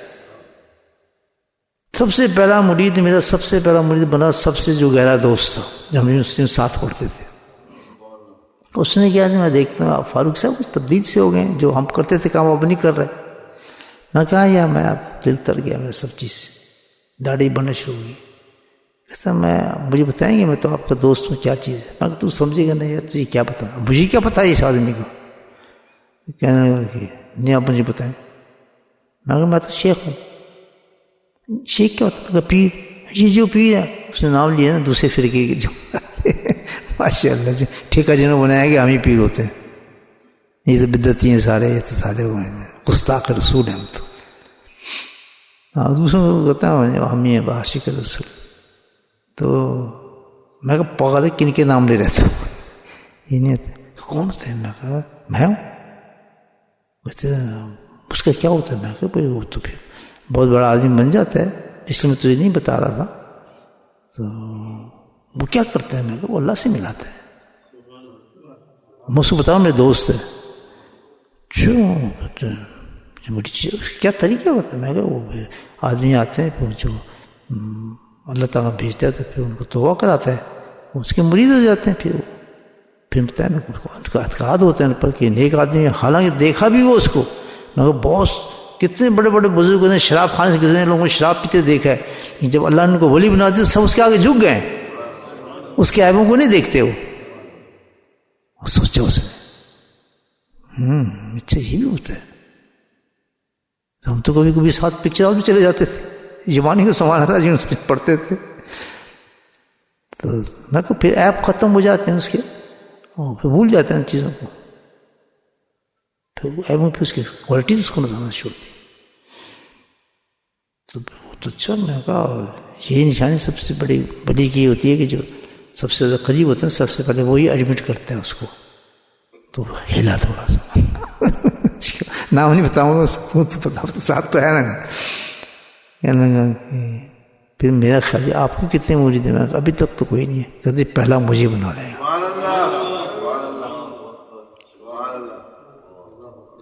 سب سے پہلا مرید میرا, سب سے پہلا مرید بنا سب سے جو گہرا دوست تھا, جب ہم اس میں ساتھ پڑھتے تھے. اس نے کیا, میں دیکھتا ہوں آپ فاروق صاحب کچھ تبدیل سے ہو گئے, جو ہم کرتے تھے کام اب نہیں کر رہے. میں کہا یا میں اب دل تر گیا میرا سب چیز سے, داڑھی بننا شروع ہوئی. کہتا مجھے بتائیں گے, میں تو آپ کا دوست ہوں, کیا چیز ہے؟ میں کہا تو سمجھے گا نہیں یار, تجھے کیا پتا, مجھے کیا پتا ہے اس آدمی کو. کہنے لگا کہ نہیں آپ مجھے بتائیں. میں کہا میں تو شیخ ہوں. شیخ کیا ہوتا ہے؟ میں کہا پیر. یہ جو پیر ہے, اس نے نام لیا نا دوسرے فرقے کے جو ماشاء اللہ سے ٹھیکہ جنہوں بنایا کہ ہم ہی پیر ہوتے ہیں. یہ تو بدعتی ہیں سارے, یہ تو سارے وہ ہیں گستاخ رسول ہیں ہم تو. دوسروں کو کہتا ہے ہم ہی ہیں عاشق رسول. تو میں کہا پاگل کن کے نام لے رہتا ہوں, یہ نہیں آتے. کون ہوتے ہیں؟ میں کہا میں ہوں. کہتے اس کا کیا ہوتا ہے؟ میں کہا وہ تو پھر بہت بڑا آدمی بن جاتا ہے، اس لیے میں تجھے نہیں بتا رہا تھا. تو وہ کیا کرتا ہے؟ میں کہا وہ اللہ سے ملاتا ہے. میں اس کو بتاؤں میرے دوست ہے. بڑی چیز کیا طریقہ ہوتا ہے؟ میں کہا وہ آدمی آتے ہیں پھر جو اللہ تعالیٰ بھیجتا ہے تو پھر ان کو توبہ کراتا ہے، وہ اس کے مرید ہو جاتے ہیں. پھر بتایا میں ان کا اعتقاد ہوتا ہے پر کہ نیک آدمی ہے، حالانکہ دیکھا بھی ہو اس کو. میں کہا بہت کتنے بڑے بڑے بزرگ نے شراب کھانے سے کتنے لوگوں کو شراب پیتے دیکھا ہے، لیکن جب اللہ نے ان کو ولی بنا دیا سب اس کے آگے جھک گئے، اس کے عیبوں کو نہیں دیکھتے. وہ سوچو اس نے اچھا یہ بھی ہوتا ہے. ہم تو کبھی کبھی ساتھ پکچر ہاؤس بھی چلے جاتے تھے، زبانی کا سامان تھا جن اس کے پڑھتے تھے. تو میں کہا پھر ایپ ختم ہو جاتے ہیں اس کے، اور پھر بھول جاتے ہیں ان چیزوں کو، پھر وہ ایپوں پہ اس کی کوالٹیز اس کو نظر آنا شروع ہوتی. تو چل میں کہا یہی نشانی سب سے بڑی کی ہوتی ہے کہ جو سب سے زیادہ قریب ہوتے ہیں سب سے پہلے وہی ایڈمٹ کرتا ہے اس کو. تو ہلا تھوڑا سا نام نہیں بتاؤں گا، تو ساتھ تو ہے نا. کہنے لگا کہ پھر میرا خیال ہے آپ کو کتنے مرید ہیں؟ میں کہا ابھی تک تو کوئی نہیں ہے. کہتے پہلا مجھے بنا رہے ہیں.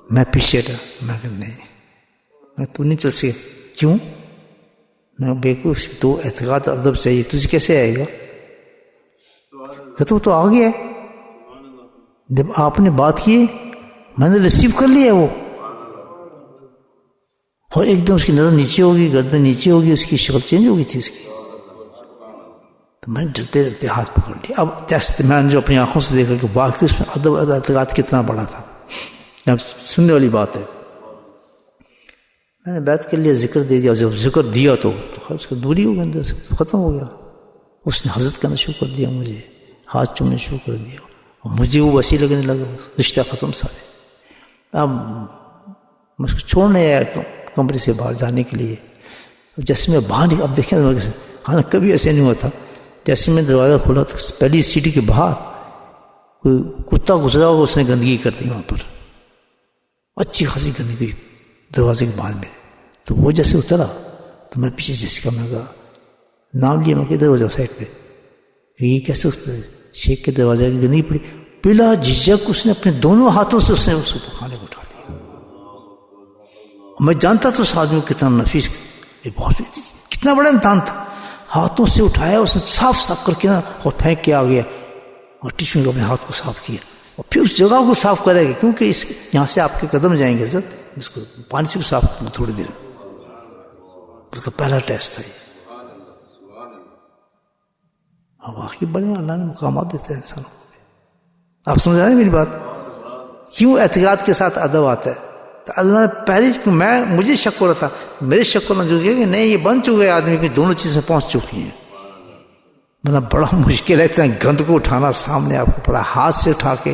میں پیچھے تھا. میں کہا نہیں میں تو نہیں چل سکے. کیوں؟ میں بیوقوف تو اعتقاد ادب چاہیے، تجھے کیسے آئے گا؟ کہتے وہ تو آ گیا ہے، جب آپ نے بات کی میں نے ریسیو کر لیا وہ. اور ایک دم اس کی نظر نیچے ہوگی، گردن نیچے ہوگی، اس کی شکل چینج ہو گئی تھی اس کی. تو میں نے ڈرتے ڈرتے ہاتھ پکڑ لیا. اب جیسے میں نے جو اپنی آنکھوں سے دیکھا کہ واقعی اس میں ادب اعتقاد کتنا بڑا تھا. اب سننے والی بات ہے. میں نے بیعت کر لیا، ذکر دے دیا. جب ذکر دیا تو اس کو دوری ہو گئی اندر سے، ختم ہو گیا. اس نے حضرت کرنا شروع کر دیا، مجھے ہاتھ چومنے شروع کر دیا، اور مجھے وہ وسیع لگنے لگا. رشتہ ختم سارے. اب میں اس کو چھوڑنے آیا کمرے سے باہر جانے کے لیے. جیسے میں باہر اب دیکھیں ہاں کبھی ایسے نہیں ہوتا. جیسے میں دروازہ کھولا تو پہلی سیٹی کے باہر کوئی کتا گزرا ہوا، اس نے گندگی کر دی وہاں پر، اچھی خاصی گندگی دروازے کے باہر میں. تو وہ جیسے اترا تو میں پیچھے جیسے کا میں کہا نام لیا، میں کدھر ہو جاؤ سائڈ پہ. یہ کیسے شیخ کے دروازے کی گندگی پڑی. بلا جھجک اس نے اپنے دونوں ہاتھوں سے اس نے اس کو کھانے کو اٹھا لیا. میں جانتا تھا اس آدمی کو کتنا نفیس، کتنا بڑا امتحان تھا. ہاتھوں سے اٹھایا اس نے، صاف صاف کر کے نا، اور پھینک کے آ گیا، اور ٹیشو میں اپنے ہاتھ کو صاف کیا، اور پھر اس جگہ کو صاف کرے گا کیونکہ یہاں سے آپ کے قدم جائیں گے. حضرت اس کو پانی سے بھی صاف کرنا تھوڑی دیر. اس کا پہلا ٹیسٹ تھا یہ. واقعی بڑے اللہ نے مقامات دیتے ہیں انسانوں کو. آپ سمجھ رہے ہیں میری بات؟ کیوں اعتقاد کے ساتھ ادب آتا ہے؟ تو اللہ نے پہلے مجھے شک ہو رہا تھا، میرے شک کو نجوز کیا کہ نہیں یہ بن چکے آدمی کی دونوں چیزیں پہنچ چکی ہیں. مطلب بڑا مشکل ہے اتنا گند کو اٹھانا سامنے آپ کو پڑا، ہاتھ سے اٹھا کے،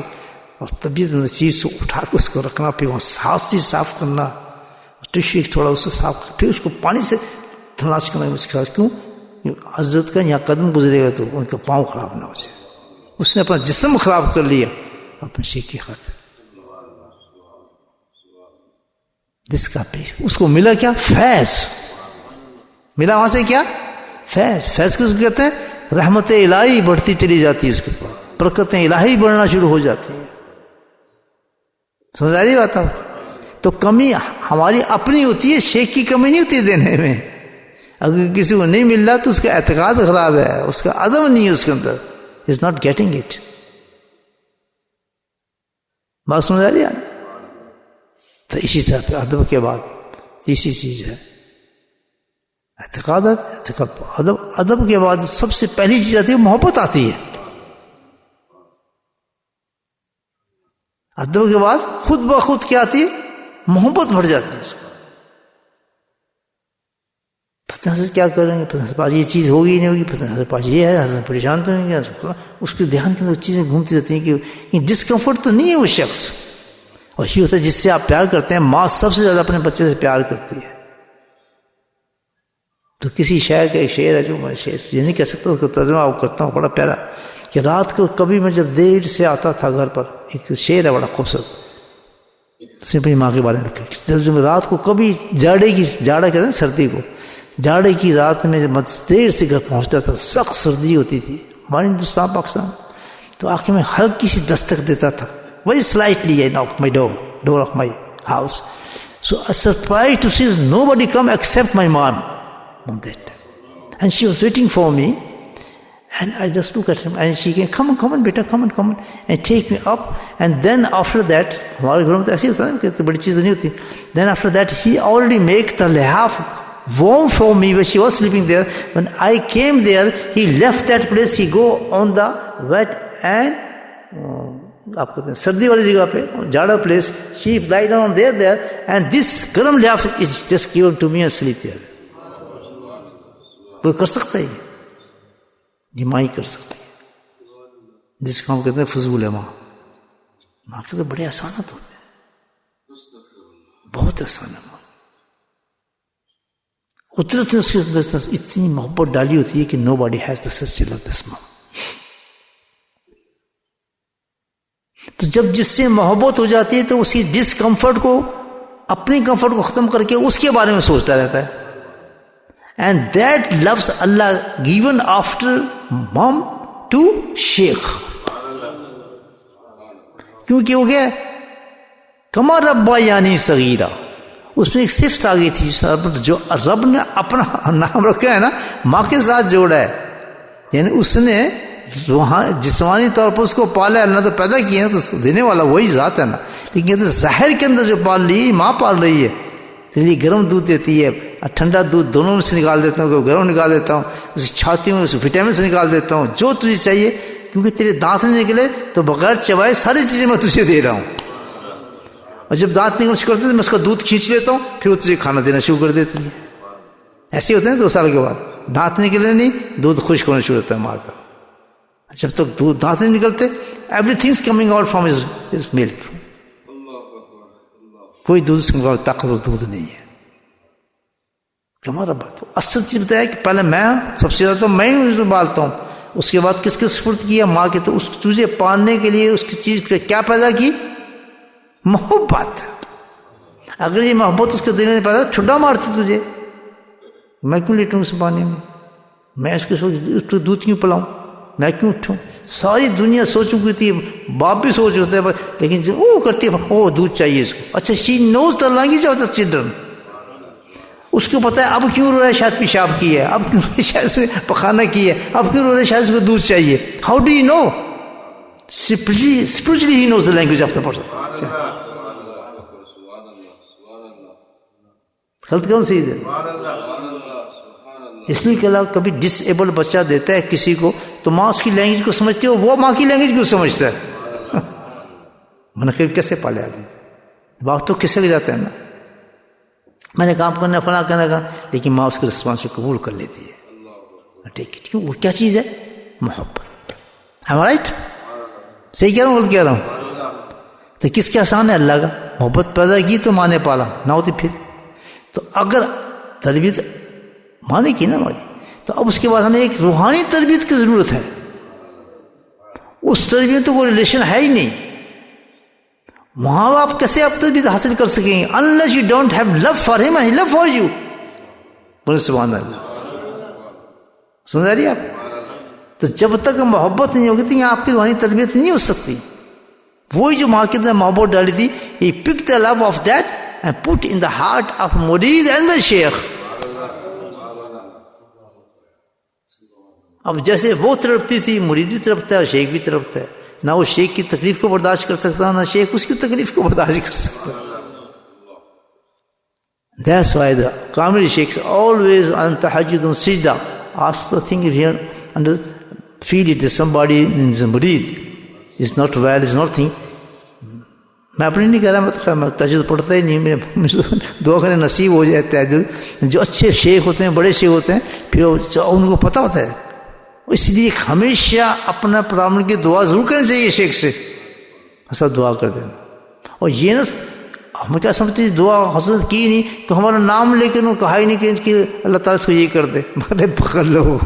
اور طبیعت چیز سے اٹھا کے اس کو رکھنا، پھر وہاں ہاتھ سے صاف کرنا، ٹشو ایک تھوڑا اس کو صاف، پھر اس کو پانی سے تلاش کرنا. کیوں؟ حضرت کا یہاں قدم گزرے گا تو ان کا پاؤں خراب نہ ہو جائے. اس نے اپنا جسم خراب کر لیا اپنے شیخ کی خاطر. جس کا بھی اس کو ملا کیا؟ فیض ملا. وہاں سے کیا؟ فیض. فیض کس کو کہتے ہیں؟ رحمت الہی بڑھتی چلی جاتی ہے اس کے پاس، برکتیں الہی بڑھنا شروع ہو جاتی ہیں. سمجھ آ رہی بات آپ کو؟ تو کمی ہماری اپنی ہوتی ہے، شیخ کی کمی نہیں ہوتی دینے میں. اگر کسی کو نہیں مل رہا تو اس کا اعتقاد خراب ہے، اس کا عدم نہیں ہے اس کے اندر، از ناٹ گیٹنگ اٹ. بات سمجھ آ رہی ہے؟ تو اسی طرح پہ ادب کے بعد تیسری چیز ہے اعتقاد. ادب کے بعد سب سے پہلی چیز آتی ہے محبت آتی ہے. ادب کے بعد خود بخود کیا آتی ہے؟ محبت بڑھ جاتی ہے اس کو. پتہ سے کیا کریں گے، پتہ سے پاس یہ چیز ہوگی نہیں ہوگی، پتہ سے پاس یہ ہے، حضرت پریشان تو نہیں کیا. اس کے دھیان کے اندر چیزیں گھومتی رہتی ہیں کہ ڈسکمفرٹ تو نہیں ہے وہ شخص. اور یہ ہوتا ہے جس سے آپ پیار کرتے ہیں. ماں سب سے زیادہ اپنے بچے سے پیار کرتی ہے. تو کسی شاعر کا ایک شعر ہے جو میں شعر یہ نہیں کہہ سکتا، اس کا ترجمہ آپ کرتا ہوں، بڑا پیارا، کہ رات کو کبھی میں جب دیر سے آتا تھا گھر پر، ایک شعر ہے بڑا خوبصورت، اس نے اپنی ماں کے بارے میں لکھا جب رات کو کبھی جاڑا کہتے ہیں سردی کو، جاڑے کی رات میں جب دیر سے گھر پہنچتا تھا، سخت سردی ہوتی تھی ہمارے ہندوستان پاکستان، تو آنکھ میں ہلکی سی دستک دیتا تھا، very slightly I knocked my door of my house. So I was surprised to see nobody come except my mom on that time. And she was waiting for me, and I just look at him, and she came, come on, beta, come on, and take me up. And then after that, ہمارے گھروں میں تو ایسے ہوتا ہے کہ بڑی چیز نہیں ہوتی. Then after that, he already make the lihaf warm for me when she was sleeping there. When I came there, he left that place, he go on the wet and آپ کہتے ہیں سردی والی جگہ پہ جاڑا place, she lie down there and this garam lihaf is just given to me and sleep there. کوئی کر سکتا ہے یہ ماں ہی کر سکتی ہے، جس کو ہم کہتے ہیں فضول ہے ماں کے تو بڑے احسانات ہوتے ہیں، بہت احسان ہے ماں. قدرت نے اس کے اندر اتنی محبت ڈالی ہوتی ہے کہ nobody has the such love this mom. تو جب جس سے محبت ہو جاتی ہے تو اسی ڈس کمفرٹ کو، اپنی کمفرٹ کو ختم کر کے اس کے بارے میں سوچتا رہتا ہے. And that loves Allah given after mom to sheikh, کیونکہ وہ کیا کما ربا یعنی صغیرہ، اس میں ایک صفت آ گئی تھی جو رب نے اپنا نام رکھا ہے نا، ماں کے ساتھ جوڑا ہے. یعنی اس نے جسمانی طور پر اس کو پالا، اللہ تو پیدا کیا ہے تو دینے والا وہی ذات ہے نا، لیکن کہتے ظاہر کے اندر جو پال لی ماں پال رہی ہے، تیرے لیے گرم دودھ دیتی ہے، ٹھنڈا دودھ دونوں میں سے نکال دیتا ہوں، گرم نکال دیتا ہوں، اس کی چھاتی میں اس وٹامن سے نکال دیتا ہوں جو تجھے چاہیے، کیونکہ تیرے دانت نہیں نکلے تو بغیر چبائے ساری چیزیں میں تجھے دے رہا ہوں. اور جب دانت نکل کرتے تو میں اس کا دودھ کھینچ لیتا ہوں، پھر وہ تجھے کھانا دینا شروع کر دیتی ہے. ایسے ہوتے ہیں 2 سال کے بعد دانت نکلے نہیں، دودھ خشک ہونا شروع ہوتا ہے ماں کا. جب تک دانت نہیں نکلتے everything coming out from his milk, کوئی دودھ سے طاقتور دودھ نہیں ہے. ہمارا بات اصل چیز بتایا کہ پہلے میں سب سے زیادہ تو میں ہی بالتا ہوں، اس کے بعد کس کے سپرد کیا ماں کے، تو اس تجھے پالنے کے لیے اس کی چیز پہ کیا پیدا کی، محبت. اگر یہ محبت اس کے دل میں پیدا چھٹا مارتی تجھے، میں کیوں لیٹوں اس پانی میں اس کو دودھ کیوں پلاؤں، میں کیوں اٹھوں. ساری دنیا سوچ چکی تھی، باپ بھی سوچ ہوتے ہیں، لیکن وہ کرتی ہے وہ دودھ چاہیے اس کو. اچھا she knows the language of the children, اس کو پتا ہے اب کیوں رو رہا ہے، شاید پیشاب کی ہے، اب کیوں رو رہا ہے شاید سے پخانہ کی ہے، اب کیوں رو رہا ہے شاید اس کو دودھ چاہیے. How do you know? spiritually he knows the language of the person. غلط کون سی ہے؟ اس لیے کہ اللہ کبھی ڈس ایبل بچہ دیتا ہے کسی کو تو ماں اس کی لینگویج کو سمجھتی ہے، وہ ماں کی لینگویج کو سمجھتا ہے. منقب کیسے پالے آدمی، باپ تو کیسے لے جاتا ہے نا، میں نے کام کرنا فلاں کرنا کا، لیکن ماں اس کے رسپانس کو قبول کر لیتی ہے. ٹھیک ہے، وہ کیا چیز ہے؟ محبت. رائٹ؟ صحیح کہہ رہا ہوں غلط کہہ رہا ہوں؟ تو کس کے آسان ہے؟ اللہ کا. محبت پیدا کی تو ماں نے پالا، نہ ہوتی پھر. تو اگر تربیت ماں نے کی نا ہماری، تو اب اس کے بعد ہمیں ایک روحانی تربیت کی ضرورت ہے. اس تربیت تو کوئی ریلیشن ہے ہی نہیں. ماں باپ کیسے آپ تربیت حاصل کر سکیں گے unless you don't have love for him and he love for you. بولے سبحان اللہ. سمجھ آ رہی ہے آپ؟ تو جب تک محبت نہیں ہوگی تو یہاں آپ کی روحانی تربیت نہیں ہو سکتی. وہی جو ماں کے اندر محبت ڈالی تھی، he picked the love of that and put in the heart of مرید and the sheikh. اب جیسے وہ تڑپتی تھی، مرید بھی تڑپتا ہے اور شیخ بھی تڑپتا ہے. نہ وہ شیخ کی تکلیف کو برداشت کر سکتا، نہ شیخ اس کی تکلیف کو برداشت کر سکتا. That's why the Kamili sheikhs always on tahajjud and sajda ask the thing here and feel it is somebody in the murid is not well, is not thing. میں اپنی نہیں کہہ رہا، میں تہجد پڑھتا ہی نہیں، دعا کرنے نصیب ہو جائے تہجد. جو اچھے شیخ ہوتے ہیں، بڑے شیخ ہوتے ہیں، پھر ان کو پتہ ہوتا ہے. اس لیے ہمیشہ اپنا پرامن کی دعا ضرور کرنی چاہیے شیخ سے، ایسا دعا کر دینا. اور یہ نا ہم کیا سمجھتے ہیں دعا حسنت کی نہیں تو ہمارا نام لے کے انہوں نے کہا ہی نہیں کہ اللہ تعالیٰ اس کو یہ کر دے. باتیں پکڑ لو،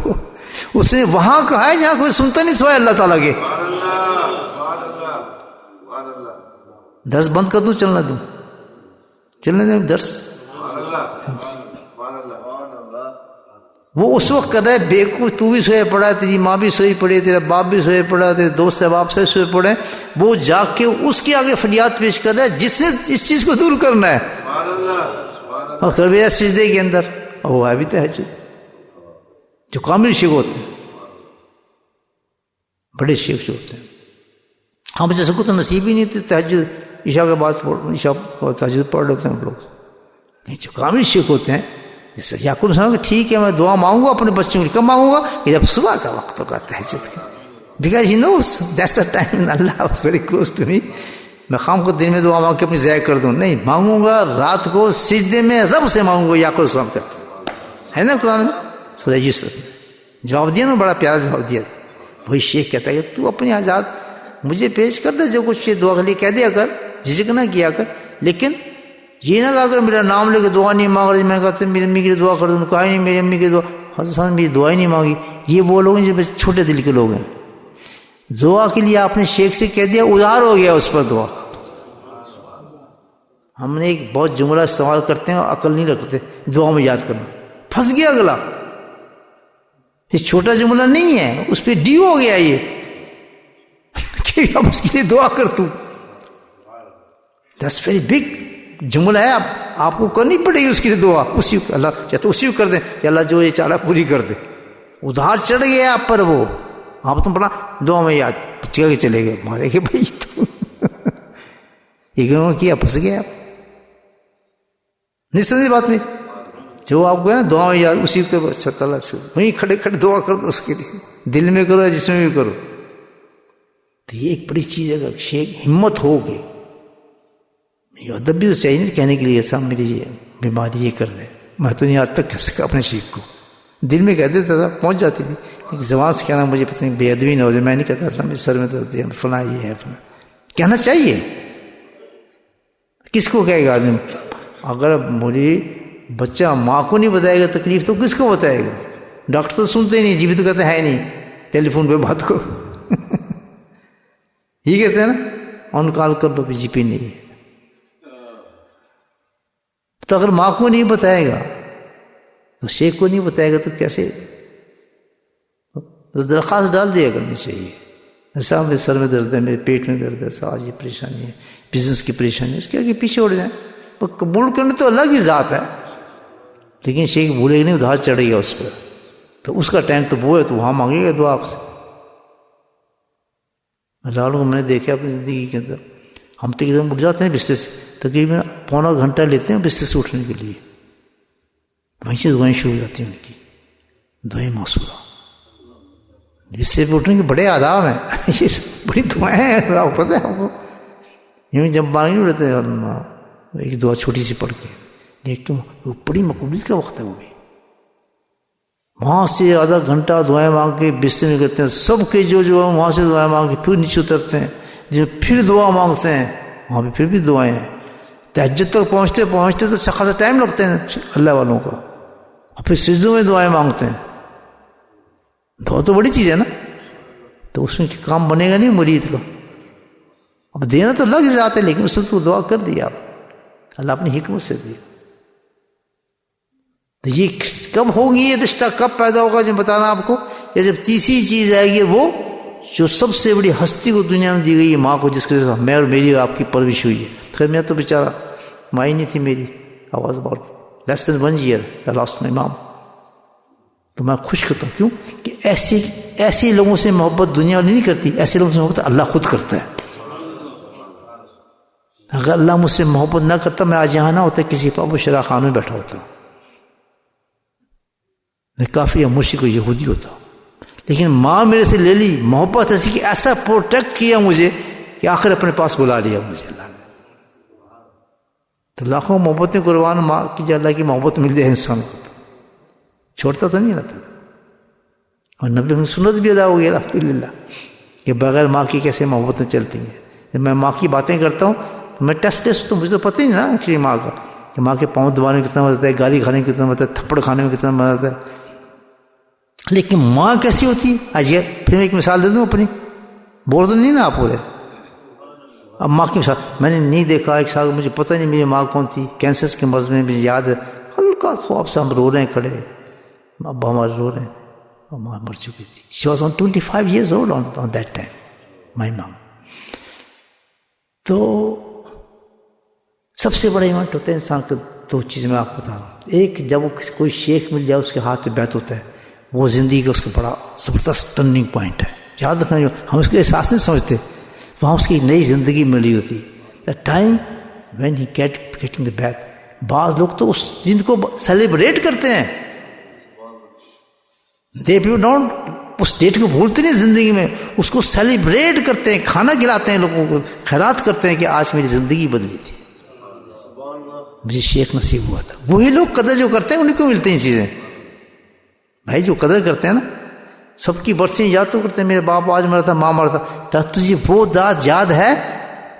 اس نے وہاں کہا ہے جہاں کوئی سنتا نہیں سوائے اللہ تعالیٰ کے. درس بند کر دوں، چلنا دوں؟ چلنے دیں درس. وہ اس وقت کر رہا ہے بیوقوف، تو بھی سوئے پڑا ہے، تیری ماں بھی سوئی پڑی ہے، تیرا باپ بھی سوئے پڑا ہے، تیرے دوست احباب سے سوئے پڑے ہیں، وہ جاگ کے اس کے آگے فریاد پیش کر رہا ہے جس نے اس چیز کو دور کرنا ہے. اور کر بھی سجدے کے اندر، اور وہ ہے بھی تہجد. جو کامل شیخ ہوتے ہیں، بڑے شیخ جو ہوتے ہیں، ہم جیسے کو تو نصیب ہی نہیں تھے تہجد عشاء کے بعد عشاء کو تہجد پڑھ لیتے ہیں ہم لوگ. جو کامل شیخ ہوتے ہیں، جیسے یعقوب صاحب کہ ٹھیک ہے میں دعا مانگوں گا اپنے بچوں کے لیے. کب مانگوں گا؟ کہ جب صبح کا وقت ہوگا تہجد کا. Because he knows that's the time Allah was very close to me. میں خام کو دن میں دعا مانگ کے اپنی ضائع کر دوں؟ نہیں، مانگوں گا رات کو سجدے میں رب سے مانگوں گا. یعقوب صاحب کہتے ہیں، ہے نا قرآن میں سورہ یوسف جواب دیا نا، بڑا پیارا جواب دیا. وہی شیخ کہتا ہے کہ تو اپنی حاجات مجھے پیش کر دے، جو کچھ دعا کے لیے کہہ دیا کر، جھجک نہ کیا کر. لیکن یہ نہ کہا کر میرا نام لے کے دعا نہیں مانگ رہی. میں کہتا میری امی کے لیے دعا کر دوں، کہا نہیں میری امی کی دعا، حضرت صاحب میری دعا ہی نہیں مانگی. یہ وہ لوگ ہیں جو چھوٹے دل کے لوگ ہیں. دعا کے لیے آپ نے شیخ سے کہہ دیا، ادھار ہو گیا اس پر دعا. ہم نے ایک بہت جملہ استعمال کرتے ہیں اور عقل نہیں رکھتے دعا میں یاد کرنا. پھنس گیا اگلا. یہ چھوٹا جملہ نہیں ہے، اس پہ ڈی ہو گیا یہ کہ اب اس کے لیے دعا کر تو. دیٹس ویری بگ جملہ ہے. آپ کو کرنی پڑے گی اس کے لیے دعا. اسی کو اللہ چاہے تو اسی کو کر دیں کہ اللہ جو یہ چاہا پوری کر دے. ادھار چڑھ گیا آپ پر، وہ آپ تم پڑھا دعا میں یاد چکا کے چلے گئے، مارے گے بھائی تو یہ کیا پھنس گیا آپ. نہیں سمجھے بات میں؟ جو آپ کو ہے نا دعا میں یاد، اسی کو اچھا تعالیٰ سے وہیں کھڑے کھڑے دعا کر دو اس کے لیے، دل میں کرو یا جس میں بھی کرو. تو یہ ایک بڑی چیز ہے. اگر شیخ ہمت ہوگی، ادب بھی تو چاہیے نہیں کہنے کے لیے صاحب میری یہ بیماری یہ کر دے. میں تو نہیں آج تک کہہ سکا اپنے شیخ کو، دل میں کہہ دیتا تھا پہنچ جاتی تھی، لیکن زبان سے کہنا مجھے پتہ نہیں بے ادبی نہ ہو جائے. میں نہیں کہتا صاحب میرے سر میں درد ہے فلاں یہ ہے فلاں. کہنا چاہیے. کس کو کہے گا آدمی؟ اگر مجھے بچہ ماں کو نہیں بتائے گا تکلیف تو کس کو بتائے گا؟ ڈاکٹر تو سنتے ہی نہیں، جی بھی تو کہتے ہیں نہیں، ٹیلی فون پہ بات کرو یہ کہتے ہیں نا آن کال کر لو، جی پی نہیں ہے. تو اگر ماں کو نہیں بتائے گا تو شیخ کو نہیں بتائے گا تو کیسے؟ درخواست ڈال دیا کرنی چاہیے. صاحب میرے سر میں درد ہے، میرے پیٹ میں درد ہے، آج یہ پریشانی ہے، بزنس کی پریشانی ہے، اس کے آگے پیچھے اڑ جائیں. قبول کرنے تو الگ ہی ذات ہے، لیکن شیخ بھولے گا نہیں، ادھار چڑھے گا اس پر. تو اس کا ٹائم تو وہ ہے، تو وہاں مانگے گا دعا آپ سے. اللہ کو میں نے دیکھا اپنی زندگی کے اندر، ہم تو ایک دم اٹھ جاتے ہیں بستر سے، تقریباً پونا گھنٹہ لیتے ہیں بستر سے اٹھنے کے لیے. وہیں سے دعائیں شروع ہو جاتی ہیں ان کی، دعائیں موصولہ. بستر پہ اٹھنے کے بڑے آداب ہیں یہ بڑی دعائیں ہیں، پتہ ہے ہم کو. یوں جب مانگے نہیں اڑتے ایک دعا چھوٹی سی پڑھ کے، لیکن وہ بڑی مقبولیت کا وقت ہے. وہ بھی وہاں سے آدھا گھنٹہ دعائیں مانگ کے بستر میں کرتے ہیں. سب کے جو وہاں سے دعائیں مانگ کے پھر نیچے اترتے ہیں، جو پھر دعا مانگتے ہیں وہاں پہ پھر بھی دعائیں ہیں. تہجد تک پہنچتے پہنچتے تو خاصا ٹائم لگتے ہیں اللہ والوں کا، اور پھر سجدوں میں دعائیں مانگتے ہیں. دعا تو بڑی چیز ہے نا. تو اس میں کام بنے گا نہیں مرید کا. اب دینا تو لگ جاتا ہے، لیکن اس نے تو دعا کر دیا آپ، اللہ اپنی حکمت سے دیا. تو یہ کب ہوگی یہ رشتہ کب پیدا ہوگا جو بتانا آپ کو. یہ جب تیسری چیز آئے گی، وہ جو سب سے بڑی ہستی کو دنیا میں دی گئی ہے، ماں کو، جس کے ساتھ میں اور میری اور آپ کی پرورش ہوئی ہے. خیر میں تو بیچارہ ماں ہی نہیں تھی میری. I was about less than 1 year I lost my mom. تو میں خوش کرتا ہوں. کیوں کہ ایسے لوگوں سے محبت دنیا والی نہیں کرتی، ایسے لوگوں سے محبت اللہ خود کرتا ہے. اگر اللہ مجھ سے محبت نہ کرتا، میں آج یہاں نہ ہوتا، کسی پاپ و شرح خانوں میں بیٹھا ہوتا، میں کافی یا مرشد کو یہودی ہوتا. لیکن ماں میرے سے لے لی محبت ایسی کہ ایسا پروٹیکٹ کیا مجھے کہ آخر اپنے پاس بلا لیا مجھے اللہ نے. تو لاکھوں محبتیں قربان ماں کی، جو اللہ کی محبت مل جائے انسان کو چھوڑتا تو نہیں رہتا. اور نبی ہم سنت بھی ادا ہو گئی الحمدللہ کہ بغیر ماں کی کیسے محبتیں چلتی ہیں. جب میں ماں کی باتیں کرتا ہوں تو میں ٹیسٹ تو مجھے تو پتہ ہی نہیں نا ایکچولی ماں کا، کہ ماں کے پاؤں دبانے میں کتنا مزہ آتا ہے، گالی کھانے میں کتنا مزہ آتا ہے، تھپڑ کھانے میں کتنا مزہ آتا ہے. لیکن ماں کیسی ہوتی ہے؟ آج یہ پھر میں ایک مثال دے دوں اپنی، بول تو نہیں نا آپ پورے. اب ماں کے ساتھ میں نے نہیں دیکھا، 1 سال مجھے پتہ نہیں میری ماں کون تھی، کینسر کے مرض میں مجھے یاد ہے، ہلکا خواب سے ہم رو رہے ہیں کھڑے، ابا ہمارے رو رہے ہیں، اور ماں مر چکی تھی. She was on 25 years old on that time, my mom. تو سب سے بڑا ایونٹ ہوتا ہے انسان کا 2 چیزیں میں آپ کو بتا رہا ہوں. ایک، جب وہ کوئی شیخ مل جائے اس کے ہاتھ میں بیعت ہوتا ہے، وہ زندگی کا اس کا بڑا زبردست ٹرننگ پوائنٹ ہے. یاد رکھنا، جو ہم اس کے احساس نہیں سمجھتے، وہاں اس کی نئی زندگی ملی ہوتی. The time when he getting the بیعت. بعض لوگ تو اس دن کو سیلیبریٹ کرتے ہیں، دے پیپل ڈونٹ، اس ڈیٹ کو بھولتے نہیں زندگی میں، اس کو سیلیبریٹ کرتے ہیں، کھانا کھلاتے ہیں لوگوں کو، خیرات کرتے ہیں کہ آج میری زندگی بدلی تھی، مجھے شیخ نصیب ہوا تھا. وہی لوگ قدر جو کرتے ہیں انہیں کو ملتے ہیں چیزیں. بھائی جو قدر کرتے ہیں نا، سب کی برسیں یاد تو کرتے ہیں، میرے باپ آج مرا تھا، ماں مرا تھا، تجھے وہ داد یاد ہے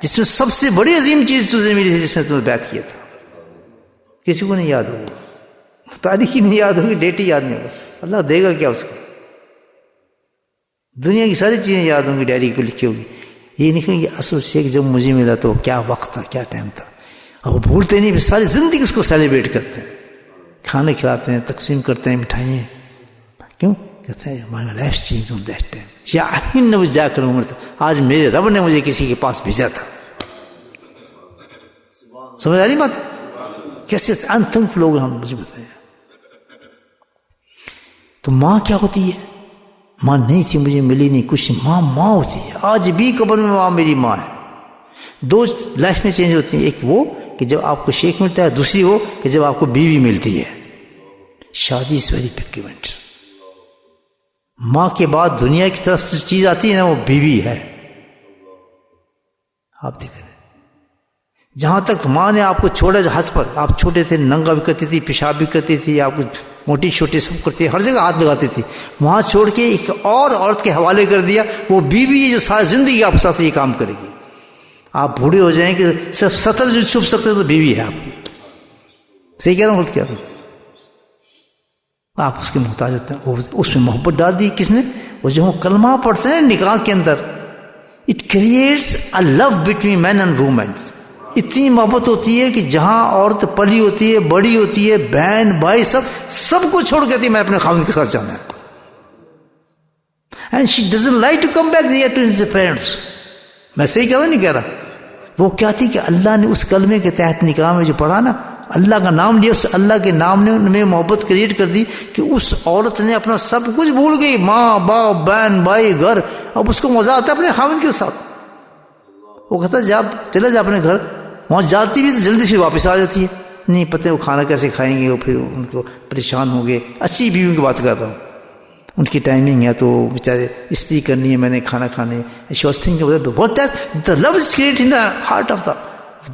جس میں سب سے بڑی عظیم چیز تجھے ملی تھی، جس نے تمہیں بیعت کیا تھا. کسی کو نہیں یاد ہوگا، تاریخ ہی نہیں یاد ہوگی، ڈیٹ ہی یاد نہیں ہوگا، اللہ دے گا کیا اس کو؟ دنیا کی ساری چیزیں یاد ہوں گی، ڈائری پہ لکھی ہوگی. یہ نہیں کہیں گے اصل شیخ جب مجھے ملا تو کیا وقت تھا، کیا ٹائم تھا. اور وہ بھولتے نہیں، ساری زندگی اس کو سیلیبریٹ کرتے ہیں، کھانے کھلاتے ہیں، تقسیم کرتے ہیں مٹھائیاں. کیوں کہتے ہیں ہمارا life change on that time, یا جا کر عمر تھا، آج میرے رب نے مجھے کسی کے پاس بھیجا تھا. سمجھ آ رہی بات؟ کیسے انتھنک لوگ ہم، مجھے بتائیں. تو ماں کیا ہوتی ہے؟ ماں نہیں تھی، مجھے ملی نہیں کچھ نہیں، ماں ہوتی ہے. آج بھی قبر میں ماں میری ماں ہے. 2 لائف میں چینج ہوتی ہیں، ایک وہ کہ جب آپ کو شیخ ملتا ہے، دوسری وہ کہ جب آپ کو بیوی ملتی ہے. شادی از ویری بگ ایونٹ. ماں کے بعد دنیا کی طرف سے چیز آتی ہے نا، وہ بیوی ہے. آپ دیکھ رہے ہیں، جہاں تک ماں نے آپ کو چھوڑا ہاتھ پر، آپ چھوٹے تھے، ننگا بھی کرتی تھی، پیشاب بھی کرتی تھی، آپ کو موٹی چھوٹی سب کرتی، ہر جگہ ہاتھ لگاتی تھی. وہاں چھوڑ کے ایک اور عورت کے حوالے کر دیا، وہ بیوی ہے جو ساری زندگی آپ کے ساتھ یہ کام کرے گی. آپ بوڑھے ہو جائیں کہ صرف 70 جو چھپ سکتے تو بیوی ہے آپ کی. صحیح کہہ رہا ہوں غلط کہہ رہا ہوں؟ آپ اس کے محتاج ہوتے ہیں. اس میں محبت ڈال دی کس نے؟ وہ جو کلمہ پڑھتے ہیں نکاح کے اندر، it creates a love between man and woman. اتنی محبت ہوتی ہے کہ جہاں عورت پلی ہوتی ہے، بڑی ہوتی ہے، بہن بھائی سب کو چھوڑ کے میں اپنے خاوند کے ساتھ جانا ہے. And she doesn't like to come back there to his parents. میں صحیح کہہ رہا نہیں کہہ رہا؟ وہ کیا تھی کہ اللہ نے اس کلمے کے تحت نکاح میں جو پڑھا نا، اللہ کا نام لیا، اس اللہ کے نام نے ان میں محبت کریٹ کر دی کہ اس عورت نے اپنا سب کچھ بھول گئی، ماں باپ بہن بھائی گھر. اب اس کو مزہ آتا ہے اپنے خاوند کے ساتھ. وہ کہتا جا چلا جا اپنے گھر. وہاں جاتی بھی تو جلدی سے واپس آ جاتی ہے، نہیں پتہ وہ کھانا کیسے کھائیں گے، وہ پھر ان کو پریشان ہو گئے. اچھی بیوی کی بات کر رہا ہوں، ان کی ٹائمنگ ہے تو بیچارے استری کرنی ہے، میں نے کھانا کھانے. She was thinking about what that the love is created in the heart of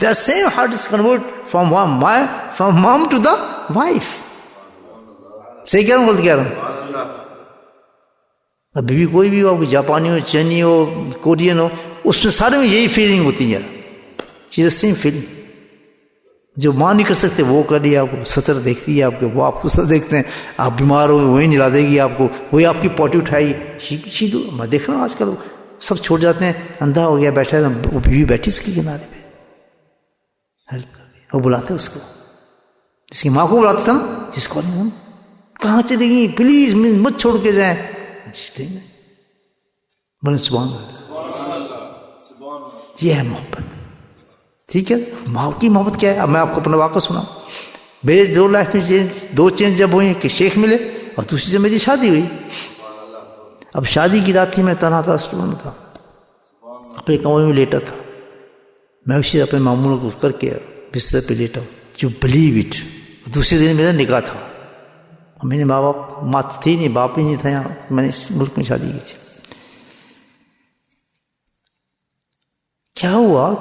the same heart is converted from mom to the wife. صحیح کہہ رہا ہوں غلط کہہ رہا ہوں؟ اب بیوی کوئی بھی ہو، جاپانی ہو، چینی ہو، کورین ہو، اس میں سارے میں یہی فیلنگ ہوتی ہے. She's the same feeling. جو ماں نہیں کر سکتے وہ کر لیا، آپ کو سطر دیکھتی ہے، آپ کے وہ آپ کو سطر دیکھتے ہیں، آپ بیمار ہو وہی نلا دے گی آپ کو، وہی آپ کی پوٹی اٹھائی. میں دیکھ رہا ہوں آج کل سب چھوڑ جاتے ہیں، اندھا ہو گیا بیٹھا ہے، وہ بیوی بیٹھی اس کے کنارے پہ ہیلپ کر رہی ہے. وہ بلاتے اس کو، جس کی ماں کو بلاتا تھا نا، جس کو کہاں چلے گی، پلیز مت چھوڑ کے جائیں. بولے سبحان اللہ. یہ ہے محبت. ٹھیک ہے، ماں کی محبت کیا ہے؟ اب میں آپ کو اپنا واقعہ سناؤں. میرے 2 لائف میں دو چینج جب ہوئی کہ شیخ ملے، اور دوسری جب میری شادی ہوئی. اب شادی کی رات تھی، میں تنہا تھا، اسٹوڈنٹ تھا، اپنے کمرے میں لیٹا تھا. میں اسی اپنے معمول کو کر کے بستر پہ لیٹا ہوں. جو بلیو اٹ، دوسرے دن میرا نکاح تھا. میرے ماں باپ، ماں تو تھی نہیں، باپ ہی نہیں تھا یہاں، میں نے اس ملک میں شادی کی تھی. کیا ہوا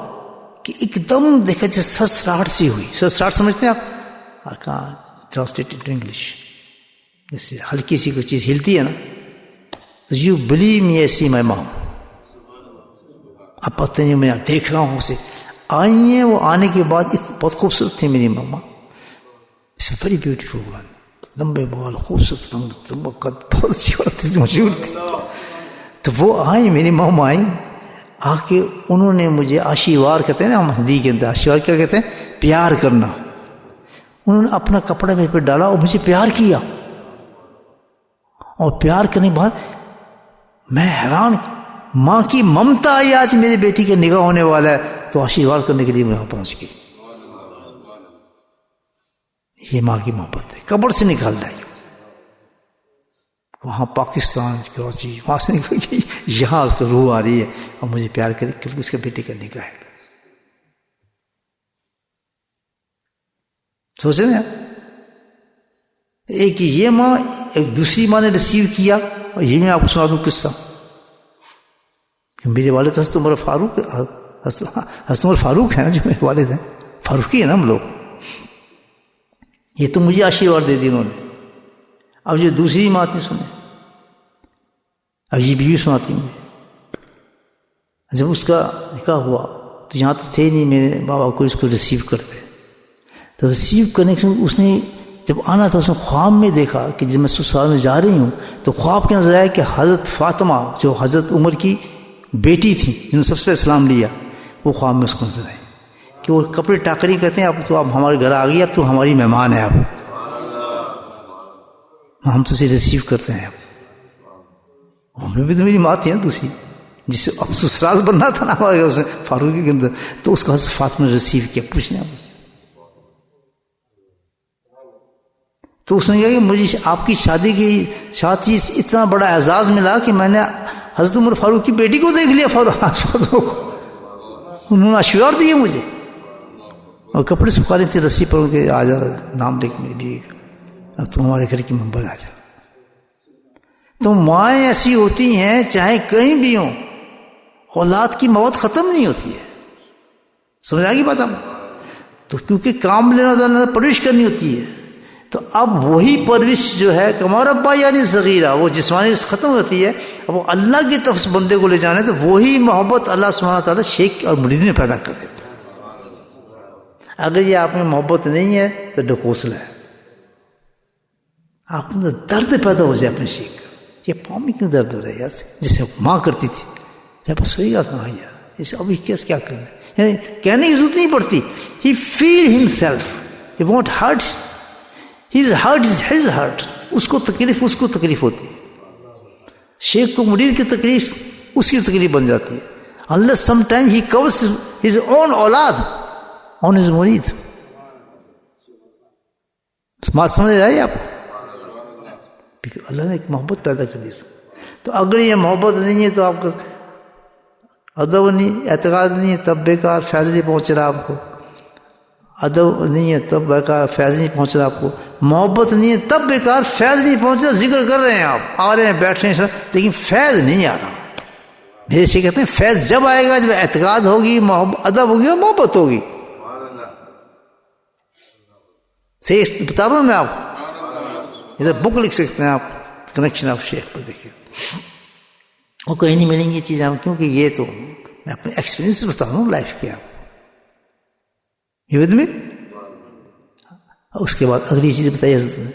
کہ ایک دم دیکھا جیسے سرسراہٹ سی ہوئی. سرسراہٹ سمجھتے ہیں آپ؟ I can't translate it to English. جیسے ہلکی سی کوئی چیز ہلتی ہے نا، تو you believe me, I see my mom. اب پتہ نہیں، میں دیکھ رہا ہوں اسے. آئی ہیں، وہ آنے کے بعد بہت خوبصورت تھی میری ماما. It's a very beautiful one. لمبے بال، خوبصورت، بہت اچھی عورت تھی، مشہور تھی. تو وہ آئی، میری ماما آئی، آ کے انہوں نے مجھے آشیوار کہتے ہیں نا ہم ہندی کے اندر، آشیوار کیا کہتے ہیں؟ پیار کرنا. انہوں نے اپنا کپڑا میرے پہ ڈالا اور مجھے پیار کیا، اور پیار کرنے کے بعد میں حیران، ماں کی ممتا آئی آج میری بیٹی کا نکاح ہونے والا ہے تو آشیوار کرنے کے لیے وہاں پہنچ گئی. یہ ماں کی محبت ہے، قبر سے نکال رہی ہوں وہاں پاکستان کراچی، وہاں سے نکل گئی یہاں اس کو روح آ رہی ہے اور مجھے پیار کرے کیونکہ اس کے بیٹے کا نکاح ہے. سوچے نا، ایک یہ ماں، ایک دوسری ماں نے ریسیو کیا. اور یہ میں آپ کو سنا دوں قصہ. میرے والد حضرت عمر فاروق، حضرت عمر فاروق ہیں جو میرے والد ہیں، فاروقی ہیں نا ہم لوگ. یہ تو مجھے آشیواد دے دی انہوں نے. اب جو دوسری ماں تھی سنیں، اب یہ بیوی سناتی مجھے. جب اس کا نکاح ہوا تو یہاں تو تھے نہیں میرے بابا کو اس کو ریسیو کرتے. تو ریسیو کرنے کے اس نے جب آنا تھا، اس نے خواب میں دیکھا کہ جب میں سسرال میں جا رہی ہوں تو خواب کے نظر آیا کہ حضرت فاطمہ جو حضرت عمر کی بیٹی تھی جنہوں نے سب سے اسلام لیا، وہ خواب میں اس کو نظر آئی کہ وہ کپڑے ٹاکری کہتے ہیں، اب تو آپ ہمارے گھر آ گئی، اب تو ہماری مہمان ہے، اب ہم تو اسے ریسیو کرتے ہیں. اب ہمیں بھی تو میری ماں تھی نا دوسری، جس سے اب سسرال بننا تھا نا ہمارے اس نے فاروقی کے اندر، تو اس کو حضرت فاطمہ نے ریسیو کیا. پوچھنے آپ سے تو اس نے کہا کہ مجھے آپ کی شادی کی ساتھ ہی اتنا بڑا اعزاز ملا کہ میں نے حضرت عمر فاروق کی بیٹی کو دیکھ لیا. فاروق کو انہوں نے آشیوار دیے مجھے، اور کپڑے سکھا رہی تھی رسی پر کے، آ جا نام لکھ میری بیوی کا، اب تم ہمارے گھر کی ممبر آ جا. تو مائیں ایسی ہوتی ہیں چاہے کہیں بھی ہوں، اولاد کی موت ختم نہیں ہوتی ہے. سمجھ آ گئی بات آپ؟ تو کیونکہ کام لینا ہوتا، پرورش کرنی ہوتی ہے. تو اب وہی پرورش جو ہے کمار ابا یعنی صغیرہ، وہ جسمانی ختم ہوتی ہے. اب وہ اللہ کی طرف بندے کو لے جانے تو وہی محبت اللہ سبحانہ تعالیٰ شیخ اور مرید میں پیدا کر دیتا ہے. اگر یہ آپ میں محبت نہیں ہے تو ڈھکوسلا ہے. آپ میں درد پیدا ہو جائے اپنے شیخ کا، یہ پاؤں میں کیوں درد ہو رہا ہے یار، جسے ماں کرتی تھی، جب بس ہوئے گا کہاں یار، جسے ابھی کیا کرنا ہے، یعنی کہنے کی ضرورت نہیں پڑتی. He feel himself, he want hurt, his hurt is his hurt. اس کو تکلیف ہوتی ہے. شیخ کو مرید کی تکلیف اس کی تکلیف بن جاتی ہے. unless sometime he covers his own اولاد on his مرید. بات سمجھ رہے ہیں آپ؟ اللہ نے ایک محبت پیدا کر دی. تو اگر یہ محبت نہیں ہے تو آپ کا ادب نہیں، اعتقاد نہیں ہے، تب بیکار فیض نہیں پہنچ رہا آپ کو. ادب نہیں ہے تب بیکار فیض نہیں پہنچ رہا آپ کو. محبت نہیں ہے تب بیکار فیض نہیں پہنچ رہا. ذکر کر رہے ہیں آپ، آ رہے ہیں، بیٹھ رہے ہیں، لیکن فیض نہیں آ رہا. میرے سے کہتے ہیں فیض جب آئے گا جب اعتقاد ہوگی، ادب ہوگی اور محبت ہوگی. صحیح بتا رہا ہوں میں آپ کو. ادھر بک لکھ سکتے ہیں آپ، کنیکشن آف شیخ پر دیکھیے، وہ کہیں نہیں ملیں گی یہ چیزیں آپ، کیونکہ یہ تو میں اپنے ایکسپیرینس بتا رہا ہوں لائف کے. آپ یہ ود میں. اس کے بعد اگلی چیز بتائی حضرت نے،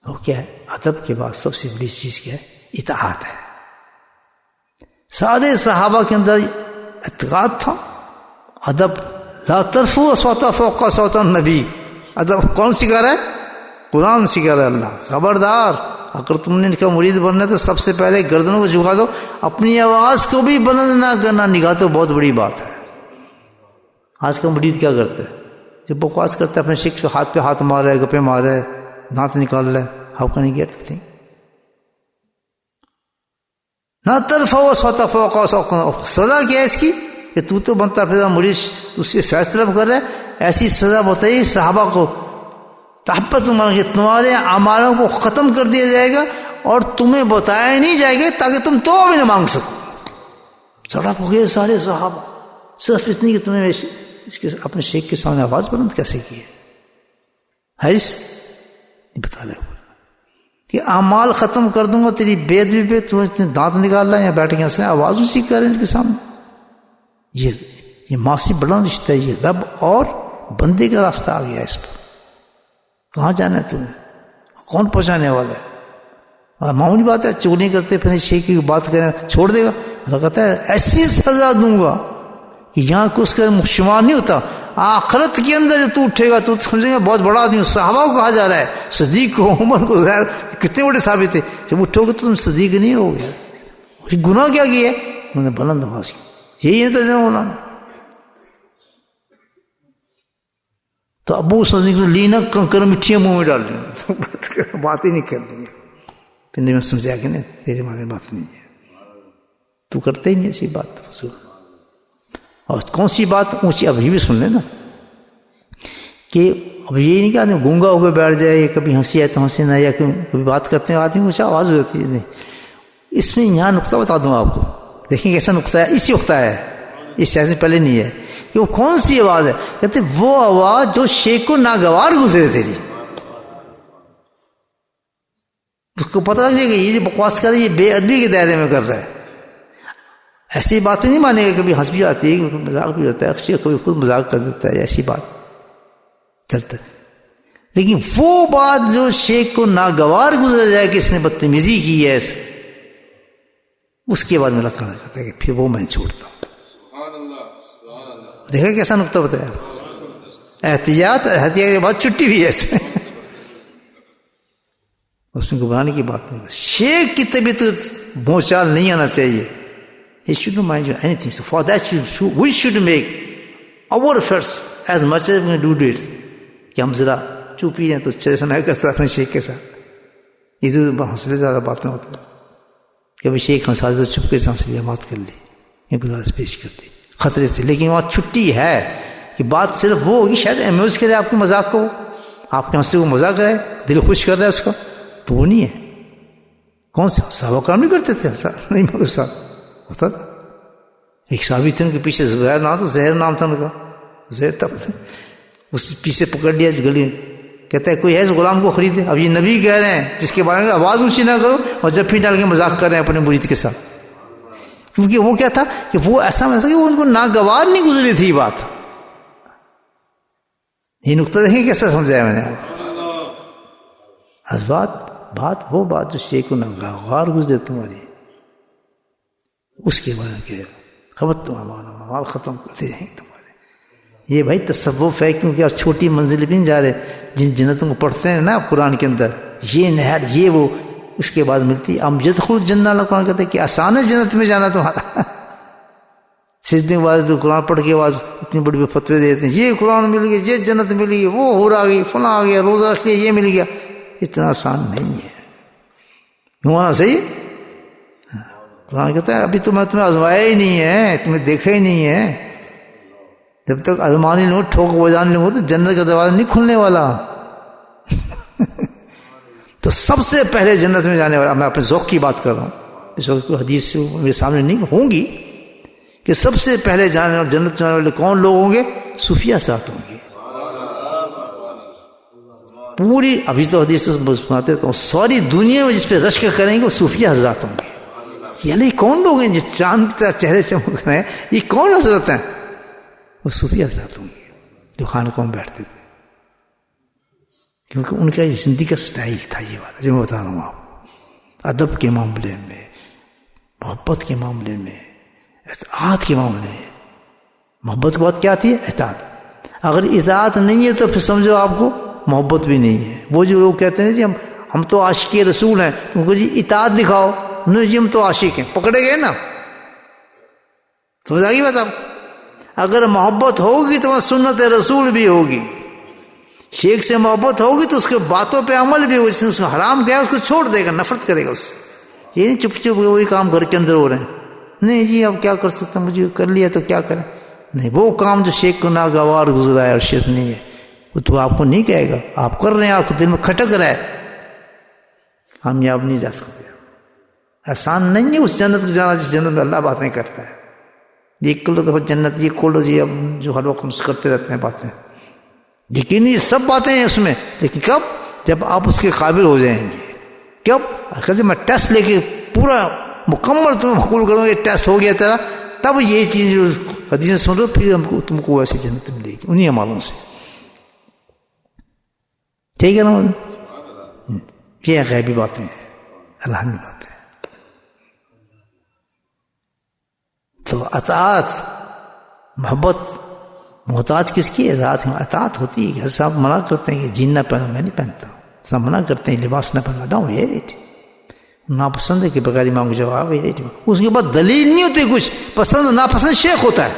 وہ کیا ہے؟ ادب کے بعد سب سے بڑی چیز کیا ہے؟ اطاعت ہے. سارے صحابہ کے اندر اعتقاد تھا، ادب. لا ترفعوا اصواتکم فوق صوت النبی. ادب کون سکھا رہا ہے؟ قرآن سکھا رہا ہے. اللہ خبردار، اگر تم نے ان کا مرید بننا ہے تو سب سے پہلے گردنوں کو جھکا دو، اپنی آواز کو بھی بلند نہ کرنا. نگاہ تو بہت بڑی بات ہے. آج کا مرید کیا کرتا ہے؟ جب بکواس کرتا ہے اپنے شیخ کو ہاتھ پہ ہاتھ مار رہا ہے، گپے مار رہا ہے، دانت نکال رہا ہے. How can you get thing? نہ ترفعوا اصواتکم فوق صوت النبی. سزا کیا ہے اس کی کہ تو بنتا پھر مرید، تو اس سے فیض طلب کر رہا ہے. ایسی سزا بتائی صحابہ کو، تحبت تمہارے اعمالوں کو ختم کر دیا جائے گا اور تمہیں بتایا نہیں جائے گا تاکہ تم توبہ بھی نہ مانگ سکو. سڑپ ہو گئے سارے صحابہ، صرف اس نہیں کہ تمہیں اس کے اپنے شیخ کے سامنے آواز بلند کیسے کی ہے. بتا رہے کہ اعمال ختم کر دوں گا تیری بے ادبی پہ، تو دانت نکال رہا ہے یا بیٹھ کے ہنس رہے ہیں، آواز اسی کر رہے ہیں ان کے سامنے. یہ معاشی بڑا رشتہ ہے. یہ رب اور بندے کا راستہ آ گیا اس پر. کہاں جانا ہے تمہیں؟ کون پہنچانے والا ہے؟ اور معمولی بات ہے، چغلی کرتے پھر شیخ کی بات کریں چھوڑ دے گا؟ اللہ کہتا ہے ایسی سزا دوں گا کہ یہاں کو اس کا شمار نہیں ہوتا. آخرت کے اندر جو تو اٹھے گا تو سمجھیں گے بہت بڑا آدمی. صحابہ کو کہا جا رہا ہے، صدیق کو، عمر کو، ظاہر کتنے بڑے ثابت تھے. جب اٹھو گے تو تم صدیق نہیں ہو گے. گناہ کیا کیا ہے؟ انہوں نے بلند آواز کی. یہی ہے ترجمہ مولانا. تو ابو صدیق نے لی نا کنکر مٹھیاں منہ میں ڈال لی، بات ہی نہیں کر دی. پھر میں سمجھا کہ نہیں تیرے بارے میں بات نہیں ہے، تو کرتے ہی نہیں ایسی بات. اور کون سی بات اونچی؟ اب یہ بھی سن لینا کہ اب یہ نہیں کہ آدمی گونگا ہو کے بیٹھ جائے، کبھی ہنسی آئے تو ہنسی نہ آئے، کبھی بات کرتے ہیں آدمی اونچا آواز ہو جاتی ہے. نہیں، اس میں یہاں نقطہ بتا دوں آپ کو، دیکھیں کیسا نقطہ ہے. اسی وقت ہے، اس سے پہلے نہیں ہے. کہ وہ کون سی آواز ہے؟ کہتے وہ آواز جو شیخ کو ناگوار گزرے تیری. اس کو پتہ لگ جائے کہ یہ جو بکواس کر رہا ہے یہ بے ادبی کے دائرے میں کر رہا ہے. ایسی بات نہیں مانے گا. کبھی ہنس بھی آتی ہے، کبھی مذاق بھی ہوتا ہے، شیخ کبھی خود مذاق کر دیتا ہے، ایسی بات چلتا ہے. لیکن وہ بات جو شیخ کو ناگوار گزر جائے کہ اس نے بدتمیزی کی ہے، اس کے بعد میں رکھا کہتا ہے کہ پھر وہ میں چھوڑتا ہوں. دیکھا کیسا نقطہ بتایا. احتیاط کے بعد چھٹی بھی ہے اس میں گھبرانے کی بات نہیں. بس شیخ کی طبیعت بھونچال نہیں آنا چاہیے. He shouldn't mind you anything. So for that we should make our efforts as much as we do it. کہ ہم ذرا چپ ہی ہیں تو اچھے سے میں کرتا اپنے شیخ کے ساتھ. ادھر حوصلے زیادہ باتیں ہوتی ہیں. کبھی شیخ ہنسا دے تو چپ کے ساتھ بات کر لی، یہ گزارش پیش کر دی خطرے سے. لیکن وہاں چھٹی ہے کہ بات صرف وہ ہوگی شاید امیوز کرے آپ کے مذاق کو، آپ کے ہنسے کو مذاق کرے، دل خوش کر رہا ہے اس کا، تو وہ نہیں ہے. کون سا صحابہ کام نہیں کرتے تھے؟ نہیں مگر صاحب ہوتا تھا. ایک صحابی تھے ان کے پیچھے زہر نام تھا، زہر نام تھا ان کا، زہر تب اس پیچھے پکڑ لیا اس گلی میں. کہتا ہے کوئی ہے اس غلام کو خریدے. اب یہ نبی کہہ رہے ہیں جس کے بارے میں آواز اونچی نہ کرو، اور جب پھر ڈال کے مذاق کر رہے ہیں اپنے مرید کے ساتھ. کیونکہ وہ کیا تھا کہ وہ ایسا کہ وہ ان کو ناگوار نہیں گزری تھی بات. یہ نقطہ دیکھیں کیسا سمجھایا میں نے. بات وہ بات جو شیخ کو ناگوار گزرے تمہاری، اس کے بارے میں کیا خبر تمہارا ختم کرتے رہیں تمہارے. یہ بھائی تصوف ہے، کیونکہ آپ چھوٹی منزل بھی نہیں جا رہے. جن جنتوں کو پڑھتے ہیں نا آپ قرآن کے اندر، یہ نہر یہ وہ اس کے بعد ملتی. ام یدخل الجنہ، اللہ قرآن کہتے ہیں کہ آسان ہے جنت میں جانا تمہارا. سجدے کے بعد قرآن پڑھ کے بعد اتنی بڑی فتوے دیتے ہیں، یہ قرآن مل گیا، یہ جنت مل گئی، وہ حور آ گئی، فلاں آ گیا، روزہ رکھ لیا یہ مل گیا. اتنا آسان نہیں ہے. ہونا صحیح. قرآن کہتا ہے ابھی تمہیں آزمایا ہی نہیں ہے، تمہیں دیکھا ہی نہیں ہے. جب تک آزمانی لوں ٹھوک بجانے لوں تو جنت کا دروازہ نہیں کھلنے والا. تو سب سے پہلے جنت میں جانے والا، میں اپنے ذوق کی بات کر رہا ہوں، اس وقت کوئی حدیث میرے سامنے نہیں ہوں گی، کہ سب سے پہلے جانے والے جنت جانے والے کون لوگ ہوں گے؟ صوفیہ ساتھ ہوں گے. پوری ابھی تو حدیث سناتے تو ساری دنیا میں جس پہ رشک کریں گے وہ صوفیہ حضرات ہوں گے. یہ کون لوگ ہیں جو چاند کا چہرے سے چمک رہے ہیں؟ یہ کون حضرت ہیں؟ وہ صوفیہ حضرات ہوں گے جو خانقاہوں میں بیٹھتے تھے. کیونکہ ان کا زندگی کا سٹائل تھا یہ والا جو میں بتا رہا ہوں آپ. ادب کے معاملے میں، محبت کے معاملے میں، اطاعت کے معاملے میں. محبت کی بات کیا آتی ہے؟ اطاعت. اگر اطاعت نہیں ہے تو پھر سمجھو آپ کو محبت بھی نہیں ہے. وہ جو لوگ کہتے ہیں جی ہم تو عاشق رسول ہیں، تم کو جی اطاعت دکھاؤ، نہیں جی ہم تو عاشق ہیں، پکڑے گئے نا. سمجھ آ گئی بات آپ؟ اگر محبت ہوگی تو وہاں سنت رسول بھی ہوگی. شیخ سے محبت ہوگی تو اس کے باتوں پہ عمل بھی ہوگا. جس نے اس کو حرام کیا اس کو چھوڑ دے گا، نفرت کرے گا اس سے. یہ نہیں چپ چپ وہی کام گھر کے اندر ہو رہے ہیں، نہیں جی اب کیا کر سکتا، مجھے کر لیا تو کیا کریں. نہیں، وہ کام جو شیخ کو ناگوار گزرا ہے اور شرک نہیں ہے وہ تو آپ کو نہیں کہے گا. آپ کر رہے ہیں، آپ کے دل میں کھٹک رہا ہے، کامیاب نہیں جا سکتے. آسان نہیں ہے اس جنت کو جانا جس جنت میں اللہ باتیں کرتا ہے. یہ کلو دفعہ جنت، یہ کھولو جی، اب جو ہر وقت کرتے رہتے ہیں باتیں. لیکن یہ سب باتیں ہیں اس میں، لیکن کب؟ جب آپ اس کے قابل ہو جائیں گے. کب؟ اگر میں ٹیسٹ لے کے پورا مکمل تمہیں قبول کروں گا، ٹیسٹ ہو گیا تیرا، تب یہ چیز جو حدیث سن رہو پھر ہم کو تم کو ایسی جنت ملے گی انہیں عمالوں سے. ٹھیک ہے نا؟ یہ غیبی باتیں ہیں. اللہ ملاتے ہیں. تو اطاعت محبت محتاج کس کی؟ اطاعت ہوتی ہے. کہ صاحب منع کرتے ہیں کہ جین نہ پہنو، میں نہیں پہنتا. صاحب منع کرتے ہیں لباس نہ پہنو، ڈاؤن ویئر اٹ. ناپسند ہے کہ بغیر امام کو جواب ویئر اٹ. اس کے بعد دلیل نہیں ہوتی کچھ، پسند ناپسند شیخ ہوتا ہے.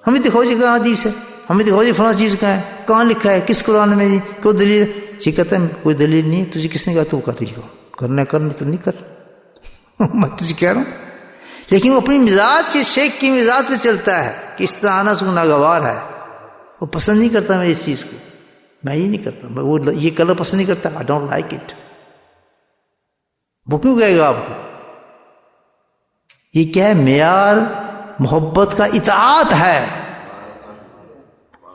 ہمیں دکھاؤ جی کہاں حدیث ہے، ہمیں دکھاؤ جی فلاں چیز کہاں ہے، کہاں لکھا ہے، کس قرآن میں جی کوئی دلیل. جی کہتا ہے کوئی دلیل نہیں ہے. تجھے کس نے کہا تو کر رہی ہو، کرنا کرنا تو نہیں کر. میں تجھے کہہ رہا ہوں. لیکن وہ اپنی مزاج کے شیخ کی مزاج پہ چلتا ہے کہ اس طرح آنا سو ناگوار ہے. وہ پسند نہیں کرتا میں اس چیز کو، میں یہ نہیں کرتا، وہ یہ کلر پسند نہیں کرتا. I don't like it. وہ کیوں کہے گا آپ کو؟ یہ کیا ہے؟ معیار محبت کا اطاعت ہے.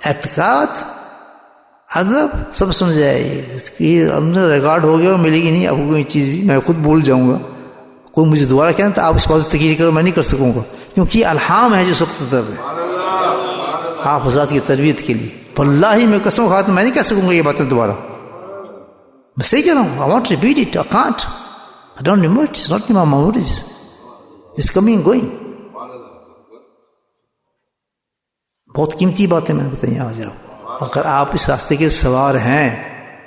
اعتقاد ادب سب سمجھائے. اس کی ریکارڈ ہو گیا، ملے گی نہیں آپ کو کوئی چیز بھی. میں خود بھول جاؤں گا. کوئی مجھے دوبارہ کہنا تو آپ اس بات تقریر کرو، میں نہیں کر سکوں گا، کیونکہ یہ الہام ہے جو سخت در ہے آپ حضرات کی تربیت کے لیے. واللہ میں قسم کھاتا ہوں میں نہیں کہہ سکوں گا یہ باتیں دوبارہ. میں صحیح کہہ رہا ہوں. I want to repeat it. I can't. I don't remember it. It's not in my memories. It's coming and going. بہت قیمتی باتیں میں نے بتائی آج آپ کو. اگر آپ اس راستے کے سوار ہیں،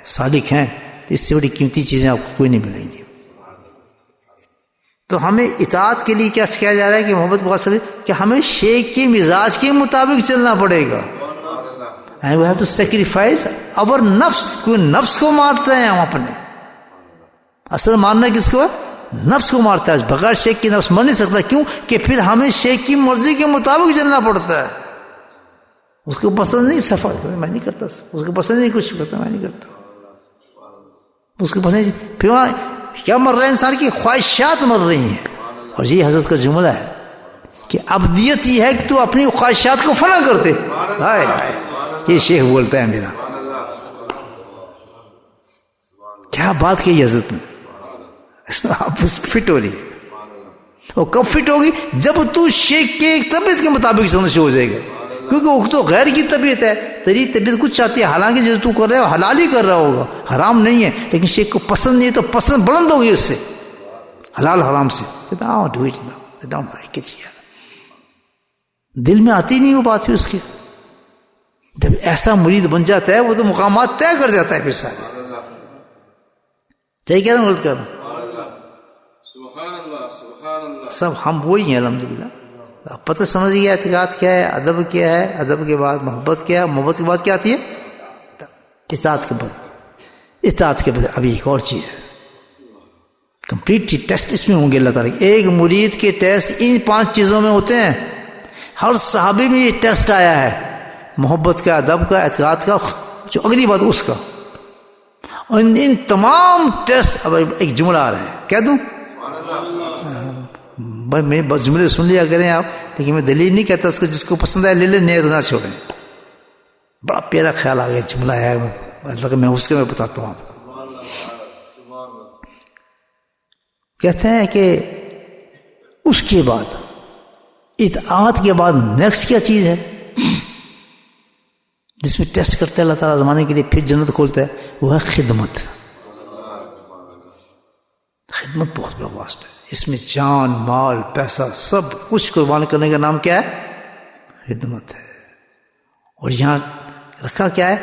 سالک ہیں، تو اس سے بڑی قیمتی چیزیں آپ کو کوئی نہیں ملیں گی. تو ہمیں اطاعت کے لیے کیا سکھایا جا رہا ہے کہ محبت کو حاصل کہ ہمیں شیخ کے مزاج کے مطابق چلنا پڑے گا. And we have to sacrifice our نفس. کوئی نفس کو مارتے ہیں ہم اپنے. اصل مارنا کس کو ہے؟ نفس کو مارتا ہے. بغیر شیخ کی نفس مر نہیں سکتا. کیوں کہ پھر ہمیں شیخ کی مرضی کے مطابق چلنا پڑتا ہے. اس کو پسند نہیں سفر، میں نہیں کرتا. اس کو پسند نہیں کچھ کرتا، میں نہیں کرتا. اس کو پسند پھر کیا مر رہا ہے؟ انسان کی خواہشات مر رہی ہیں. اور یہ حضرت کا جملہ ہے کہ ابدیت یہ ہے کہ تو اپنی خواہشات کو فنا کرتے. ہائے ہائے، یہ شیخ بولتا ہے میرا. کیا بات کہی حضرت نے. آپ فٹ ہو رہی ہے. اور کب فٹ ہوگی؟ جب تو شیخ کے ایک طبیعت کے مطابق سمجھ ہو جائے گا. کیونکہ وہ تو غیر کی طبیعت ہے، تیری طبیعت کچھ چاہتی ہے. حالانکہ جو تو کر رہا ہے حلال ہی کر رہا ہوگا، حرام نہیں ہے. لیکن شیخ کو پسند نہیں ہے تو پسند بلند ہوگی اس سے، حلال حرام سے. دل میں آتی نہیں وہ بات ہے اس کے. جب ایسا مرید بن جاتا ہے وہ تو مقامات طے کر جاتا ہے. پھر سارے صحیح کہہ رہا ہوں غلط کر رہا ہوں؟ سب ہم وہی ہیں الحمدللہ. پتہ سمجھ گیا اعتقاد کیا ہے، ادب کیا ہے، ادب کے بعد محبت کیا ہے، محبت کے بعد کیا آتی ہے؟ اطاعت کے بعد. اطاعت کے بعد ابھی ایک اور چیز ہے. کمپلیٹ ٹیسٹ اس میں ہوں گے اللہ تعالیٰ. ایک مرید کے ٹیسٹ ان 5 چیزوں میں ہوتے ہیں. ہر صحابی میں یہ ٹیسٹ آیا ہے، محبت کا، ادب کا، اعتقاد کا، جو اگلی بات اس کا. اور ان تمام ٹیسٹ. اب ایک جملہ آ رہا ہے، کہہ دوں؟ بھائی میں بس جملے سن لیا کریں آپ، لیکن میں دلیل نہیں کہتا. اس کو جس کو پسند ہے لے لے، نہیں تو نہ چھوڑیں. بڑا پیارا خیال آ گیا، جملہ ہے مطلب میں اس کے میں بتاتا ہوں آپ کو. کہتے ہیں کہ اس کے بعد اطاعت کے بعد نیکسٹ کیا چیز ہے جس میں ٹیسٹ کرتا ہے اللہ تعالیٰ زمانے کے لیے، پھر جنت کھولتا ہے؟ وہ ہے خدمت. خدمت بہت بڑا واسطہ ہے. اس میں جان، مال، پیسہ سب کچھ قربان کرنے کا نام کیا ہے؟ خدمت ہے. اور یہاں رکھا کیا ہے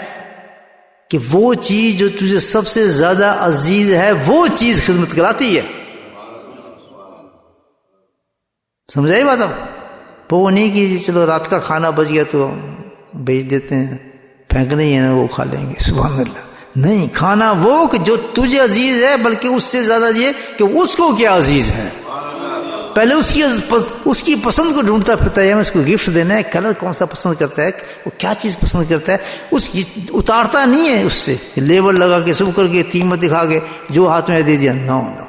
کہ وہ چیز جو تجھے سب سے زیادہ عزیز ہے وہ چیز خدمت کراتی ہے. سمجھائی بات؟ اب وہ نہیں کہ چلو رات کا کھانا بچ گیا تو بیچ دیتے ہیں، پھینکنا ہی ہے نا، وہ کھا لیں گے. سبحان اللہ. نہیں، کھانا وہ کہ جو تجھے عزیز ہے، بلکہ اس سے زیادہ یہ کہ اس کو کیا عزیز ہے. پہلے اس کی پسند کو ڈھونڈتا پھرتا ہے. اس کو گفٹ دینا ہے، کلر کون سا پسند کرتا ہے، وہ کیا چیز پسند کرتا ہے، اس کی اتارتا نہیں ہے. اس سے لیبل لگا کے سب کر کے قیمت دکھا کے جو ہاتھ میں دے دیا. نو نو،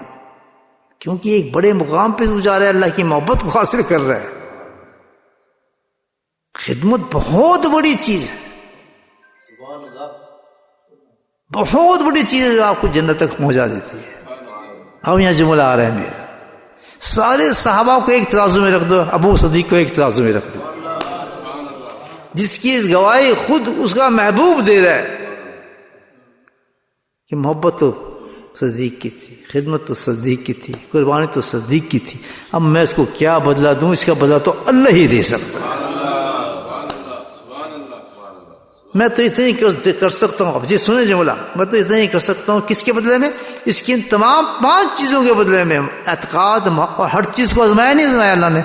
کیونکہ ایک بڑے مقام پہ تو جا رہا ہے، اللہ کی محبت کو حاصل کر رہا ہے. خدمت بہت بڑی چیز ہے، بہت بڑی چیز ہے جو آپ کو جنت تک پہنچا دیتی ہے. اب یہاں جملہ آ رہا ہے میرا. سارے صحابہ کو ایک ترازو میں رکھ دو، ابو صدیق کو ایک ترازو میں رکھ دو، جس کی اس گواہی خود اس کا محبوب دے رہا ہے کہ محبت تو صدیق کی تھی، خدمت تو صدیق کی تھی، قربانی تو صدیق کی تھی. اب میں اس کو کیا بدلہ دوں؟ اس کا بدلہ تو اللہ ہی دے سکتا ہے. میں تو اتنا ہی کر سکتا ہوں. اب جی سنیں جملہ، میں تو اتنا ہی کر سکتا ہوں. کس کے بدلے میں؟ اس کی ان تمام 5 چیزوں کے بدلے میں. اعتقاد اور ہر چیز کو آزمایا نہیں آزمایا اللہ نے؟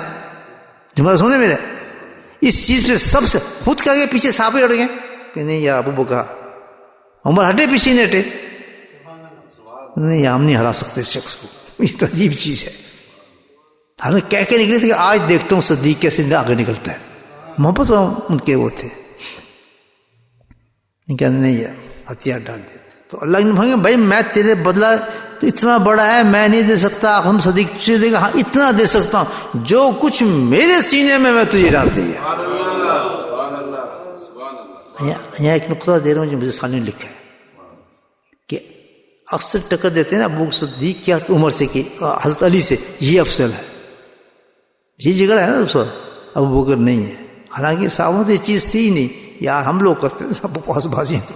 جملہ سنے میرے. اس چیز پہ سب سے خود کہا گیا، پیچھے صحابہ ہٹ گئے کہ نہیں یا ابو بکر عمر ہٹے، پیچھے نہیں ہٹے. نہیں ہم نہیں ہرا سکتے اس شخص کو، یہ تو عجیب چیز ہے. ہم کہہ کے نکلے تھے کہ آج دیکھتا ہوں صدیق کیسے آگے نکلتا ہے. محبت ان کے وہ تھے. نہیں ہے، ہتھیار ڈال دیتے. تو اللہ نے کہا بھائی میں تیرے بدلہ تو اتنا بڑا ہے میں نہیں دے سکتا. ہم صدیق تجھے دے گا. ہاں اتنا دے سکتا ہوں، جو کچھ میرے سینے میں تجھے ڈال دیا. یہاں ایک نقطہ دے رہا ہوں جو مجھے سامنے لکھا ہے کہ اکثر ٹکر دیتے ہیں نا ابو صدیق کی حضرت عمر سے کہ حضرت علی سے یہ افضل ہے. یہ جگہ ہے نا دوستو، ابو بکر نہیں ہے. حالانکہ صحابہ تو یہ چیز تھی ہی نہیں. یا ہم لوگ کرتے ہیں سب بکواس بازی. تو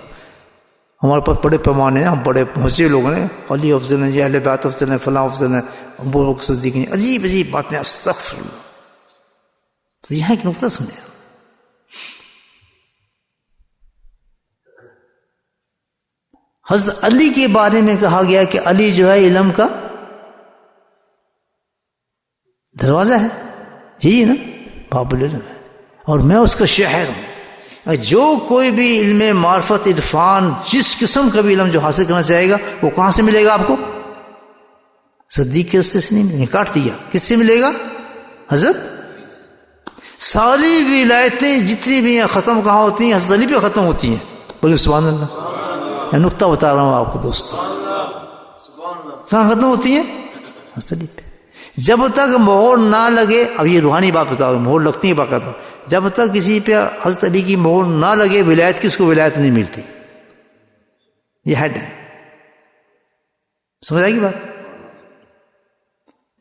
ہمارے پاس بڑے پیمانے ہیں، ہم بڑے پہنچے لوگ ہیں، علی افضل ہیں، اہل بیت افضل ہیں، فلاں افضل ہیں، ابو بکر صدیق ہیں. عجیب عجیب باتیں، استغفر اللہ. تو یہاں ایک نقطہ سنیں. حضرت علی کے بارے میں کہا گیا کہ علی جو ہے علم کا دروازہ ہے. یہی ہے نا، باب العلم ہے، اور میں اس کا شہر ہوں. جو کوئی بھی علم معرفت عرفان جس قسم کا بھی علم جو حاصل کرنا چاہے گا وہ کہاں سے ملے گا آپ کو؟ صدیق کے راستے سے نہیں ملے گا. کاٹ دیا. کس سے ملے گا؟ حضرت. ساری ولایتیں جتنی بھی ہیں ختم کہاں ہوتی ہیں؟ حضرت علی پہ ختم ہوتی ہیں. بولے سبحان اللہ. میں نقطہ بتا رہا ہوں آپ کو دوستو. کہاں ختم ہوتی ہیں؟ حضرت علی پہ. جب تک مہر نہ لگے، اب یہ روحانی بات بتا رہا ہوں، مہر لگتی ہے باقاعدہ. جب تک کسی پہ حضرت علی کی مہر نہ لگے ولایت کی، اس کو ولایت نہیں ملتی. یہ ہیڈ ہے. سمجھ آئے گی بات؟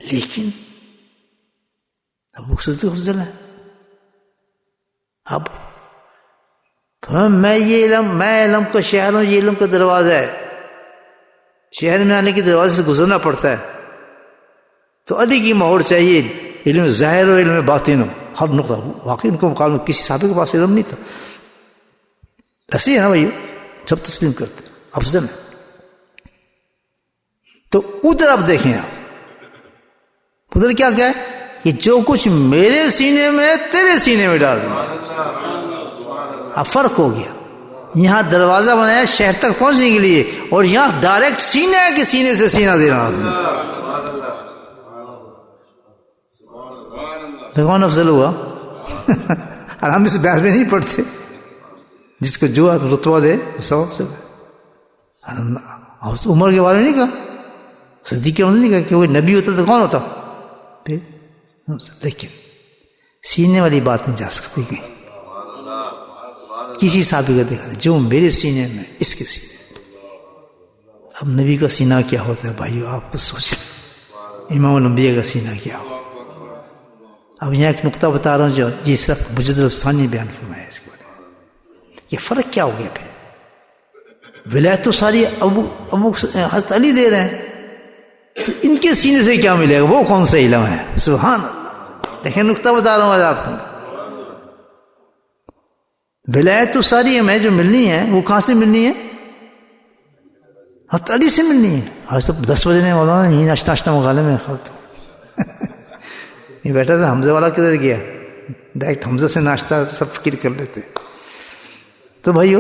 لیکن اب مقصد تو افضل ہے. اب میں یہ علم، میں علم کا شہر ہوں، یہ علم کا دروازہ ہے. شہر میں آنے کے دروازے سے گزرنا پڑتا ہے. تو علی کی مہر چاہیے، علم ظاہر ہو، علم باطن ہو، ہر نقطہ. واقعی ان کو مقابلہ کسی صحابی کے پاس علم نہیں تھا. ایسے ہی ہے نا بھائی، سب تسلیم کرتے افضل ہے. تو ادھر آپ دیکھیں، آپ ادھر کیا ہے کہ جو کچھ میرے سینے میں تیرے سینے میں ڈال دیا. اب فرق ہو گیا. یہاں دروازہ بنایا شہر تک پہنچنے کے لیے، اور یہاں ڈائریکٹ سینہ ہے کہ سینے سے سینہ دینا. کون افضل ہوا؟ آرام سے بحث میں نہیں پڑھتے. جس کو جو رتبہ دے سب افضل ہے. عمر کے بارے میں نہیں کہا، صدیق کے بارے میں نہیں کہا کہ وہ نبی ہوتا تو کون ہوتا پھر. لیکن سینے والی بات نہیں جا سکتی کہیں. کسی صحابی کا دیکھا جو میرے سینے میں، اس کے سینے میں. اب نبی کا سینہ کیا ہوتا ہے بھائیو، آپ کو سوچ لیں. امام الانبیاء کا سینہ کیا ہو. اب یہاں ایک نقطہ بتا رہا ہوں جو یہ صرف مجدد الثانی بیان فرمایا ہے. اس کے بارے میں یہ فرق کیا ہو گیا پھر؟ ولایت تو ساری ابو حضرت علی دے رہے ہیں، تو ان کے سینے سے کیا ملے گا؟ وہ کون سا علم ہے؟ سبحان اللہ. دیکھیں نقطہ بتا رہا ہوں آج آپ کو. ولایت تو ساری ہمیں جو ملنی ہے وہ کہاں سے ملنی ہے؟ حضرت علی سے ملنی ہے. آج تو 10 بجے نے مولانا یہی ناشتہ مغالے میں خالت یہ بیٹھا تھا. حمزہ والا کدھر گیا؟ ڈائریکٹ حمزہ سے ناشتہ سب فکر کر لیتے. تو بھائیو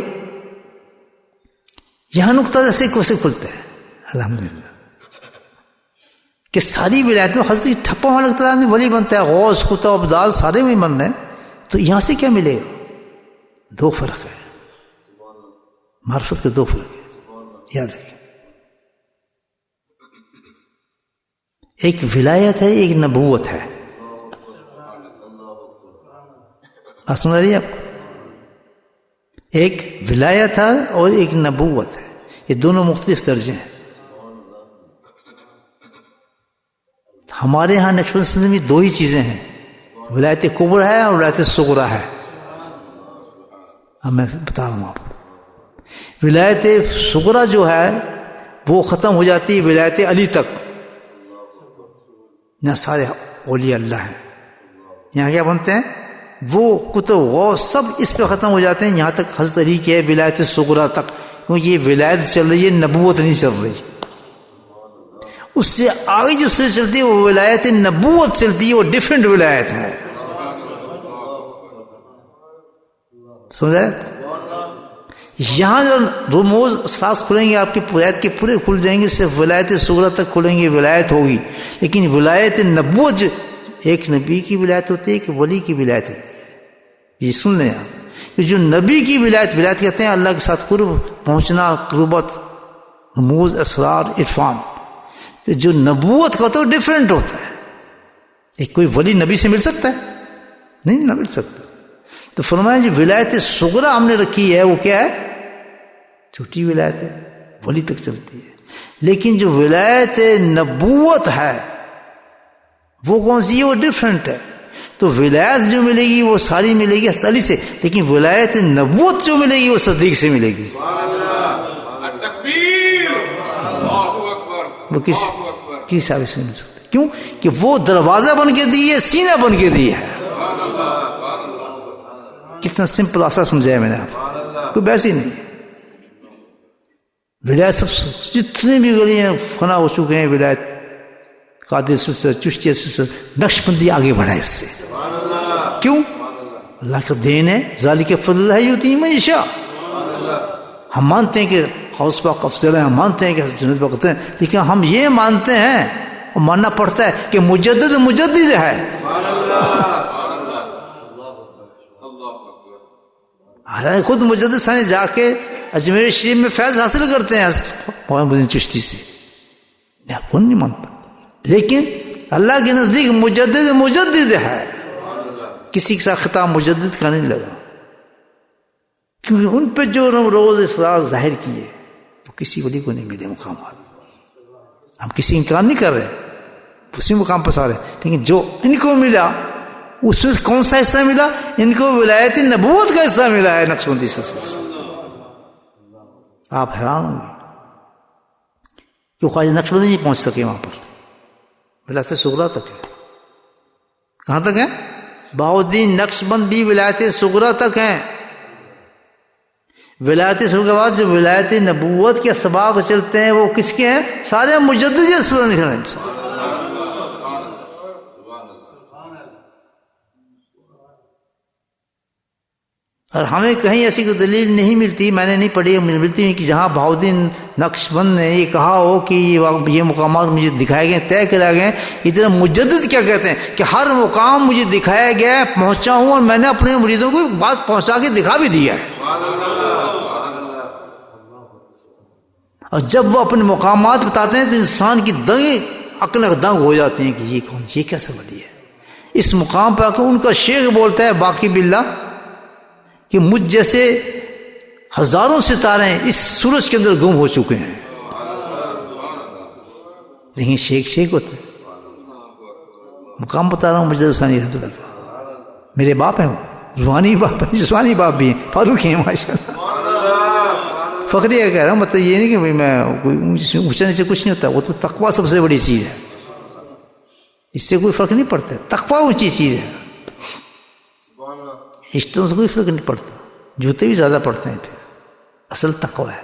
یہاں نقطہ ایسے کوسے کھلتا ہے الحمدللہ کہ ساری ولایتوں حضرت ٹھپا ہوا لگتا ہے ولی بنتا ہے، غوث قطب ابدال سارے میں بن رہے ہیں. تو یہاں سے کیا ملے گا؟ 2 فرق ہے. معرفت کے 2 فرق ہے، یاد رکھیں. ایک ولایت ہے، ایک نبوت ہے. سمجھ رہی ہے آپ کو؟ ایک ولایت ہے اور ایک نبوت ہے. یہ دونوں مختلف درجے ہیں. ہمارے ہاں نقشبند سندھ میں 2 ہی چیزیں ہیں، ولایت کبریٰ ہے اور ولایت صغریٰ ہے. اب میں بتا رہا ہوں آپ کو. ولایت صغریٰ جو ہے وہ ختم ہو جاتی ہے ولایت علی تک. نہ سارے اولیاء اللہ ہیں. یہاں کیا بنتے ہیں؟ وہ کتب غوث سب اس پہ ختم ہو جاتے ہیں یہاں تک حضرت علی کے ولایت صغریٰ تک، کیونکہ یہ ولایت چل رہی ہے، نبوت نہیں چل رہی. اس سے آگے جو سلسلہ چلتی ہے وہ ولایت نبوت چلتی ہے، وہ ڈفرینٹ ولایت ہے. سمجھا؟ یہاں جو رموز اساس کھلیں گے آپ کے ولایت کے پورے کھل جائیں گے، صرف ولایت صغریٰ تک کھلیں گے، ولایت ہوگی. لیکن ولایت نبوت ایک نبی کی ولایت ہوتی ہے، ایک ولی کی ولایت ہوتی ہے. یہ سن لیں آپ، جو نبی کی ولایت کہتے ہیں اللہ کے ساتھ قرب پہنچنا، قربت، رموز، اسرار، عرفان. جو نبوت کا تو ڈفرینٹ ہوتا ہے. ایک کوئی ولی نبی سے مل سکتا ہے؟ نہیں، نہ مل سکتا. تو فرمایا جو ولایت صغریٰ ہم نے رکھی ہے وہ کیا ہے؟ چھوٹی ولایت ہے، ولی تک چلتی ہے. لیکن جو ولایت نبوت ہے وہ کون سی ہے؟ وہ ڈفرینٹ ہے. تو ولایت جو ملے گی وہ ساری ملے گی حضرت علی سے، لیکن ولایت نبوت جو ملے گی وہ صدیق سے ملے گی. وہ کس حساب سے مل سکتا ہے؟ کیوں کہ وہ دروازہ بن کے دی ہے، سینہ بن کے دی ہے. کتنا سمپل آسا سمجھایا میں نے آپ کو، بحث ہی نہیں. ولایت سب جتنے بھی ولی ہیں فنا ہو چکے ہیں، ولایت قادر سلسلہ، چشتیہ سلسلہ، نقش بندی آگے بڑھا ہے اس سے. کیوں؟ اللہ کا دین ہے، ذالک فضل اللہ یؤتیہ من یشاء. ہم مانتے ہیں کہ غوث پاک افضل ہیں، ہم مانتے ہیں کہ جنید پاک افضل ہیں، لیکن ہم یہ مانتے ہیں اور ماننا پڑتا ہے کہ مجدد ہے. حالانکہ خود مجدد ثانی جا کے اجمیر شریف میں فیض حاصل کرتے ہیں محمد بن چشتی سے، کون نہیں مانتا. لیکن اللہ کے نزدیک مجدد ہے. کسی کے ساتھ خطاب مجدد کا نہیں لگا، کیونکہ ان پہ جو روز اسرار ظاہر کیے وہ کسی ولی کو نہیں ملے مقامات. ہم کسی انکار نہیں کر رہے، اسی مقام پر سارے، لیکن جو ان کو ملا اس میں کون سا حصہ ملا؟ ان کو ولایت نبوت کا حصہ ملا ہے نقشبندی سلسلے سے. آپ حیران ہوں گے کہ خواجہ نقشبندی نہیں پہنچ سکے وہاں پر. ولایت صغریٰ تک ہے. کہاں تک ہے؟ بہاؤالدین نقشبندی ولایت صغریٰ تک ہیں. ولایت صغریٰ کے بعد جو ولایت نبوت کے اسباق چلتے ہیں وہ کس کے ہیں؟ سارے مجدد اسباق نکلے ہیں. اور ہمیں کہیں ایسی کوئی دلیل نہیں ملتی، میں نے نہیں پڑھی، مجھے ملتی نہیں کہ جہاں بہاؤالدین نقشبند نے یہ کہا ہو کہ یہ مقامات مجھے دکھائے گئے، طے کرائے گئے. ادھر مجدد کیا کہتے ہیں کہ ہر مقام مجھے دکھایا گیا ہے، پہنچا ہوں، اور میں نے اپنے مریدوں کو بات پہنچا کے دکھا بھی دیا ہے. اور جب وہ اپنے مقامات بتاتے ہیں تو انسان کی عقل دنگ ہو جاتے ہیں کہ یہ کون، یہ کیسا ولی ہے. اس مقام پر آ کے ان کا شیخ بولتا ہے باقی باللہ کہ مجھ جیسے ہزاروں ستارے اس سورج کے اندر گم ہو چکے ہیں. لیکن شیخ ہوتا ہے. مقام بتا رہا ہوں مجدد ثانی رحمۃ اللہ کا، میرے باپ ہیں، وہ روحانی باپ ہیں، جسمانی باپ بھی ہیں، فاروقی ہیں ماشاء اللہ. فخری کہہ رہا ہوں، مطلب یہ نہیں کہ میں اونچا نیچے کچھ نہیں ہوتا. وہ تو تقویٰ سب سے بڑی چیز ہے، اس سے کوئی فرق نہیں پڑتا. تقویٰ اونچی چیز ہے، رشتوں سے کوئی فرق نہیں پڑتا. جوتے بھی زیادہ پڑتے ہیں، پھر اصل تقویٰ ہے.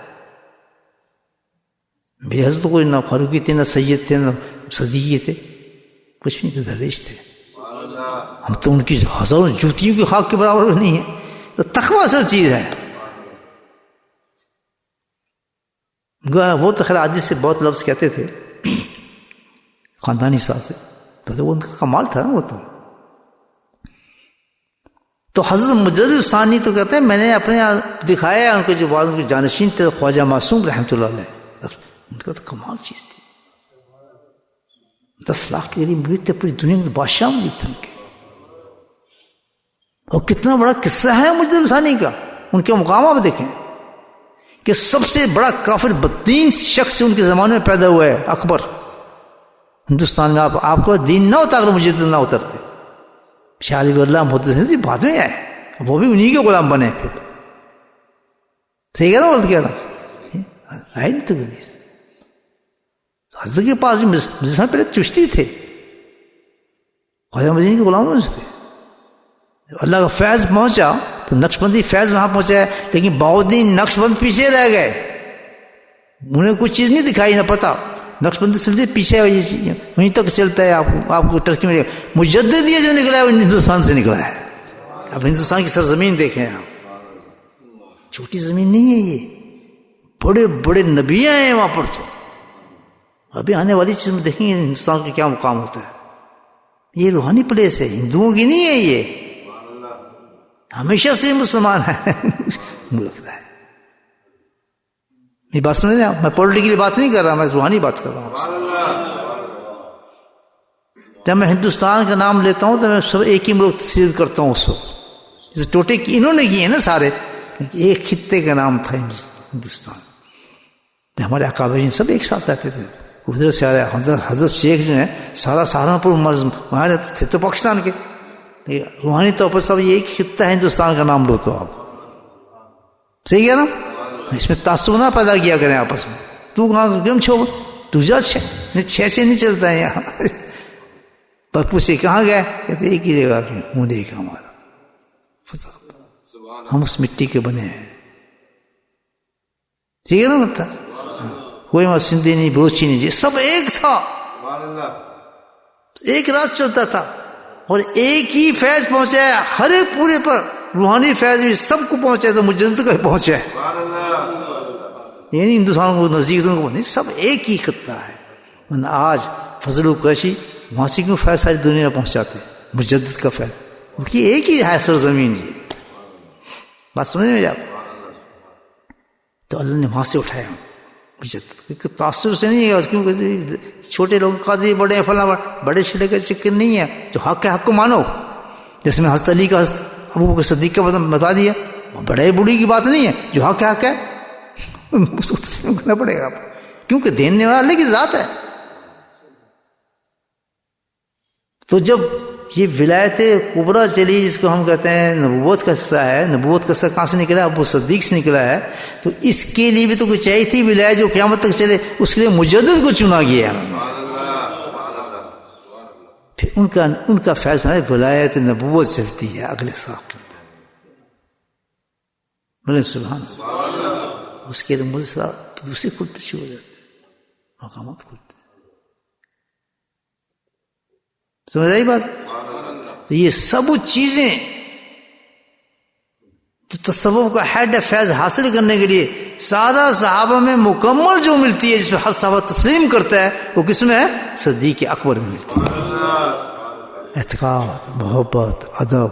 میرے حضرت کوئی نہ فاروقی تھے، نہ سید تھے، نہ صدیقی تھے، کچھ بھی نہیں تھے، درویش تھے. ہم تو ان کی ہزاروں جوتیوں کی خاک کے برابر نہیں ہے. تو تقویٰ اصل چیز ہے. وہ تو خیر عاجز سے بہت لفظ کہتے تھے خاندانی ساتھ سے، تو وہ ان کا کمال تھا. وہ تو حضرت مجدد ثانی تو کہتے ہیں میں نے اپنے دکھایا ان کے جو بعد ان کے جانشین تھے خواجہ معصوم رحمۃ اللہ علیہ، ان کا تو کمال چیز تھی. 10 لاکھ کے قریب مرید تھے، پوری دنیا میں بادشاہ مرید تھے ان کے. اور کتنا بڑا قصہ ہے مجدد ثانی کا. ان کے مقام آپ دیکھیں کہ سب سے بڑا کافر بددین شخص ان کے زمانے میں پیدا ہوا ہے اکبر. ہندوستان میں آپ کو دین نہ ہوتا اگر مجدد نہ اترتے. شاہ علی اللہ محدث بعد میں آئے، وہ بھی انہی کے غلام بنے. پھر صحیح کہہ رہا ہوں، غلط کہہ رہا آئے نہیں تو حضرت کے پاس بھی مرزا پہلے چشتی تھے، خواجہ مدینی کے غلام تھے. اللہ کا فیض پہنچا تو نقش بندی فیض وہاں پہنچا ہے، لیکن بہاؤالدین نقش بند پیچھے رہ گئے. انہیں کوئی چیز نہیں دکھائی، نہ پتا. نقش بندی سلسلے پیچھے وہیں تک چلتا ہے. آپ کو ٹرکی میں مجدد یہ جو نکلا ہے وہ ہندوستان سے نکلا ہے. اب ہندوستان کی سرزمین دیکھیں آپ، چھوٹی زمین نہیں ہے یہ، بڑے بڑے نبیاں ہیں وہاں پر. تو ابھی آنے والی چیز میں دیکھیں گے ہندوستان کا کیا مقام ہوتا ہے. یہ روحانی پلیس ہے، ہندوؤں کی نہیں ہے. یہ ہمیشہ سے مسلمان ہے ملک ہے. یہ بات سمجھ رہے ہیں آپ؟ میں پولیٹیکلی بات نہیں کر رہا، میں روحانی بات کر رہا ہوں. جب میں ہندوستان کا نام لیتا ہوں تو میں سب ایک ہی ملک تصویر کرتا ہوں. اس وقت جیسے ٹوٹے کی انہوں نے کیے ہیں نا سارے، ایک خطے کا نام تھا ہندوستان. ہمارے اکابرین سب ایک ساتھ رہتے تھے. ادھر سے آ رہے حضرت شیخ جو ہیں سارا سہارنپور وہاں رہتے تھے تو پاکستان کے. روحانی طور پر سب یہ ایک خطہ ہے ہندوستان کا نام لو تو آپ صحیح ہے نا. اس میں تعصب نہ پیدا کیا کریں آپس میں. تو کہاں کیوں چھو تو جا چھ نہیں چلتا ہے یہاں. پپو سے کہاں گئے؟ کہتے ایک ہی جگہ ہوں دیکھا ہمارا. ہم اس مٹی کے بنے ہیں. ٹھیک ہے نا. مطلب کوئی وہاں سندھی نہیں، بلوچی نہیں، سب ایک تھا، ایک راز چلتا تھا اور ایک ہی فیض پہنچا ہے ہر ایک پورے پر. روحانی فیض بھی سب کو پہنچا ہے تو مجدد کا پہنچا ہے. یعنی ہندوستان کو نزدیک کو نہیں، سب ایک ہی خطہ ہے. آج فضل و قریشی وہاں سے کیوں فیض ساری دنیا میں پہنچاتے ہیں مجدد کا فیض؟ کیونکہ ایک ہی ہے سرزمین. جی بات سمجھ میں آپ؟ تو اللہ نے وہاں سے اٹھایا مجدد. تاثر سے نہیں ہے کیونکہ چھوٹے لوگ قاضی بڑے فلاں بڑے چھوٹے کا چکر نہیں ہے. جو حق ہے حق کو مانو. جیسے میں حضرت علی کا ابو بکر صدیق کا بتا دیا، بڑے بوڑھی کی بات نہیں ہے. جو حق ہے حق ہے اس کو تسلیم کرنا پڑے گا آپ، کیونکہ دینے والا اللہ کی ذات ہے. تو جب یہ ولایت کبریٰ چلی جس کو ہم کہتے ہیں نبوت کا حصہ ہے، نبوت کا حصہ کہاں سے نکلا؟ ابو صدیق سے نکلا ہے. تو اس کے لیے بھی تو کوئی چاہیے تھی ولایت جو قیامت تک چلے. اس کے لیے مجدد کو چنا گیا. پھر ان کا فیض ولایت نبوت چلتی ہے اگلے سال. بولے سبحان اللہ. اس کے لیے مجھے دوسرے کھلتے شروع ہو جاتے ہیں، مقامات کھلتے ہیں. سمجھ آئی بات؟ تو یہ سب چیزیں تو تصوف کا ہیڈ فیض حاصل کرنے کے لیے سارا صحابہ میں مکمل جو ملتی ہے، جس میں ہر صحابہ تسلیم کرتا ہے، وہ کس میں ہے؟ صدیق اکبر میں ملتی ہے. اعتقاد، محبت، ادب،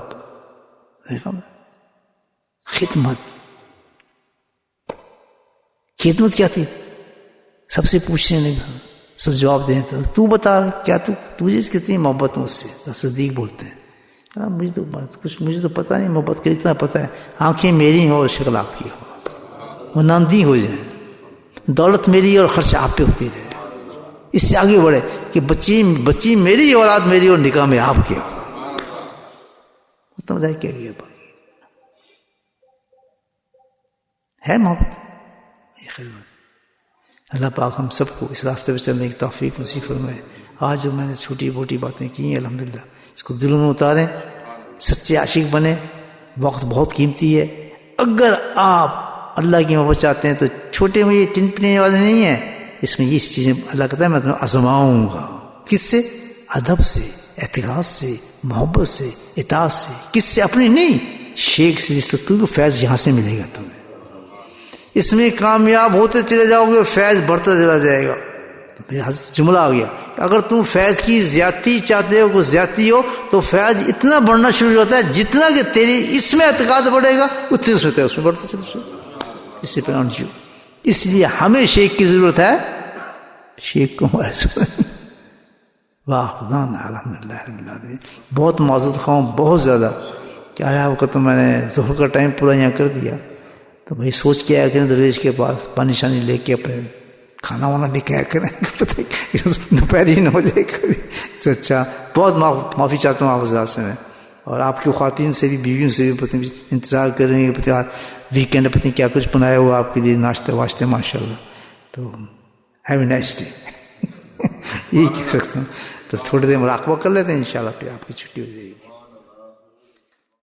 خدمت کیا تھی؟ سب سے پوچھنے نہیں، سب جواب دیں تو بتا کیا تجھے کتنی محبت مجھ سے؟ صدیق بولتے ہیں مجھے تو پتہ نہیں محبت کا، اتنا پتہ ہے آنکھیں میری ہوں اور شکل آپ کی ہو، وہ ناندی ہو جائیں، دولت میری اور خرچ آپ پہ ہوتی رہے. اس سے آگے بڑھے کہ بچی میری، اولاد میری، اور نکاح میں آپ کی ہو. مطلب کیا گیا ہے محبت. یہ خدمت. اللہ پاک ہم سب کو اس راستے پہ چلنے کی توفیق نصیب فرمائے. آج جو میں نے چھوٹی موٹی باتیں کی ہیں الحمدللہ اس کو دلوں میں اتاریں، سچے عاشق بنیں. وقت بہت قیمتی ہے. اگر آپ اللہ کی محبت چاہتے ہیں تو چھوٹے میں یہ ٹنپنے والے نہیں ہیں. اس میں یہ چیزیں اللہ کہتا ہے میں تمہیں آزماؤں گا. کس سے؟ ادب سے، اعتقاد سے، محبت سے، اطاعت سے. کس سے؟ اپنے نہیں، شیخ سے. جس سے تو فیض یہاں سے ملے گا تمہیں. اس میں کامیاب ہوتے چلے جاؤ گے، فیض بڑھتا چلا جائے گا. جملہ آ گیا، اگر تم فیض کی زیادتی چاہتے ہو، کچھ زیادتی ہو، تو فیض اتنا بڑھنا شروع ہوتا ہے جتنا کہ تیری اس میں اعتقاد بڑھے گا اتنی اس میں بڑھتا چلے. اس سے پہنچو. اس لیے ہمیں شیخ کی ضرورت ہے. شیخ کو واہ خدا الحمدللہ رب العالمین. بہت معذرت خواہ، بہت زیادہ. کیا ہے وقت میں نے ظہر کا ٹائم پورا یہاں کر دیا. تو بھائی سوچ کے آیا کریں درویش کے پاس، پانی شانی لے کے اپنے کھانا وانا لے کے آیا کریں، دوپہر ہی نہ ہو جائے کبھی. اچھا بہت معافی چاہتا ہوں آپ حضرات سے میں، اور آپ کی خواتین سے بھی، بیویوں سے بھی پتہ انتظار کر رہے ہیں. پتہ ویکینڈ پتہ کیا کچھ بنایا ہوا آپ کے لیے، ناشتہ واشتے ماشاء اللہ. تو ہیو اے نائس ڈے. یہی کہہ سکتا ہوں. تو تھوڑی دیر مراقبہ کر لیتے ہیں، انشاءاللہ پھر آپ کی چھٹی ہو جائے گی.